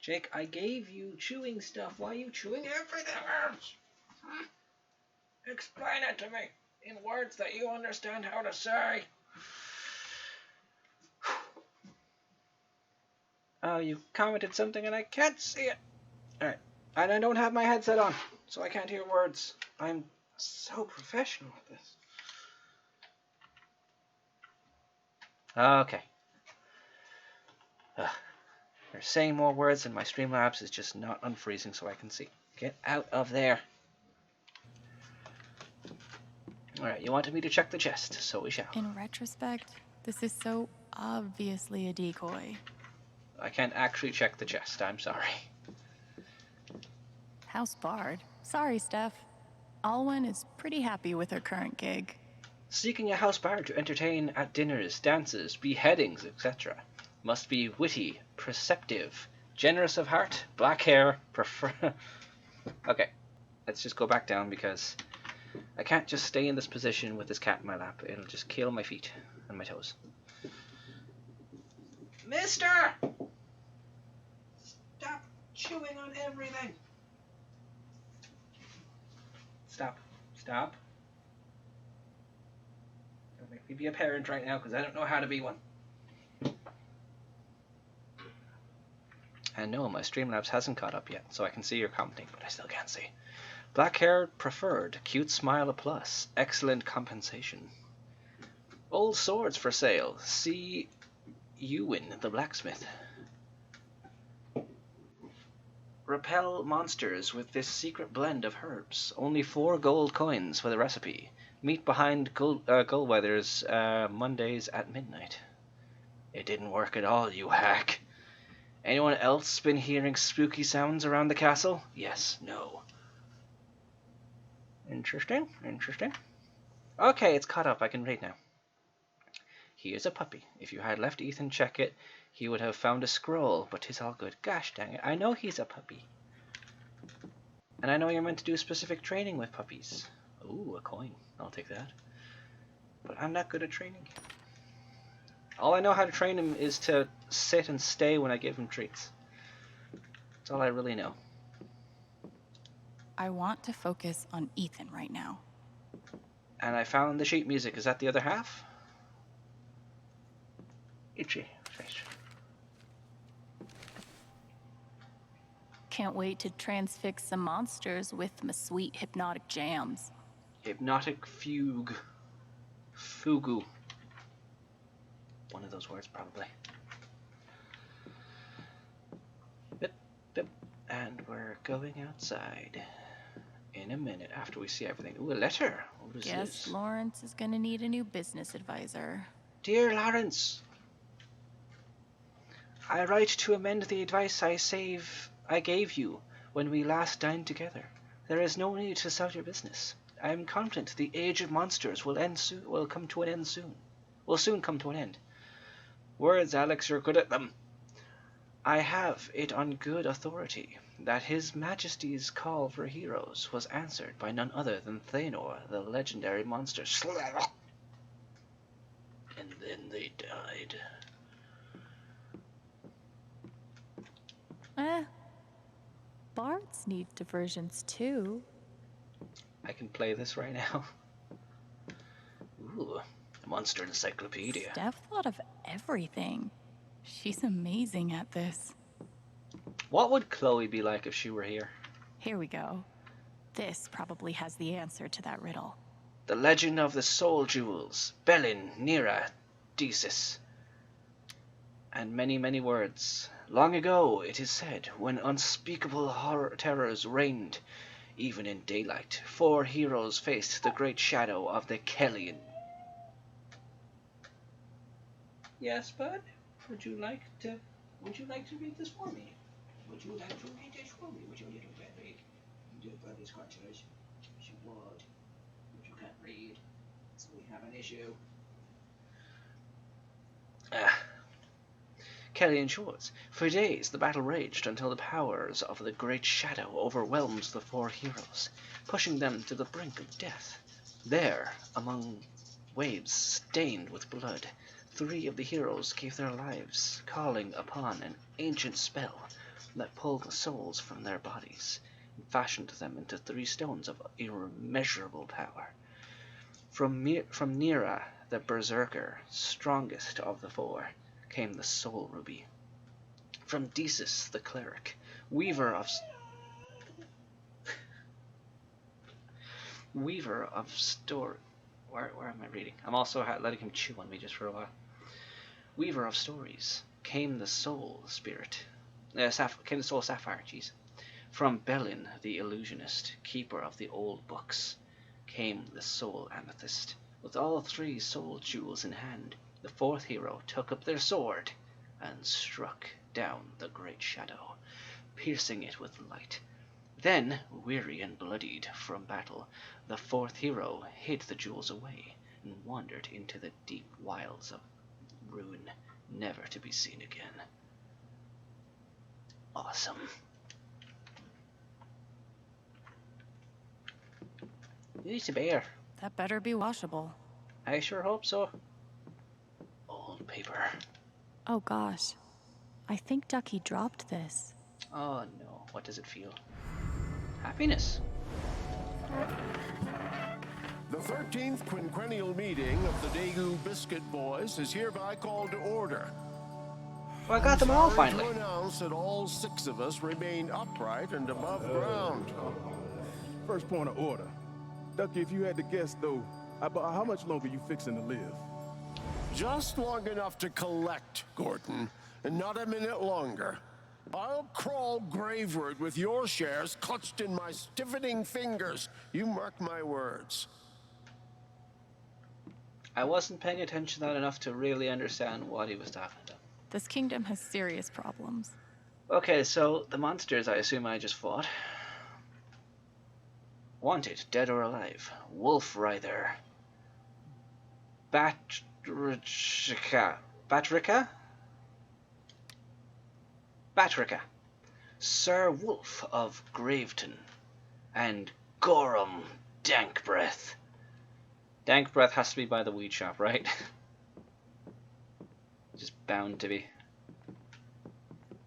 Jake, I gave you chewing stuff. Why are you chewing everything else? Huh? Explain it to me in words that you understand how to say. Oh, you commented something and I can't see it. Alright, and I don't have my headset on, so I can't hear words. I'm so professional at this. Okay. They're saying more words and my Streamlabs is just not unfreezing so I can see. Get out of there. Alright, you wanted me to check the chest, so we shall. In retrospect, this is so obviously a decoy. I can't actually check the chest, I'm sorry. House barred. Sorry, Steph. Alwyn is pretty happy with her current gig. Seeking a house bar to entertain at dinners, dances, beheadings, etc. Must be witty, perceptive, generous of heart, black hair, prefer... Okay, let's just go back down because I can't just stay in this position with this cat in my lap. It'll just kill my feet and my toes. Mister! Stop chewing on everything! Stop. Stop. Don't make me be a parent right now because I don't know how to be one. And no, my Streamlabs hasn't caught up yet, so I can see you're commenting, but I still can't see. Black hair preferred, cute smile a plus, excellent compensation. Old swords for sale, see Ewan the blacksmith. Repel monsters with this secret blend of herbs. Only 4 gold coins for the recipe. Meet behind Gullweather's Mondays at midnight. It didn't work at all, you hack. Anyone else been hearing spooky sounds around the castle? Yes, no. Interesting, interesting. Okay, it's caught up. I can read now. He is a puppy. If you had left Ethan check it, he would have found a scroll, but 'tis all good. Gosh dang it, I know he's a puppy. And I know you're meant to do specific training with puppies. Ooh, a coin. I'll take that. But I'm not good at training. All I know how to train him is to sit and stay when I give him treats. That's all I really know. I want to focus on Ethan right now. And I found the sheet music. Is that the other half? Itchy face. Can't wait to transfix some monsters with my sweet hypnotic jams. Hypnotic fugue. Fugu. One of those words, probably. Bip, bip. And we're going outside in a minute after we see everything. Ooh, a letter. What is Guess this? Lawrence is gonna need a new business advisor. Dear Lawrence, I write to amend the advice I gave you when we last dined together. There is no need to sell your business. I am confident the age of monsters will come to an end soon. Will soon come to an end. Words, Alex, you're good at them. I have it on good authority that His Majesty's call for heroes was answered by none other than Thanor, the legendary monster. And then they died. Bards need diversions too. I can play this right now. Ooh, a monster encyclopedia. Steph thought of everything. She's amazing at this. What would Chloe be like if she were here? Here we go. This probably has the answer to that riddle. The legend of the soul jewels, Belin, Nira, Desis, and many, many words. Long ago, it is said, when unspeakable terrors reigned, even in daylight, 4 heroes faced the great shadow of the Kellion. Yes, bud? Would you like to read this for me? Would you like to read this for me? Would you little baby? You do buddy scratchers. She would. But you can't read. So we have an issue. Kellion Shores. For days the battle raged until the powers of the Great Shadow overwhelmed the 4 heroes, pushing them to the brink of death. There, among waves stained with blood, 3 of the heroes gave their lives, calling upon an ancient spell that pulled the souls from their bodies and fashioned them into 3 stones of immeasurable power. From Nira, the berserker, strongest of the 4, came the Soul Ruby. From Desis, the cleric, weaver of story. Where am I reading? I'm also letting him chew on me just for a while. Weaver of stories, came the Soul Spirit. Came the Soul Sapphire, jeez. From Belin, the illusionist, keeper of the old books, came the Soul Amethyst. With all 3 soul jewels in hand, the 4th hero took up their sword and struck down the Great Shadow, piercing it with light. Then, weary and bloodied from battle, the 4th hero hid the jewels away and wandered into the deep wilds of ruin, never to be seen again. Awesome. It's a bear. That better be washable. I sure hope so. Old paper. Oh gosh. I think Ducky dropped this. Oh no, what does it feel? Happiness. The 13th quinquennial meeting of the Daegu Biscuit Boys is hereby called to order. Well, I got them all finally. To announce that all 6 of us remain upright and above ground. First point of order. Ducky, if you had to guess, though, about how much longer you fixing to live? Just long enough to collect, Gordon, and not a minute longer. I'll crawl graveward with your shares clutched in my stiffening fingers. You mark my words. I wasn't paying attention enough to really understand what he was talking about. This kingdom has serious problems. Okay, so the monsters I assume I just fought. Wanted, dead or alive. Wolf Rider. Batrika. Sir Wolf of Graveton. And Gorham Dankbreath. Dankbreath has to be by the weed shop, right? Just bound to be.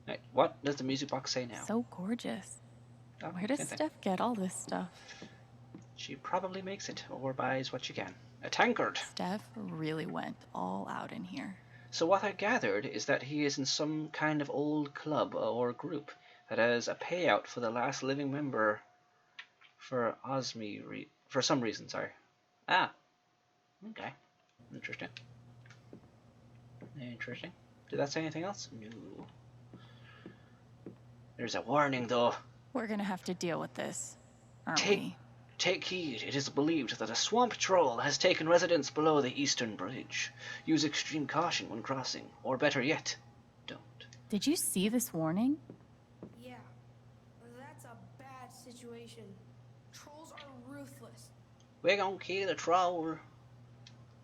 Right, what does the music box say now? So gorgeous. Oh, where does Steph get all this stuff? She probably makes it, or buys what she can. A tankard. Steph really went all out in here. So what I gathered is that he is in some kind of old club or group that has a payout for the last living member for for some reason, sorry. Ah. Okay. Interesting. Interesting. Did that say anything else? No. There's a warning, though. We're gonna have to deal with this, aren't we? Take heed. It is believed that a swamp troll has taken residence below the eastern bridge. Use extreme caution when crossing, or better yet, don't. Did you see this warning? Yeah, that's a bad situation. Trolls are ruthless. We're gonna kill the troll.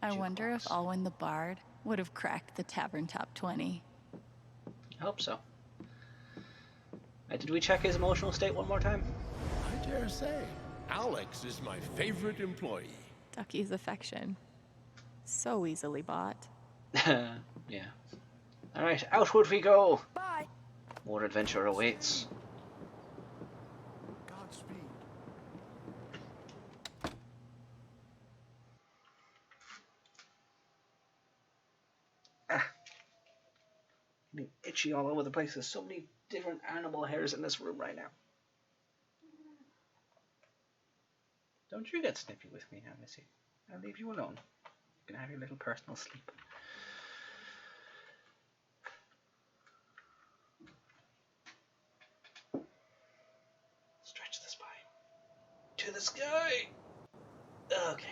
I wonder if Alwyn the Bard would have cracked the Tavern Top 20. I hope so. Did we check his emotional state one more time? I dare say. Alex is my favorite employee. Ducky's affection. So easily bought. Yeah. Alright, outward we go. Bye. More adventure awaits. Godspeed. Getting itchy all over the place. There's so many different animal hairs in this room right now. Don't you get snippy with me now, Missy. I'll leave you alone. You can have your little personal sleep. Stretch the spine. To the sky! Okay.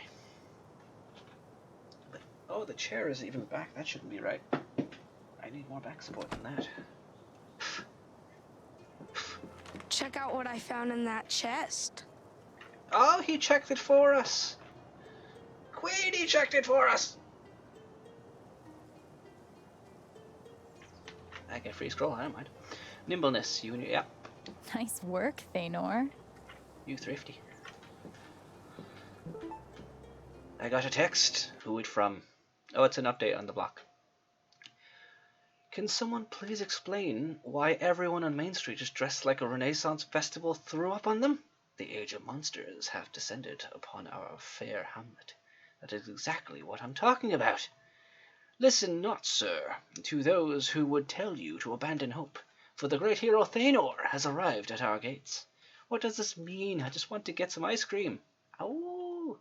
But, oh, the chair isn't even back. That shouldn't be right. I need more back support than that. Check out what I found in that chest. Oh, he checked it for us. Queenie checked it for us. I get free scroll, I don't mind. Nimbleness, you and yeah. Nice work, Thanor. You thrifty. I got a text. Who it from? Oh, it's an update on the block. Can someone please explain why everyone on Main Street is dressed like a Renaissance festival threw up on them? The age of monsters have descended upon our fair hamlet. That is exactly what I'm talking about. Listen not, sir, to those who would tell you to abandon hope, for the great hero Thanor has arrived at our gates. What does this mean? I just want to get some ice cream. Oh,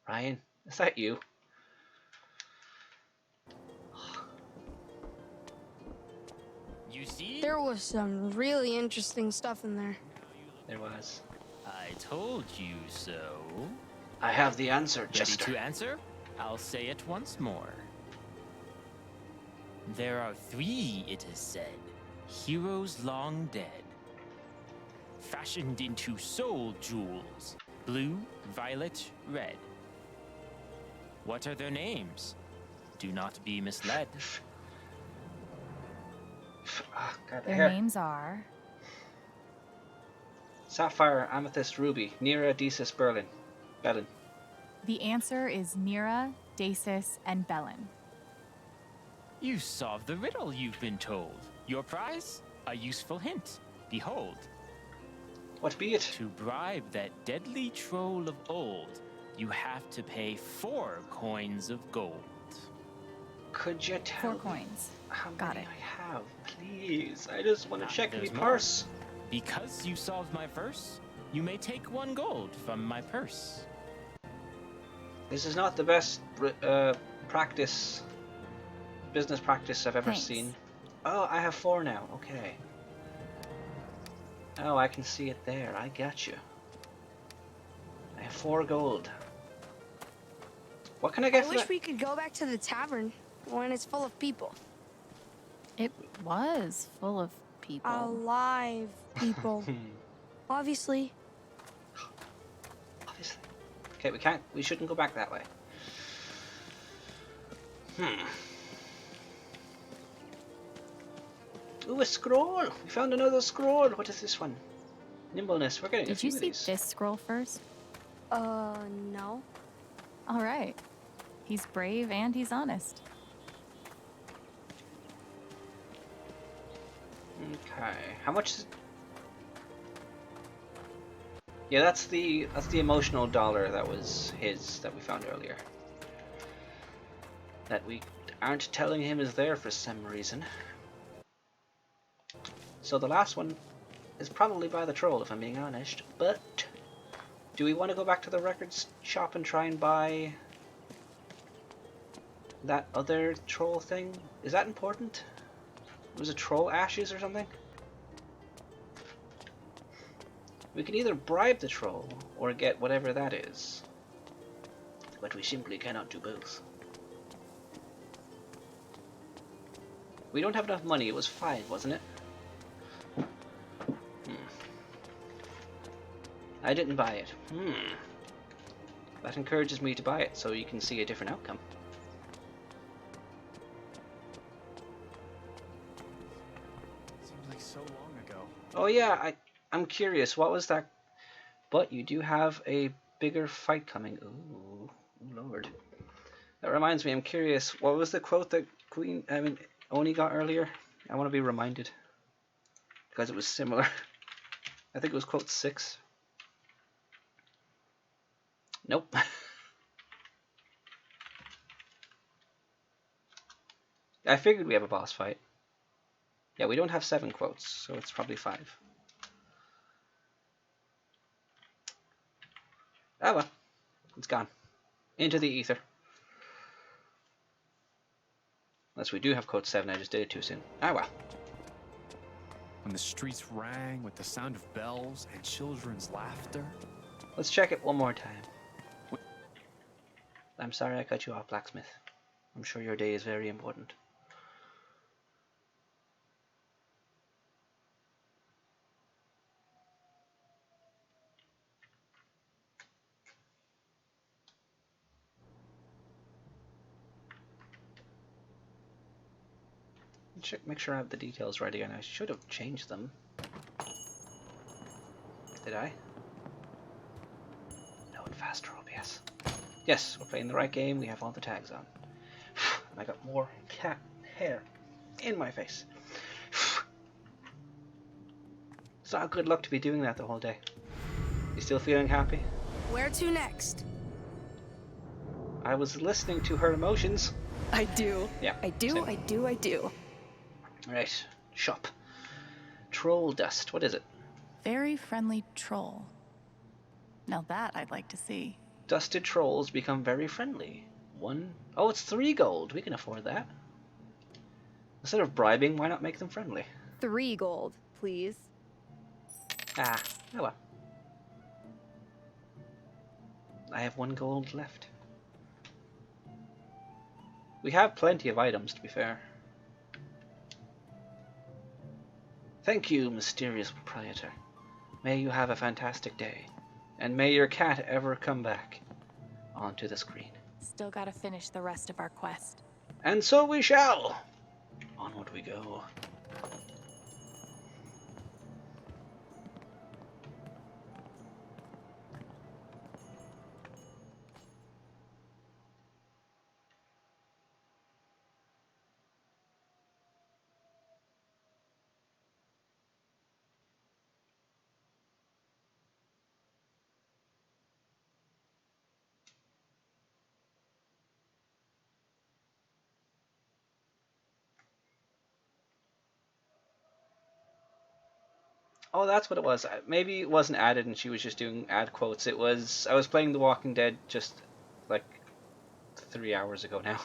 Ryan, is that you? You see? There was some really interesting stuff in there. There was. I told you so. I have the answer, Ready Chester. to answer? I'll say it once more. There are 3, it is said, heroes long dead, fashioned into soul jewels, blue, violet, red. What are their names? Do not be misled. God, Their names are Sapphire, Amethyst, Ruby, Nira, Desis, Bellin. The answer is Nira, Dacis, and Bellin. You solved the riddle you've been told. Your prize? A useful hint. Behold. What be it? To bribe that deadly troll of old, you have to pay 4 coins of gold. Could you tell 4 coins. how Got many it. I have? Please, I just want to check my There's more. purse. Because you solved my verse, you may take 1 gold from my purse. This is not the best business practice I've ever Thanks. seen. Oh, I have 4 now. Okay. Oh, I can see it there. I got you. I have 4 gold. What can I get I for wish that? we could go back to the tavern when it's full of people. It was full of people. Alive people. Obviously. Obviously. Okay, we shouldn't go back that way. Ooh, a scroll! We found another scroll. What is this one? Nimbleness. We're getting a Did few you of see these. this scroll first? No. All right. He's brave and he's honest. Okay. How much is... Yeah, that's the emotional dollar that was his that we found earlier. That we aren't telling him is there for some reason. So the last one is probably by the troll, if I'm being honest. But do we want to go back to the records shop and try and buy that other troll thing? Is that important? Was it troll ashes or something? We can either bribe the troll or get whatever that is. But we simply cannot do both. We don't have enough money. It was 5, wasn't it? I didn't buy it. That encourages me to buy it so you can see a different outcome. Seems like so long ago. Oh yeah, I'm curious. What was that? But you do have a bigger fight coming. Ooh, Lord. That reminds me. I'm curious. What was the quote that Oni got earlier? I want to be reminded because it was similar. I think it was quote 6. Nope. I figured we have a boss fight. Yeah, we don't have 7 quotes, so it's probably 5. Ah well, it's gone. Into the ether. Unless we do have code 7, I just did it too soon. Ah well. When the streets rang with the sound of bells and children's laughter. Let's check it one more time. I'm sorry I cut you off, Blacksmith. I'm sure your day is very important. Make sure I have the details right again. I should have changed them. Did I? No, in faster OBS. Yes, we're playing the right game. We have all the tags on. And I got more cat hair in my face. It's not good luck to be doing that the whole day. You still feeling happy? Where to next? I was listening to her emotions. I do. Yeah. I do, same. I do. Right. Shop. Troll dust. What is it? Very friendly troll. Now that I'd like to see. Dusted trolls become very friendly. Oh, it's 3 gold. We can afford that. Instead of bribing, why not make them friendly? 3 gold, please. Ah, oh well. I have 1 gold left. We have plenty of items, to be fair. Thank you, mysterious proprietor. May you have a fantastic day. And may your cat ever come back onto the screen. Still gotta finish the rest of our quest. And so we shall! Onward we go. Oh, that's what it was. Maybe it wasn't added and she was just doing ad quotes. It was... I was playing The Walking Dead just, like, 3 hours ago now.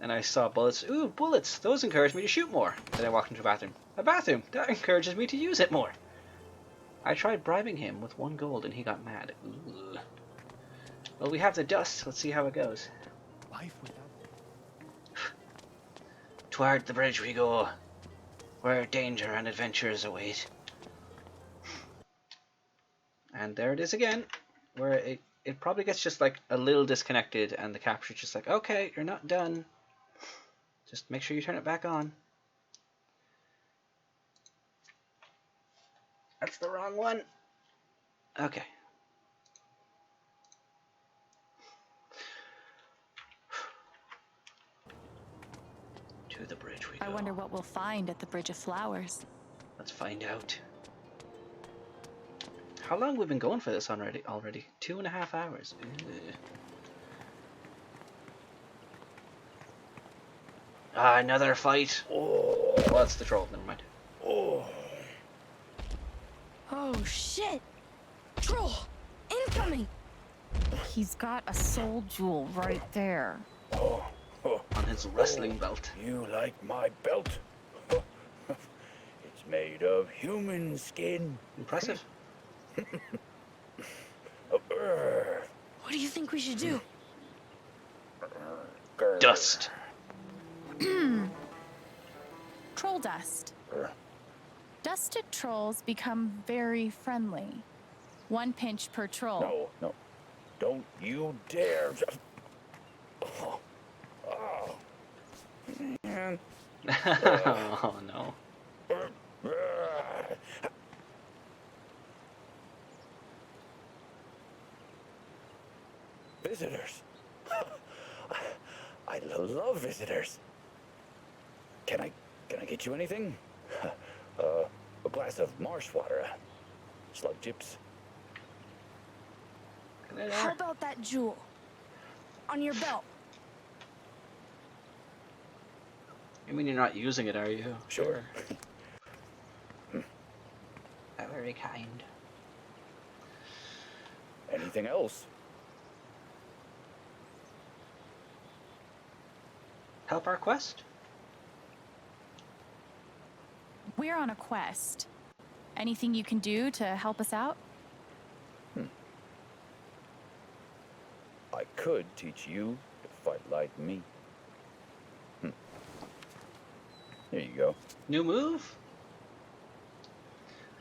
And I saw bullets. Ooh, bullets! Those encourage me to shoot more. Then I walked into a bathroom. A bathroom! That encourages me to use it more. I tried bribing him with 1 gold and he got mad. Ooh. Well, we have the dust. Let's see how it goes. Life without... Toward the bridge we go, where danger and adventures await. And there it is again, where it probably gets just like a little disconnected and the capture's just like, okay, you're not done. Just make sure you turn it back on. That's the wrong one. Okay. To the bridge we go. I wonder what we'll find at the Bridge of Flowers. Let's find out. How long have we been going for this already? 2.5 hours. Ugh. Ah, another fight. Oh, that's the troll. Never mind. Oh shit! Troll! Incoming! He's got a soul jewel right there. On his wrestling belt. You like my belt? It's made of human skin. Impressive. What do you think we should do? Dust. Troll dust. Dusted trolls become very friendly. 1 pinch per troll. No. Don't you dare. Oh. Man. Oh no. Visitors. I love visitors. Can I get you anything? A glass of marsh water, slug chips. How about that jewel? On your belt. You mean you're not using it, are you? Sure. Very kind. Anything else? help our quest? We're on a quest. Anything you can do to help us out? I could teach you to fight like me. Here you go. New move?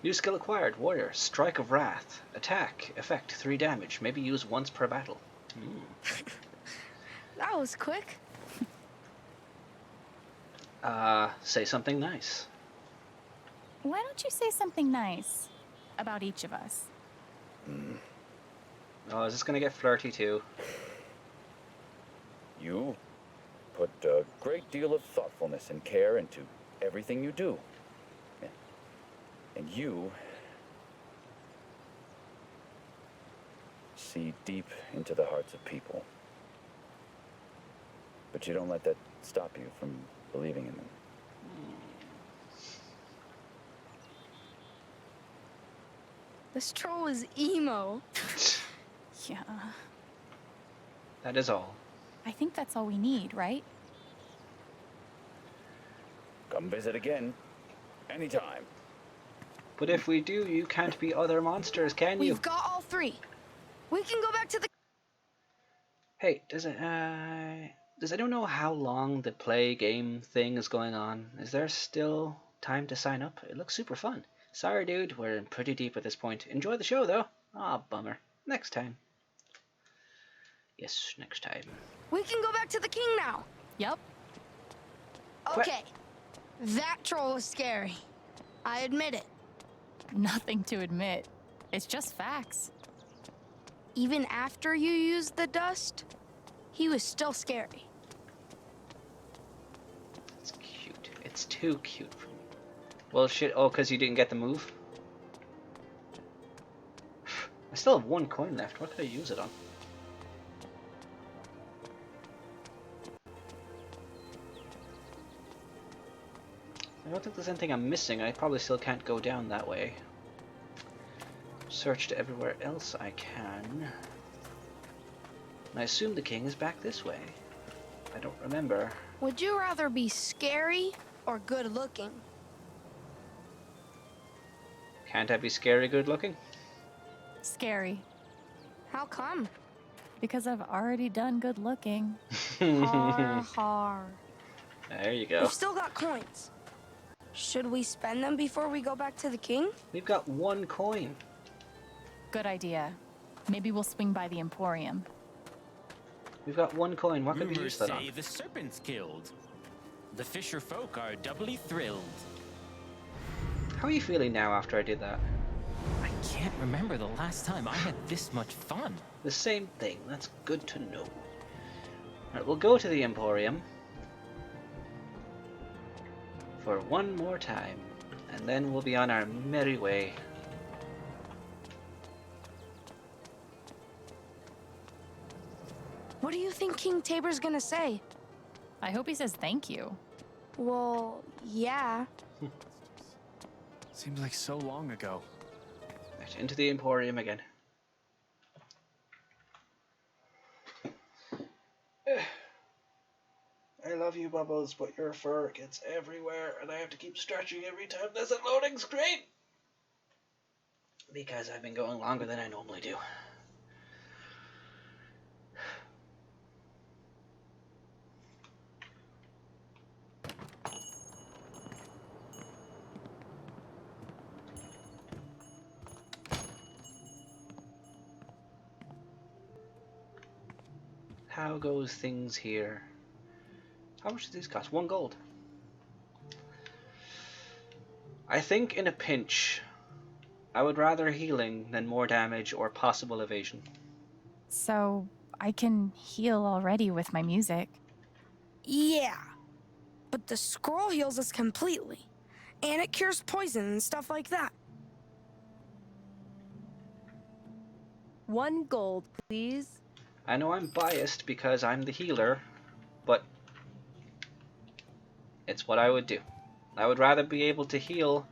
New skill acquired. Warrior. Strike of Wrath. Attack. Effect. 3 damage. Maybe use once per battle. That was quick. Say something nice. Why don't you say something nice about each of us? Oh, is this gonna get flirty too? You put a great deal of thoughtfulness and care into everything you do. And you see deep into the hearts of people. But you don't let that stop you from believing in them. This troll is emo. Yeah. That is all. I think that's all we need, right? Come visit again. Anytime. But if we do, you can't be other monsters, can you? We've got all 3. We can go back to the... Hey, does anyone know how long the play game thing is going on? Is there still time to sign up? It looks super fun. Sorry, dude, we're pretty deep at this point. Enjoy the show, though. Aw, bummer. Next time. Yes, next time. We can go back to the king now. Yep. Okay. That troll was scary. I admit it. Nothing to admit. It's just facts. Even after you used the dust, he was still scary. It's cute. It's too cute for me. Well, shit. Oh, because you didn't get the move? I still have 1 coin left. What could I use it on? I don't think there's anything I'm missing. I probably still can't go down that way. Searched everywhere else I can. And I assume the king is back this way. I don't remember. Would you rather be scary or good looking? Can't I be scary good looking? Scary. How come? Because I've already done good looking. Har har. There you go. We've still got coins. Should we spend them before we go back to the king? We've got 1 coin. Good idea. Maybe we'll swing by the Emporium. We've got 1 coin. What could we use that on? Rumors say the serpent's killed. The fisher folk are doubly thrilled. How are you feeling now after I did that? I can't remember the last time I had this much fun. The same thing. That's good to know. Alright, we'll go to the Emporium for 1 more time, and then we'll be on our merry way. What do you think King Tabor's gonna say? I hope he says thank you. Well, yeah. Seems like so long ago. Right, into the Emporium again. I love you, Bubbles, but your fur gets everywhere, and I have to keep stretching every time there's a loading screen! Because I've been going longer than I normally do. How goes things here? How much do these cost? 1 gold. I think in a pinch, I would rather healing than more damage or possible evasion. So, I can heal already with my music. Yeah. But the scroll heals us completely. And it cures poison and stuff like that. 1 gold, please. I know I'm biased because I'm the healer, but it's what I would do. I would rather be able to heal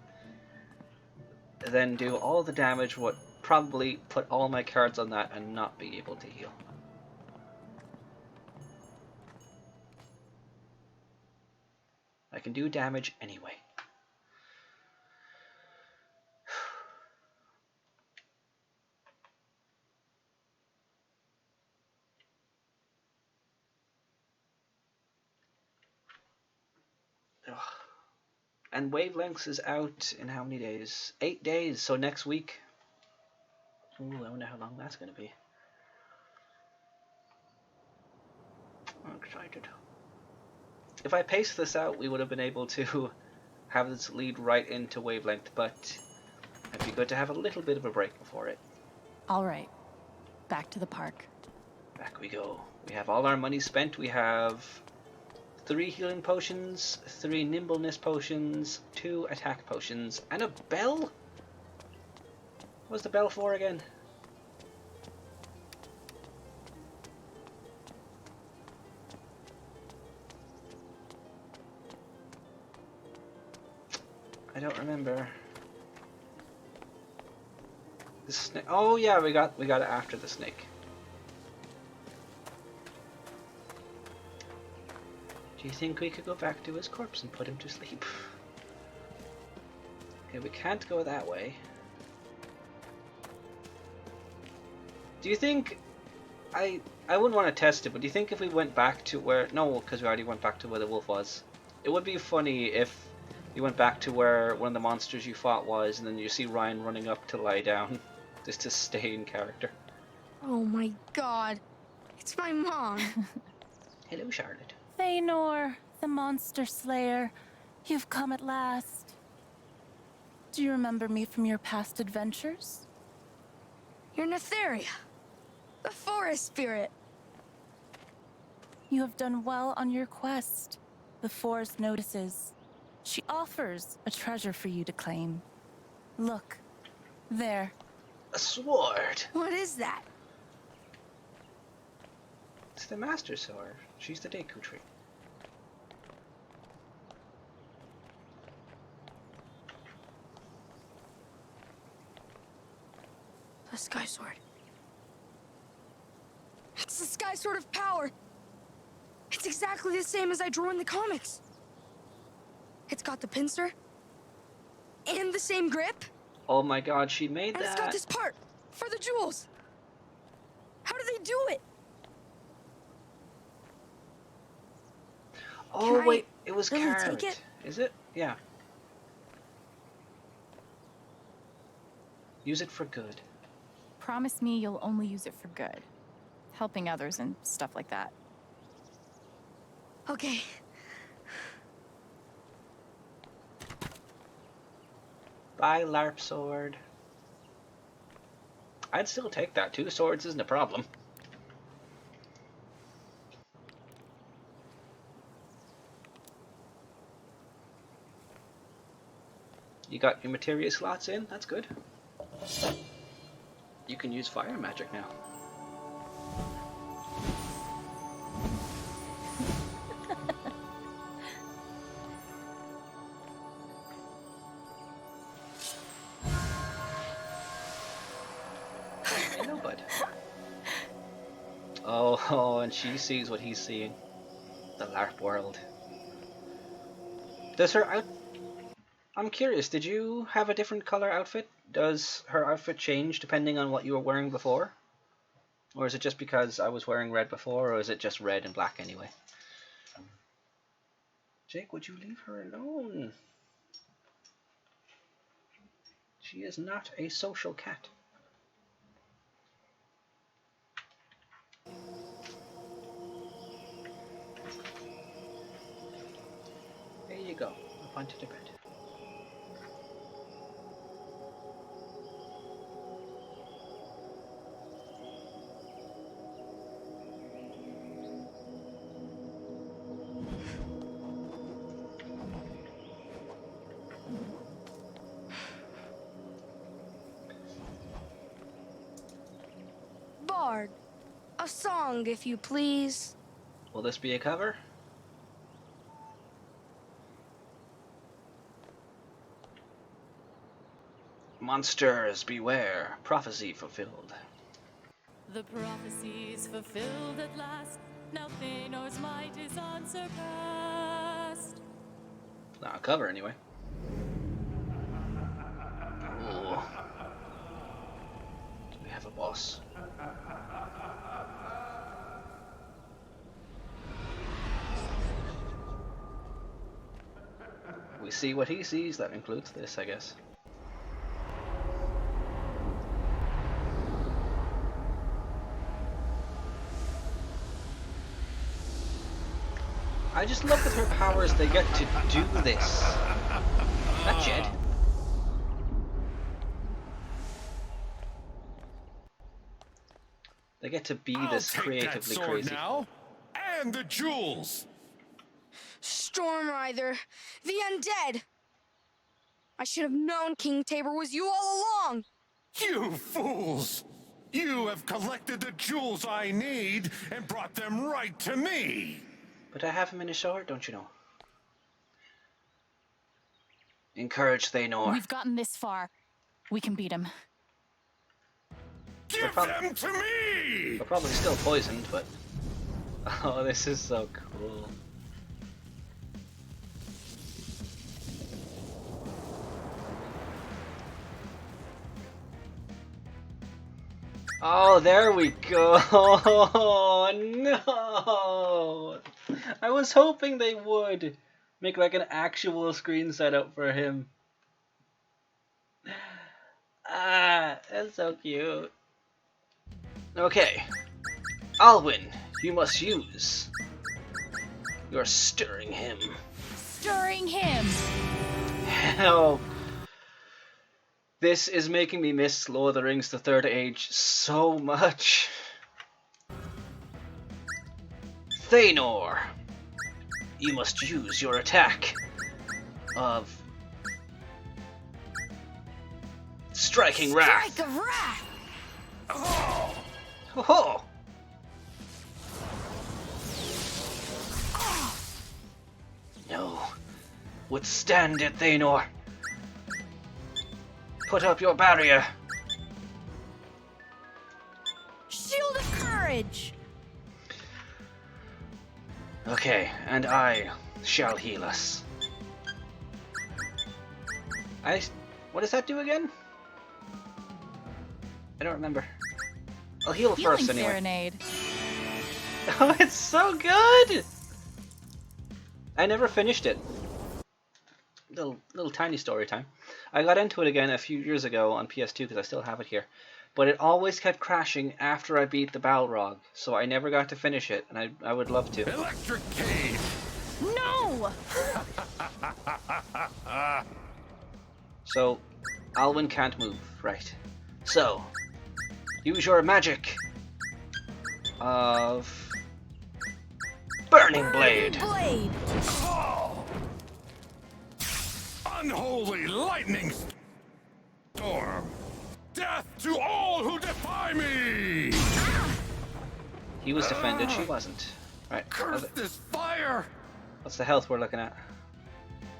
than do all the damage, would probably put all my cards on that and not be able to heal. I can do damage anyway. Ugh. And Wavelengths is out in how many days? 8 days, so next week. Ooh, I wonder how long that's going to be. I'm excited. If I paced this out, we would have been able to have this lead right into Wavelength, but it'd be good to have a little bit of a break before it. All right, back to the park. Back we go. We have all our money spent. We have 3 healing potions, 3 nimbleness potions, 2 attack potions, and a bell? What's the bell for again? I don't remember. The snake. Oh yeah, we got it after the snake. Do you think we could go back to his corpse and put him to sleep? Okay, we can't go that way. Do you think... I wouldn't want to test it, but do you think if we went back to where... No, because we already went back to where the wolf was. It would be funny if you went back to where one of the monsters you fought was, and then you see Ryan running up to lie down, just to stay in character. Oh my god. It's my mom. Hello, Charlotte. Feanor, the monster slayer, you've come at last. Do you remember me from your past adventures? You're Netheria, the forest spirit. You have done well on your quest. The forest notices. She offers a treasure for you to claim. Look, there. A sword. What is that? It's the Master Sword. She's the Deku Tree. The Sky Sword. It's the Sky Sword of Power. It's exactly the same as I drew in the comics. It's got the pincer and the same grip. Oh my god, she made and that. It's got this part for the jewels. How do they do it? Oh wait, it was really carved. take it? Is it? Yeah. Use it for good. Promise me you'll only use it for good. Helping others and stuff like that. Okay. Bye, LARP sword. I'd still take that. 2 swords isn't a problem. You got your materia slots in? That's good. You can use fire magic now. Hello, bud. Oh, and she sees what he's seeing. The LARP world. Does her out... I'm curious, did you have a different color outfit? Does her outfit change depending on what you were wearing before? Or is it just because I was wearing red before, or is it just red and black anyway? Jake, would you leave her alone? She is not a social cat. There you go. Up onto the bed. Bard, a song, if you please. Will this be a cover? Monsters, beware. Prophecy fulfilled. The prophecy's fulfilled at last. Now Feanor's might is unsurpassed. Not a cover, anyway. Ooh. Do we have a boss? We see what he sees. That includes this, I guess. I just love with her powers they get to do this. That Jed. They get to be this creatively crazy. Now, and the jewels. Storm Rider, the undead. I should have known King Tabor was you all along. You fools! You have collected the jewels I need and brought them right to me. But I have him in a sword, don't you know? Encourage Thanor. We've gotten this far. We can beat him. Give them to me! They're probably still poisoned, but... Oh, this is so cool. Oh, there we go! Oh, no! I was hoping they would make like an actual screen setup for him. Ah, that's so cute. Okay, Alwyn, you must use. You're stirring him. Stirring him! Help! This is making me miss Lord of the Rings: The Third Age so much. Thanor, you must use your attack of Striking Wrath. Strike of Wrath! Oh! Oh! No. Withstand it, Thanor. Put up your barrier. Shield of Courage! Okay, and I shall heal us. What does that do again? I don't remember. I'll heal Healing first anyway. Serenade. Oh, it's so good! I never finished it. Little tiny story time. I got into it again a few years ago on PS2 because I still have it here. But it always kept crashing after I beat the Balrog, so I never got to finish it, and I would love to. Electric Cave! No! So, Alwyn can't move, right. So, use your magic of Burning Blade. Blade! Oh! Unholy lightning storm! Death to all who defy me! He was defended, she wasn't. Right. Curse this fire! What's the health we're looking at?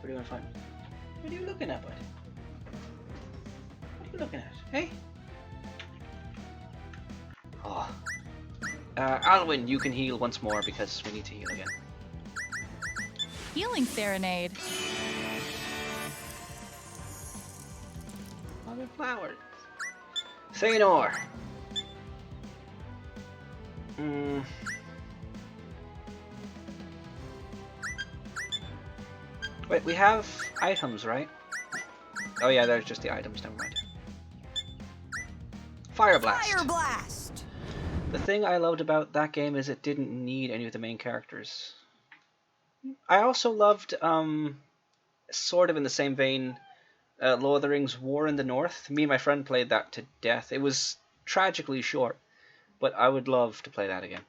We're doing fine. What are you looking at, bud? What are you looking at? Hey? Oh. Alwyn, you can heal once more because we need to heal again. Healing Serenade. Other flowers. Thanor. Wait, we have items, right? Oh yeah, there's just the items, never mind. Fire Blast. Fire Blast! The thing I loved about that game is it didn't need any of the main characters. I also loved, sort of in the same vein, Lord of the Rings War in the North. Me and my friend played that to death. It was tragically short, but I would love to play that again.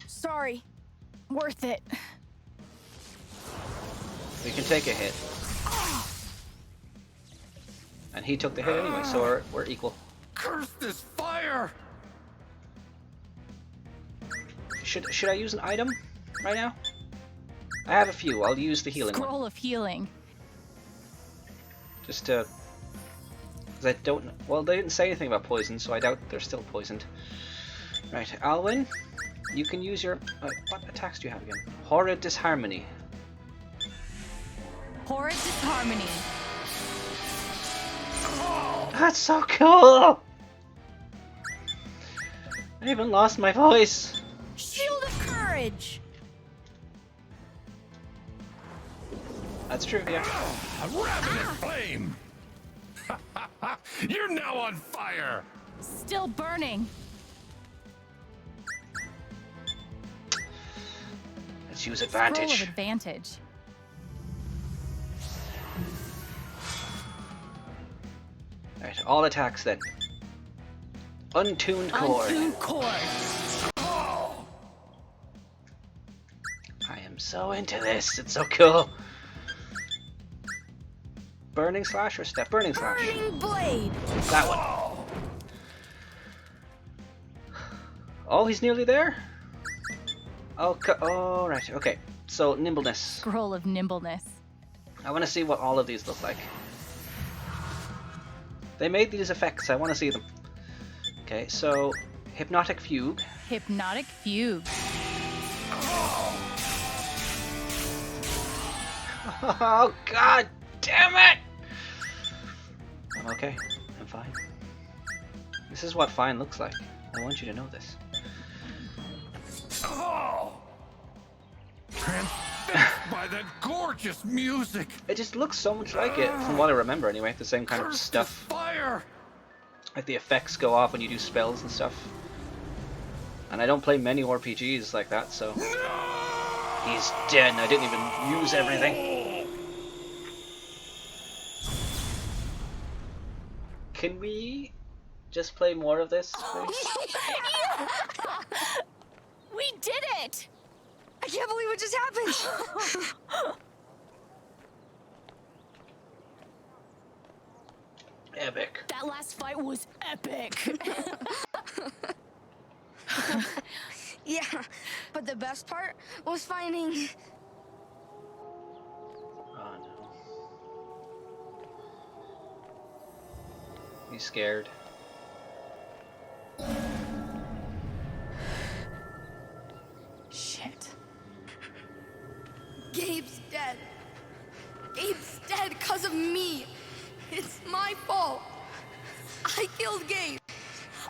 Sorry. Worth it. We can take a hit. And he took the hit anyway, so we're equal. Curse this fire! Should I use an item right now? I have a few. I'll use the healing one. Scroll of Healing. Just to... Because I don't... Well, they didn't say anything about poison, so I doubt they're still poisoned. Right, Alwyn, You can use your... what attacks do you have again? Horrid Disharmony. Horrid Disharmony. That's so cool! I even lost my voice. Shield of Courage. That's true, yeah. A ravenous flame! You're now on fire! Still burning. Let's use Scroll advantage. of Advantage. Alright, all attacks then. Untuned Chord. Untuned Chord. I am so into this. It's so cool. Burning Slash or Step? Burning Slash. Burning Blade. That one. Oh, he's nearly there? Okay. Oh, right. Okay. So, Nimbleness. Scroll of Nimbleness. I want to see what all of these look like. They made these effects. I want to see them. Okay, so Hypnotic Fugue. Hypnotic Fugue. Oh, god damn it! I'm okay. I'm fine. This is what fine looks like. I want you to know this. Transfixed by that gorgeous music! It just looks so much like it, from what I remember anyway. The same kind of Curse stuff. Fire! Like the effects go off when you do spells and stuff. And I don't play many RPGs like that, so... He's dead and I didn't even use everything. Can we just play more of this, please? We did it! I can't believe what just happened! Epic. That last fight was epic. Yeah, but the best part was finding... Oh no. He's scared. Shit. Gabe's dead. Gabe's dead because of me. It's my fault. I killed Gabe.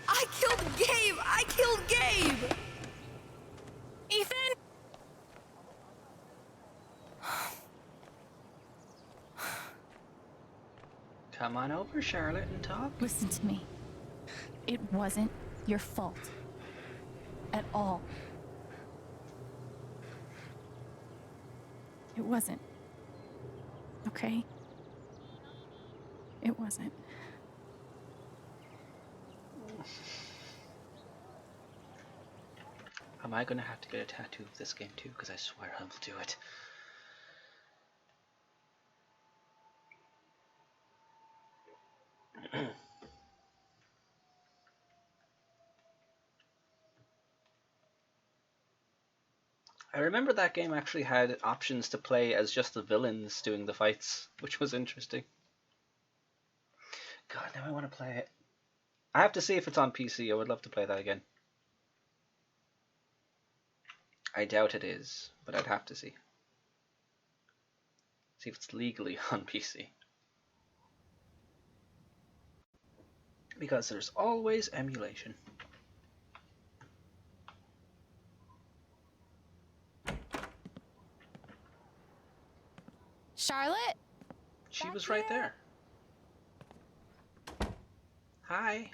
I killed Gabe. I killed Gabe. Ethan? Come on over, Charlotte, and talk. Listen to me. It wasn't your fault. At all. It wasn't. Okay? It wasn't. Am I gonna have to get a tattoo of this game too? Because I swear I will do it. I remember that game actually had options to play as just the villains doing the fights, which was interesting. God, now I want to play it. I have to see if it's on PC. I would love to play that again. I doubt it is, but I'd have to see. See if it's legally on PC. Because there's always emulation. Charlotte? She was right there. Hi.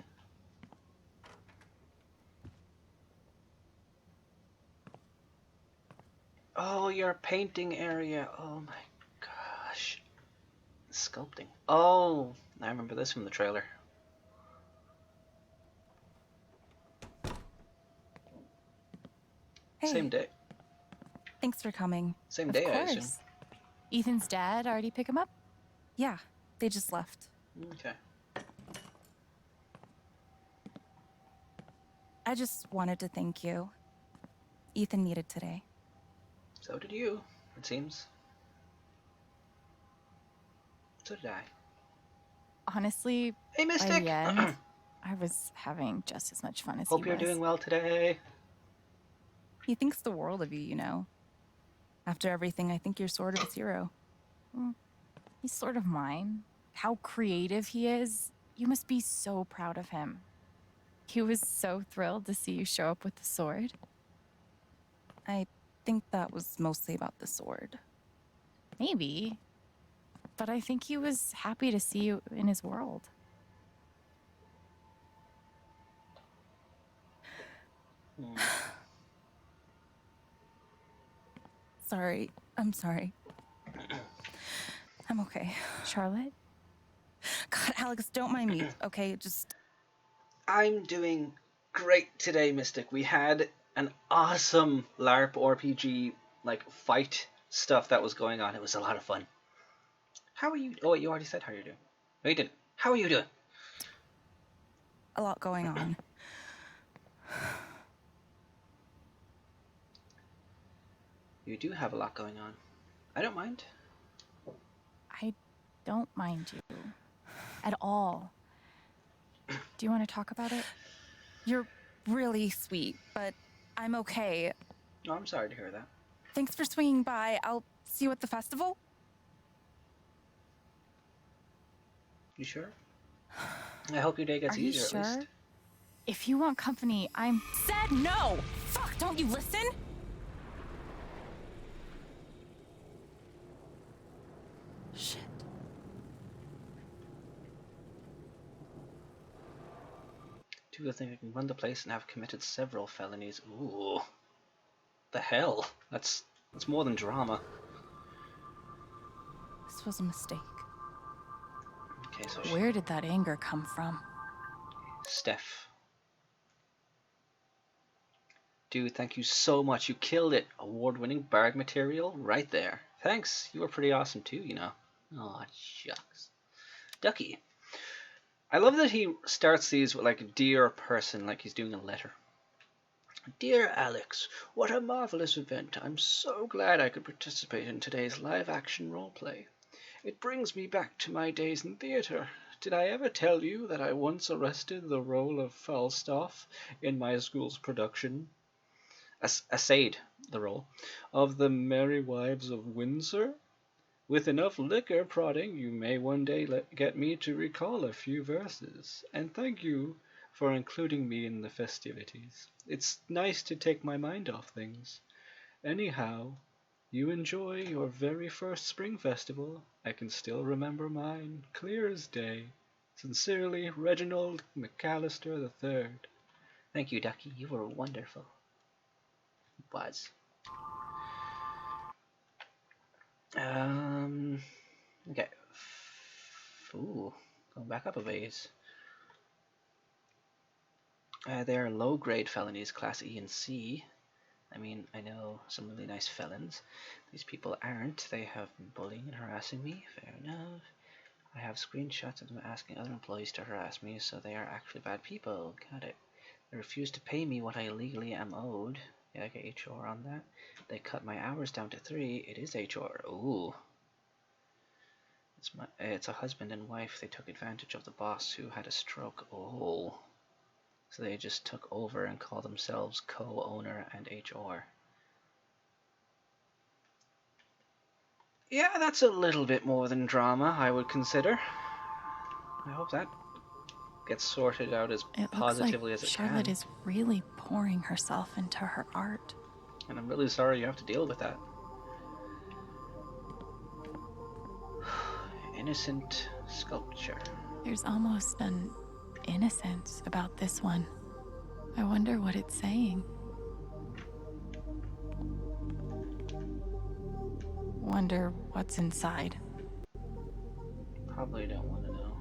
Oh, your painting area. Oh my gosh. Sculpting. Oh, I remember this from the trailer. Hey. Same day. Thanks for coming. Same Of day, I course. assume. Ethan's dad already pick him up? Yeah, they just left. Okay. I just wanted to thank you. Ethan needed today. So did you, it seems. So did I. Honestly, Hey, by Mystic! the end, I was having just as much fun as Hope he you're was. doing well today. He thinks the world of you, you know. After everything, I think you're sort of his hero. He's sort of mine. How creative he is. You must be so proud of him. He was so thrilled to see you show up with the sword. I think that was mostly about the sword. Maybe. But I think he was happy to see you in his world. Sorry. I'm sorry. I'm okay. Charlotte? God, Alex, don't mind me, okay? Just... I'm doing great today, Mystic. We had an awesome LARP RPG, like, fight stuff that was going on. It was a lot of fun. How are you? Oh, you already said how you're doing. No, you didn't. How are you doing? A lot going on. You do have a lot going on. I don't mind. I don't mind you. At all. Do you want to talk about it? You're really sweet, but I'm okay. Oh, I'm sorry to hear that. Thanks for swinging by. I'll see you at the festival. You sure? I hope your day gets Are you easier sure? at least. If you want company, I'm... Said no! Fuck, don't you listen? Shit. People think I can run the place and have committed several felonies. Ooh. The hell? That's more than drama. This was a mistake. Okay, so where did that anger come from? Steph. Dude, thank you so much. You killed it. Award-winning bard material right there. Thanks. You were pretty awesome too, you know. Aw, shucks. Ducky. I love that he starts these with like dear person, like he's doing a letter. Dear Alex, what a marvelous event. I'm so glad I could participate in today's live-action roleplay. It brings me back to my days in theater. Did I ever tell you that I once arrested the role of Falstaff in my school's production? Essayed the role of the Merry Wives of Windsor? With enough liquor prodding, you may one day get me to recall a few verses. And thank you for including me in the festivities. It's nice to take my mind off things. Anyhow, you enjoy your very first spring festival. I can still remember mine, clear as day. Sincerely, Reginald McAllister III. Thank you, Ducky. You were wonderful. Was. Okay. Ooh, going back up a ways. There are low-grade felonies, Class E and C. I mean, I know some really nice felons. These people aren't. They have been bullying and harassing me. Fair enough. I have screenshots of them asking other employees to harass me, so they are actually bad people. Got it. They refuse to pay me what I legally am owed. Yeah, I get HR on that. They cut my hours down to 3. It is HR. Ooh. It's a husband and wife. They took advantage of the boss who had a stroke. Oh. So they just took over and call themselves co-owner and HR. Yeah, that's a little bit more than drama, I would consider. I hope that gets sorted out as positively as it can. Charlotte is really pouring herself into her art. And I'm really sorry you have to deal with that. Innocent sculpture. There's almost an innocence about this one. I wonder what it's saying. Wonder what's inside. Probably don't want to know.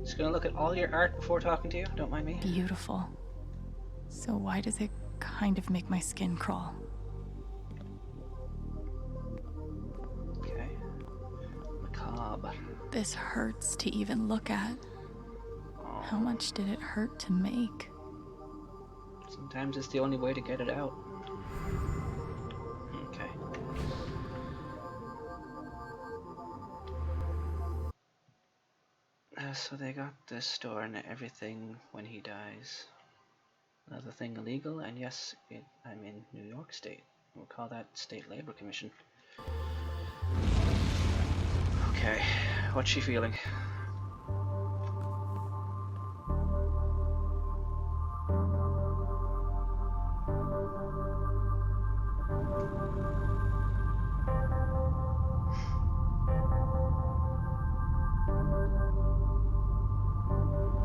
Just gonna look at all your art before talking to you. Don't mind me. Beautiful. So why does it kind of make my skin crawl? Okay. Macabre. This hurts to even look at. How much did it hurt to make? Sometimes it's the only way to get it out. Okay. So they got the store and everything when he dies. as a thing illegal, and yes, I'm in New York State. We'll call that State Labor Commission. Okay, what's she feeling?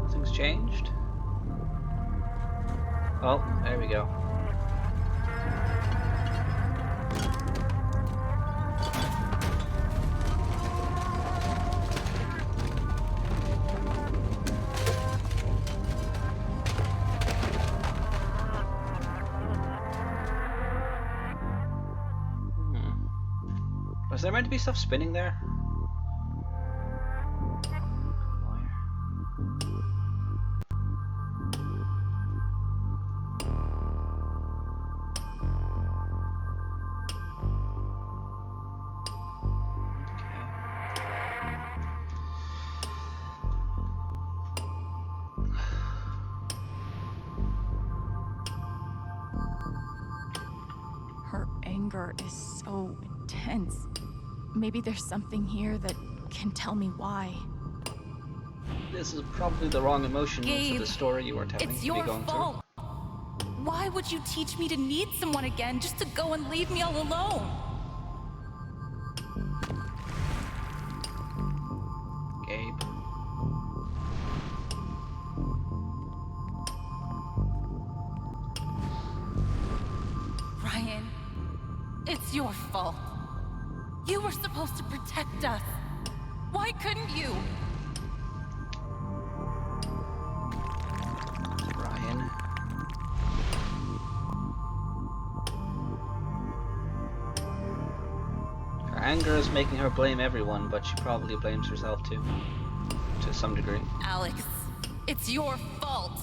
Nothing's changed? Oh, there we go. Was there meant to be stuff spinning there? Her anger is so intense. Maybe there's something here that can tell me why. This is probably the wrong emotion Gabe, for the story you are telling. It's your fault. Why would you teach me to need someone again just to go and leave me all alone? Gabe. Ryan, it's your fault. You were supposed to protect us. Why couldn't you? Ryan. Her anger is making her blame everyone, but she probably blames herself too. To some degree. Alex, it's your fault.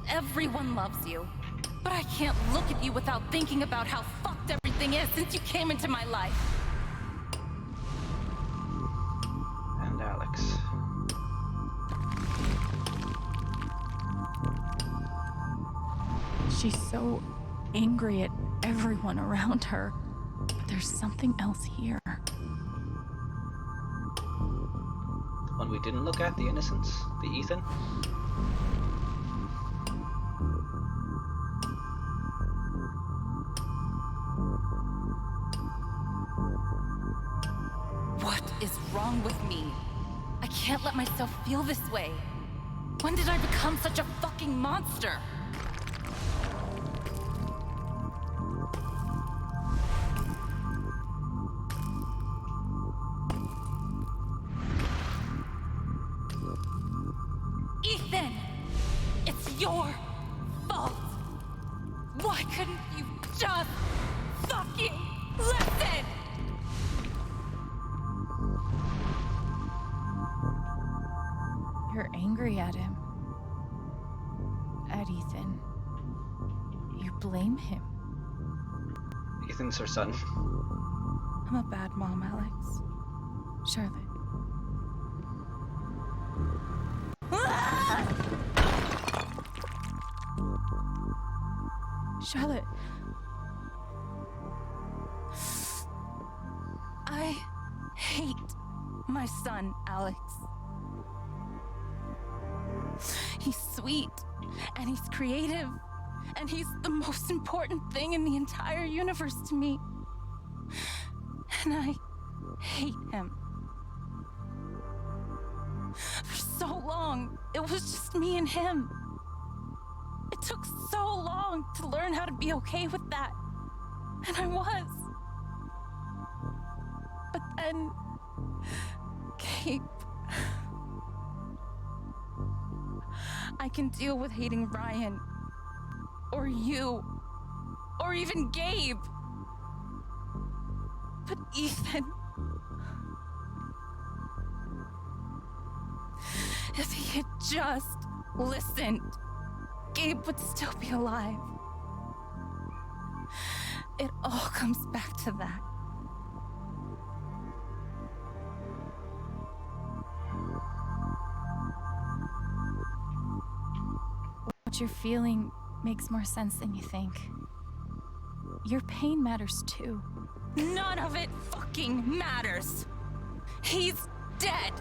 Everyone loves you. But I can't look at you without thinking about how fucked everything is since you came into my life. And Alex. She's so angry at everyone around her. But there's something else here. One we didn't look at, the innocence, the Ethan. What is wrong with me? I can't let myself feel this way. When did I become such a fucking monster? Ethan! It's your fault! Why couldn't you just fucking listen? You're angry at him. At Ethan. You blame him. Ethan's her son. I'm a bad mom, Alex. Charlotte. Charlotte. I hate my son, Alex. He's sweet, and he's creative, and he's the most important thing in the entire universe to me. And I hate him. For so long, it was just me and him. It took so long to learn how to be okay with that. And I was. But then, Gabe. I can deal with hating Ryan, or you, or even Gabe. But Ethan, if he had just listened, Gabe would still be alive. It all comes back to that. What you're feeling makes more sense than you think. Your pain matters too. None of it fucking matters. He's dead.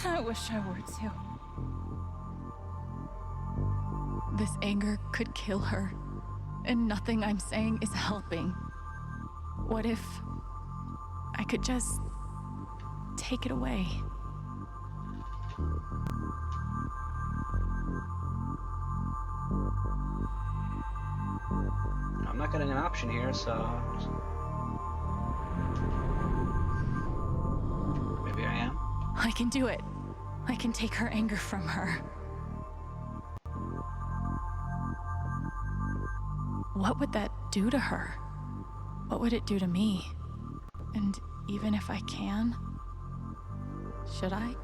I wish I were too. This anger could kill her, and nothing I'm saying is helping. What if I could just take it away? I'm not getting an option here, so maybe I am. I can do it. I can take her anger from her. What would that do to her? What would it do to me? And even if I can, should I?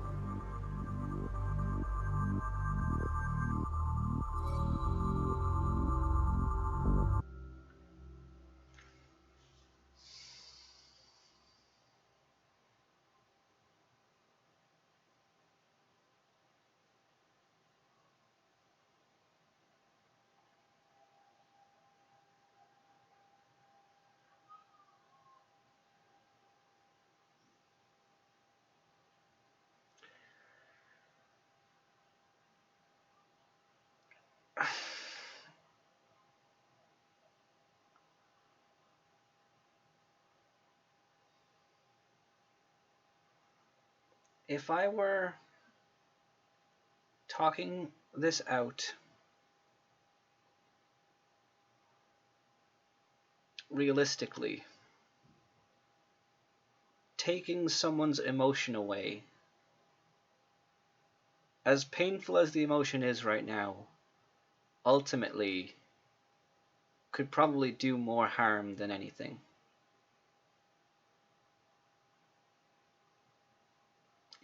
If I were talking this out realistically, taking someone's emotion away, as painful as the emotion is right now, ultimately could probably do more harm than anything.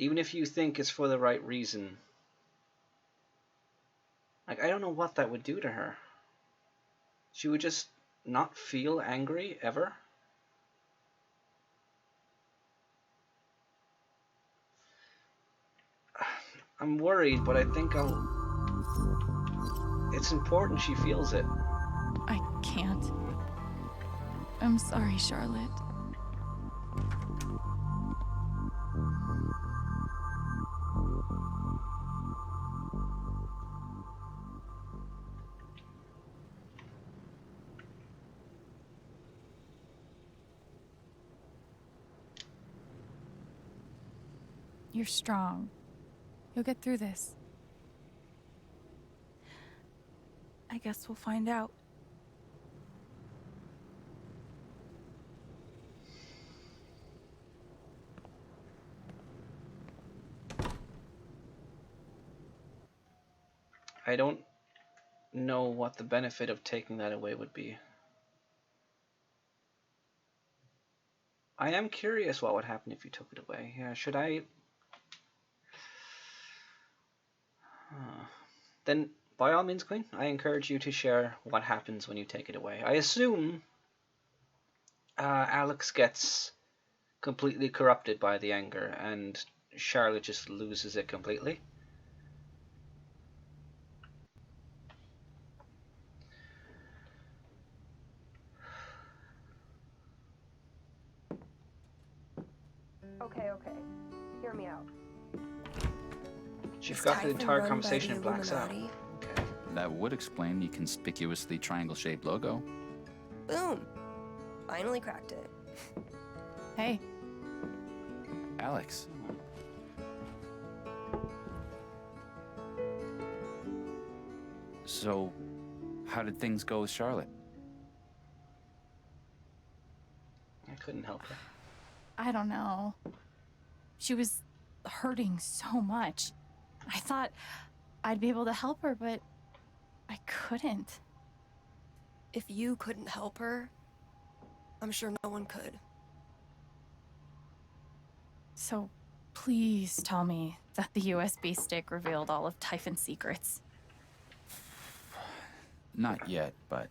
Even if you think it's for the right reason. Like, I don't know what that would do to her. She would just not feel angry ever. I'm worried, but I think it's important she feels it. I can't. I'm sorry, Charlotte. You're strong. You'll get through this. I guess we'll find out. I don't know what the benefit of taking that away would be. I am curious what would happen if you took it away. Yeah, should I? Then, by all means, Queen, I encourage you to share what happens when you take it away. I assume Alex gets completely corrupted by the anger, and Charlotte just loses it completely. Okay. Hear me out. She forgot the entire conversation and blacks out. Okay. That would explain the conspicuously triangle-shaped logo. Boom. Finally cracked it. Hey. Alex. So, how did things go with Charlotte? I couldn't help her. I don't know. She was hurting so much. I thought I'd be able to help her, but I couldn't. If you couldn't help her, I'm sure no one could. So please tell me that the USB stick revealed all of Typhon's secrets. Not yet, but...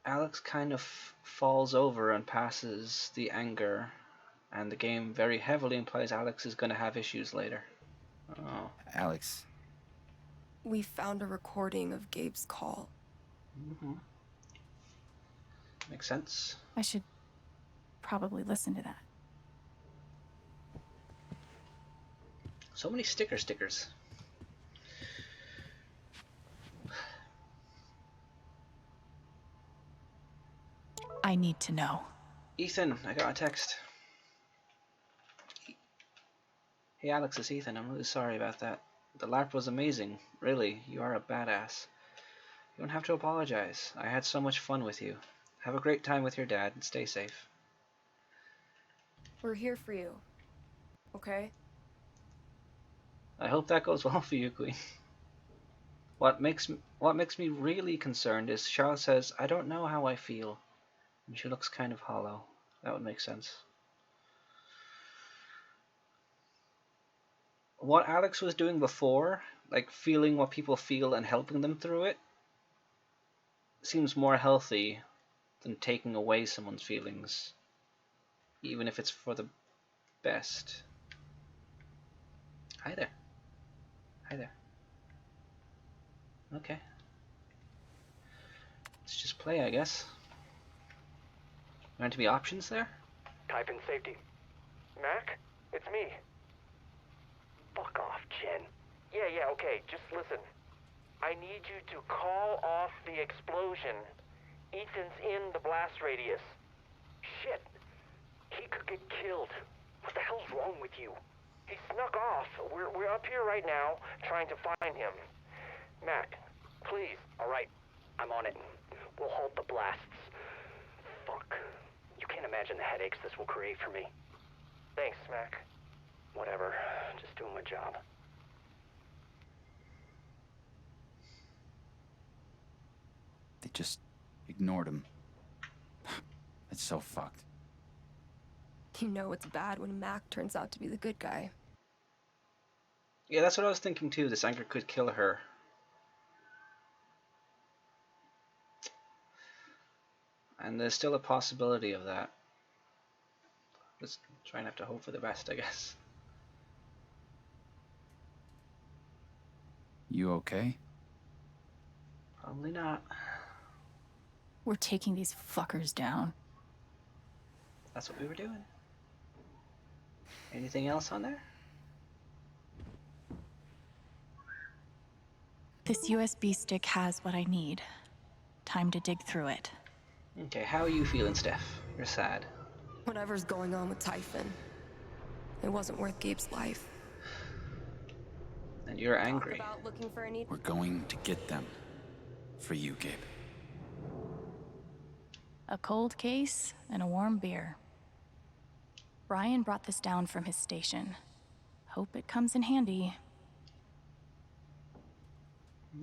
Alex kind of falls over and passes the anger And the game very heavily implies Alex is going to have issues later. Oh. Alex. We found a recording of Gabe's call. Mm-hmm. Makes sense. I should probably listen to that. So many stickers. I need to know. Ethan, I got a text. Hey Alex, it's Ethan. I'm really sorry about that. The LARP was amazing. Really, you are a badass. You don't have to apologize. I had so much fun with you. Have a great time with your dad and stay safe. We're here for you. Okay? I hope that goes well for you, Queen. What makes me really concerned is Charlotte says, I don't know how I feel. And she looks kind of hollow. That would make sense. What Alex was doing before, like feeling what people feel and helping them through it, seems more healthy than taking away someone's feelings, even if it's for the best. Hi there. Hi there. Okay. Let's just play, I guess. Going to be options there? Type in safety. Mac? It's me. Fuck off, Jen. Yeah, okay, just listen. I need you to call off the explosion. Ethan's in the blast radius. Shit. He could get killed. What the hell's wrong with you? He snuck off. We're up here right now, trying to find him. Mac, please. Alright, I'm on it. We'll halt the blasts. Fuck. You can't imagine the headaches this will create for me. Thanks, Mac. Whatever. Just doing my job. They just ignored him. It's so fucked. You know it's bad when Mac turns out to be the good guy. Yeah, that's what I was thinking too. This anger could kill her. And there's still a possibility of that. Just trying not to hope for the best, I guess. You okay? Probably not. We're taking these fuckers down. That's what we were doing. Anything else on there? This USB stick has what I need. Time to dig through it. Okay, how are you feeling, Steph? You're sad. Whatever's going on with Typhon, it wasn't worth Gabe's life. And you're angry. About looking for any... We're going to get them. For you, Gabe. A cold case and a warm beer. Brian brought this down from his station. Hope it comes in handy.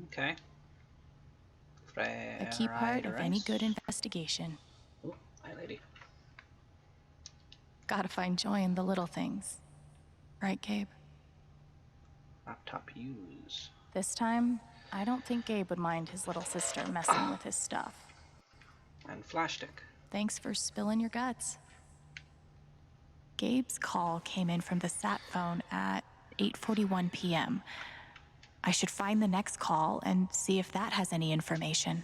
Okay. A key part of any good investigation. Oh, hi, lady. Gotta find joy in the little things. Right, Gabe? Laptop use. This time, I don't think Gabe would mind his little sister messing with his stuff. And flash stick. Thanks for spilling your guts. Gabe's call came in from the sat phone at 8:41 p.m. I should find the next call and see if that has any information.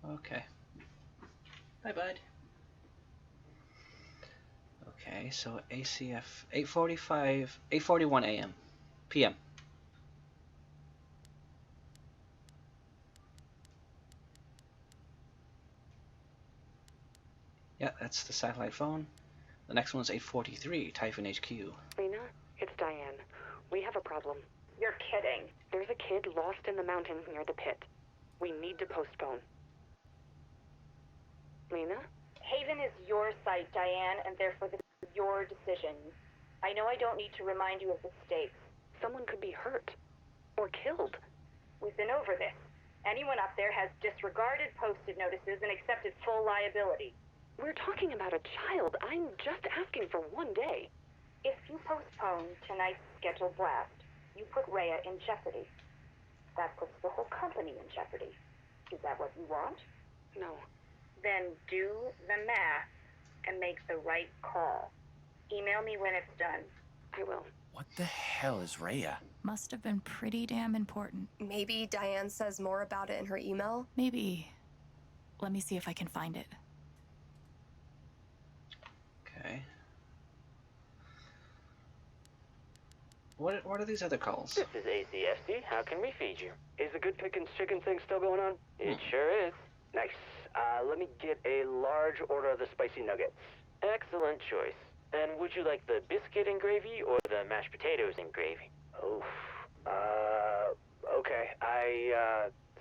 Okay. Bye, bud. Okay, so ACF 8:41 a.m. p.m. Yeah, that's the satellite phone. The next one's 8:43, Typhon HQ. Lena, it's Diane. We have a problem. You're kidding. There's a kid lost in the mountains near the pit. We need to postpone. Lena? Haven is your site, Diane, and therefore this is your decision. I know I don't need to remind you of the stakes. Someone could be hurt. Or killed. We've been over this. Anyone up there has disregarded posted notices and accepted full liability. We're talking about a child. I'm just asking for one day. If you postpone tonight's scheduled blast, you put Rhea in jeopardy. That puts the whole company in jeopardy. Is that what you want? No. Then do the math and make the right call. Email me when it's done. I will. What the hell is Rhea? Must have been pretty damn important. Maybe Diane says more about it in her email? Maybe. Let me see if I can find it. Okay. What are these other calls? This is ACSD. How can we feed you? Is the Good Pickins chicken thing still going on? It sure is. Nice. Let me get a large order of the spicy nuggets. Excellent choice. And would you like the biscuit and gravy or the mashed potatoes and gravy? Oh, okay.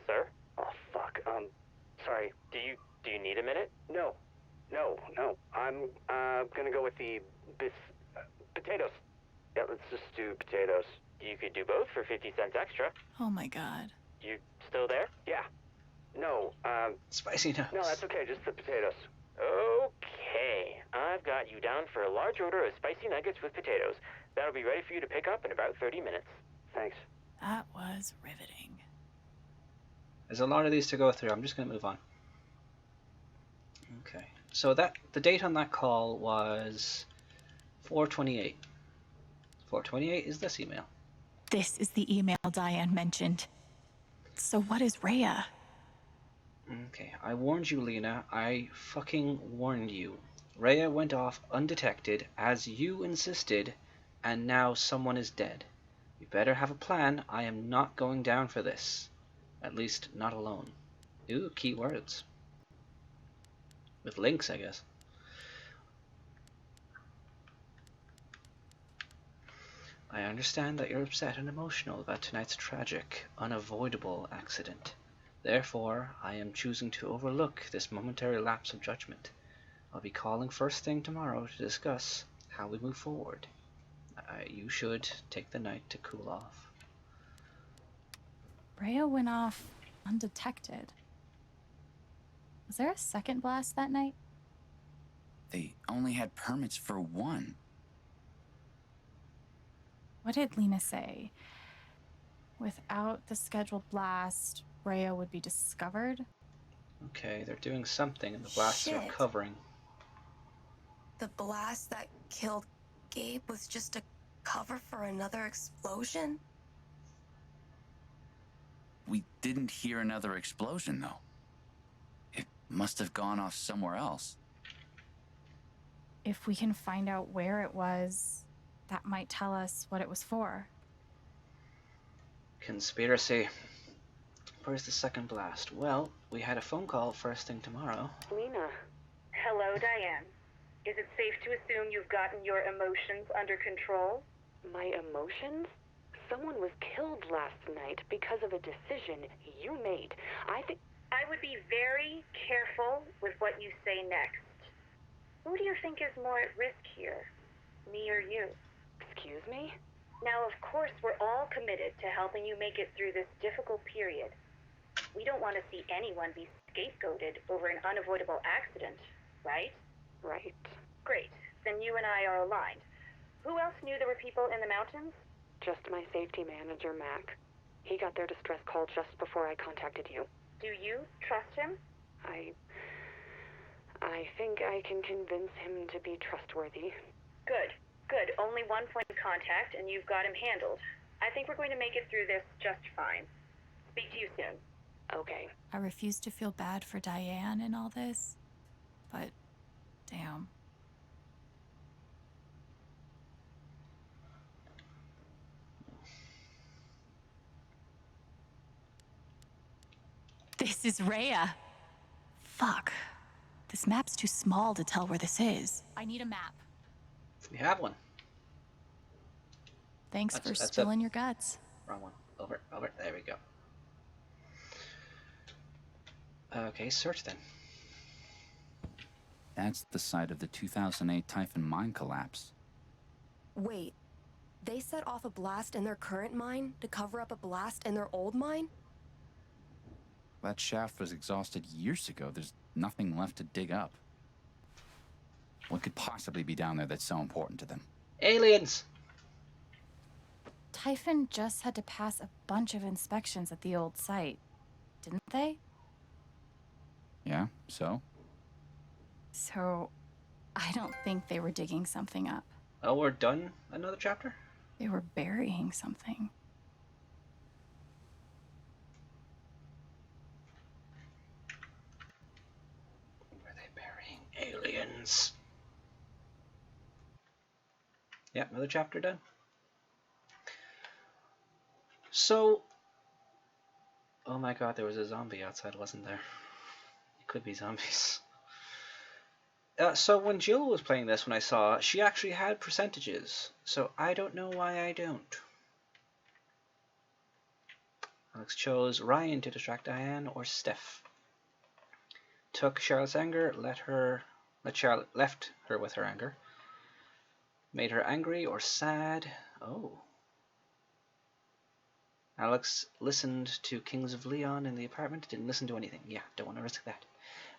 Sir? Oh, fuck. Sorry. Do you need a minute? No. I'm, gonna go with the potatoes. Yeah, let's just do potatoes. You could do both for 50 cents extra. Oh my god. You still there? Yeah. No, Spicy nuts. No, that's okay, just the potatoes. Okay. I've got you down for a large order of spicy nuggets with potatoes. That'll be ready for you to pick up in about 30 minutes. Thanks. That was riveting. There's a lot of these to go through. I'm just going to move on. Okay. So the date on that call was 4/28. 4/28 is this email. This is the email Diane mentioned. So what is Rhea? Okay, I warned you, Lena. I fucking warned you. Rhea went off undetected, as you insisted, and now someone is dead. You better have a plan. I am not going down for this. At least, not alone. Ooh, keywords. With links, I guess. I understand that you're upset and emotional about tonight's tragic, unavoidable accident. Therefore, I am choosing to overlook this momentary lapse of judgment. I'll be calling first thing tomorrow to discuss how we move forward. You should take the night to cool off. Rhea went off undetected. Was there a second blast that night? They only had permits for one. What did Lena say? Without the scheduled blast, Rhea would be discovered? Okay, they're doing something and the blasts are Shit. covering. The blast that killed Gabe was just a cover for another explosion? We didn't hear another explosion, though. It must have gone off somewhere else. If we can find out where it was, that might tell us what it was for. Conspiracy. Where's the second blast? Well, we had a phone call first thing tomorrow. Lena. Hello, Diane. Is it safe to assume you've gotten your emotions under control? My emotions? Someone was killed last night because of a decision you made. I would be very careful with what you say next. Who do you think is more at risk here? Me or you? Excuse me? Now, of course, we're all committed to helping you make it through this difficult period. We don't want to see anyone be scapegoated over an unavoidable accident, right? Right. Great. Then you and I are aligned. Who else knew there were people in the mountains? Just my safety manager, Mac. He got their distress call just before I contacted you. Do you trust him? I think I can convince him to be trustworthy. Good. Only one point of contact, and you've got him handled. I think we're going to make it through this just fine. Speak to you soon. Okay. I refuse to feel bad for Diane in all this, but damn. This is Rhea. Fuck. This map's too small to tell where this is. I need a map. We have one. Thanks for spilling your guts. Wrong one. Over. There we go. Okay, search then. That's the site of the 2008 Typhon mine collapse. Wait, they set off a blast in their current mine to cover up a blast in their old mine? That shaft was exhausted years ago. There's nothing left to dig up. What could possibly be down there that's so important to them? Aliens! Typhon just had to pass a bunch of inspections at the old site, didn't they? Yeah, so? So, I don't think they were digging something up. Oh, we're done? Another chapter? They were burying something. Were they burying aliens? Yeah, another chapter done. So, oh my god, there was a zombie outside, wasn't there? It could be zombies. So when Jill was playing this, when I saw, she actually had percentages. So I don't know why I don't. Alex chose Ryan to distract Diane or Steph. Took Charlotte's anger, left her with her anger. Made her angry or sad. Oh. Alex listened to Kings of Leon in the apartment. Didn't listen to anything. Yeah, don't want to risk that.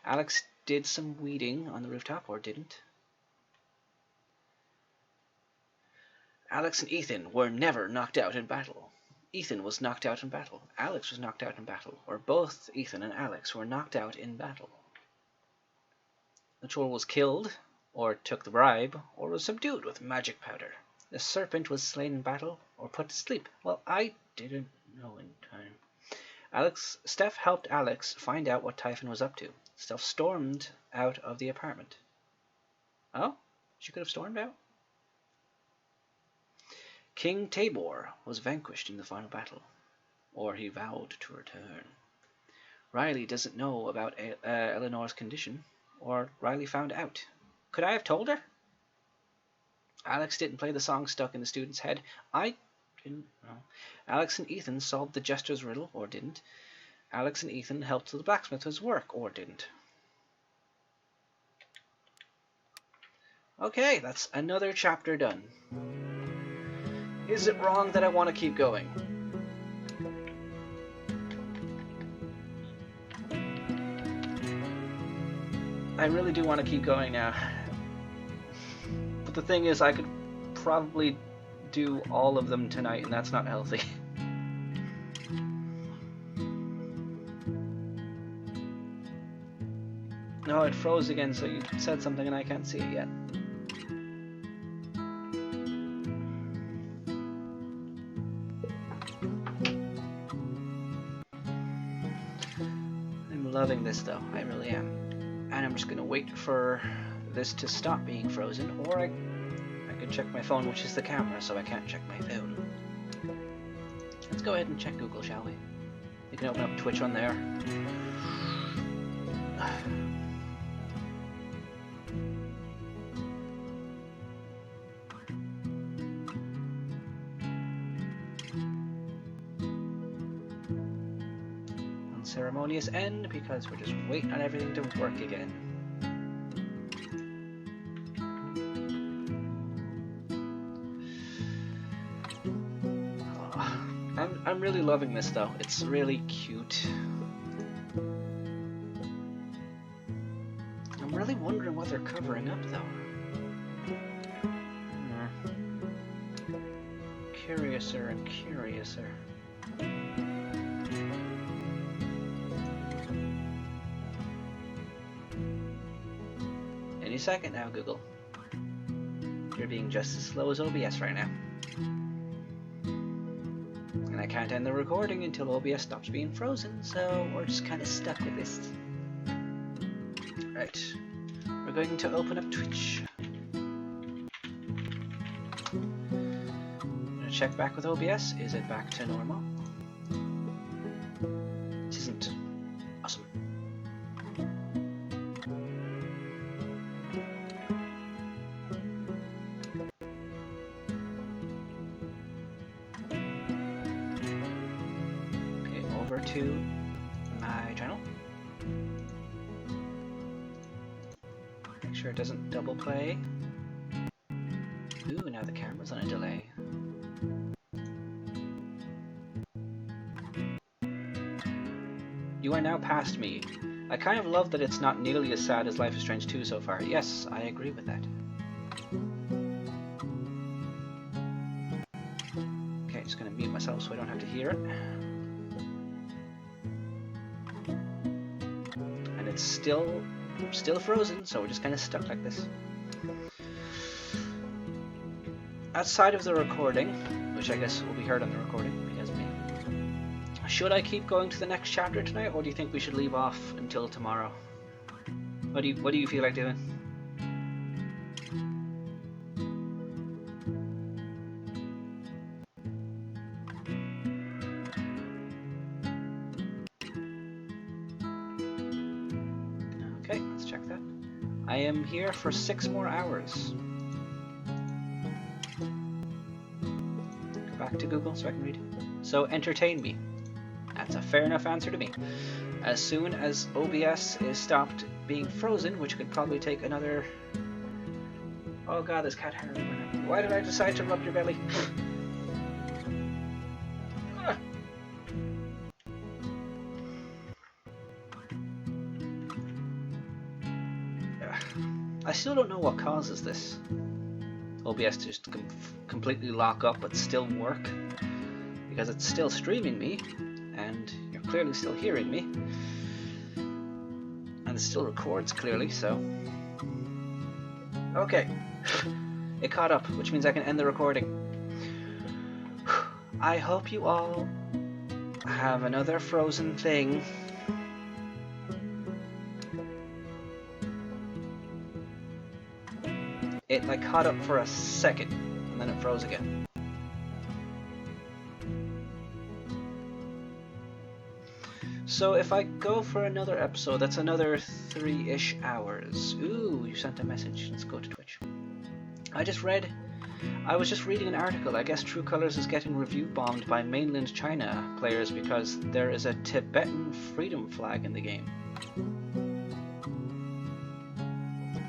Alex did some weeding on the rooftop, or didn't. Alex and Ethan were never knocked out in battle. Ethan was knocked out in battle. Alex was knocked out in battle. Or both Ethan and Alex were knocked out in battle. The troll was killed, or took the bribe, or was subdued with magic powder. The serpent was slain in battle, or put to sleep. Well, I didn't know in time. Steph helped Alex find out what Typhon was up to. Steph stormed out of the apartment. Oh? She could have stormed out? King Tabor was vanquished in the final battle, or he vowed to return. Riley doesn't know about Eleanor's condition, or Riley found out. Could I have told her? Alex didn't play the song stuck in the student's head. I didn't know. Alex and Ethan solved the Jester's riddle, or didn't. Alex and Ethan helped the blacksmith with his work, or didn't. Okay, that's another chapter done. Is it wrong that I want to keep going? I really do want to keep going now. But the thing is, I could probably do all of them tonight, and that's not healthy. No, it froze again, so you said something and I can't see it yet. I'm loving this though, I really am. And I'm just gonna wait for this to stop being frozen, or I can check my phone, which is the camera, so I can't check my phone. Let's go ahead and check Google, shall we? You can open up Twitch on there. Unceremonious end, because we're just waiting on everything to work again. I'm really loving this though. It's really cute. I'm really wondering what they're covering up though. Curiouser and curiouser. Any second now, Google. You're being just as slow as OBS right now. And I can't end the recording until OBS stops being frozen, so we're just kind of stuck with this. Right. We're going to open up Twitch. I'm gonna check back with OBS. Is it back to normal? This isn't awesome. To my channel. Make sure it doesn't double play. Ooh, now the camera's on a delay. You are now past me. I kind of love that it's not nearly as sad as Life is Strange 2 so far. Yes, I agree with that. Okay, just gonna mute myself so I don't have to hear it. It's still frozen, so we're just kind of stuck like this. outside of the recording, which I guess will be heard on the recording because of me, should I keep going to the next chapter tonight, or do you think we should leave off until tomorrow? What do you feel like doing? Okay, let's check that. I am here for 6 more hours. Go back to Google so I can read. So entertain me. That's a fair enough answer to me. As soon as OBS is stopped being frozen, which could probably take another... Oh god, this cat hair. Why did I decide to rub your belly? I still don't know what causes this. OBS to just completely lock up but still work. Because it's still streaming me, and you're clearly still hearing me. And it still records clearly, so... Okay. It caught up, which means I can end the recording. I hope you all have another frozen thing. It like caught up for a second, and then it froze again. So if I go for another episode, that's another 3-ish hours. Ooh, you sent a message. Let's go to Twitch. I was just reading an article. I guess True Colors is getting review bombed by mainland China players because there is a Tibetan freedom flag in the game.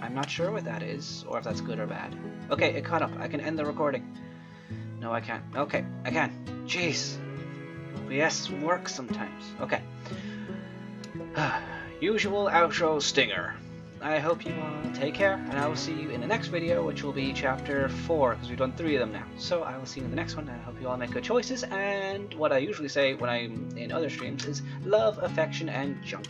I'm not sure what that is, or if that's good or bad. Okay, it caught up. I can end the recording. No, I can't. Okay, I can. Jeez. OBS works sometimes. Okay. Usual outro stinger. I hope you all take care, and I will see you in the next video, which will be chapter 4, because we've done 3 of them now. So I will see you in the next one, and I hope you all make good choices, and what I usually say when I'm in other streams is love, affection, and junk.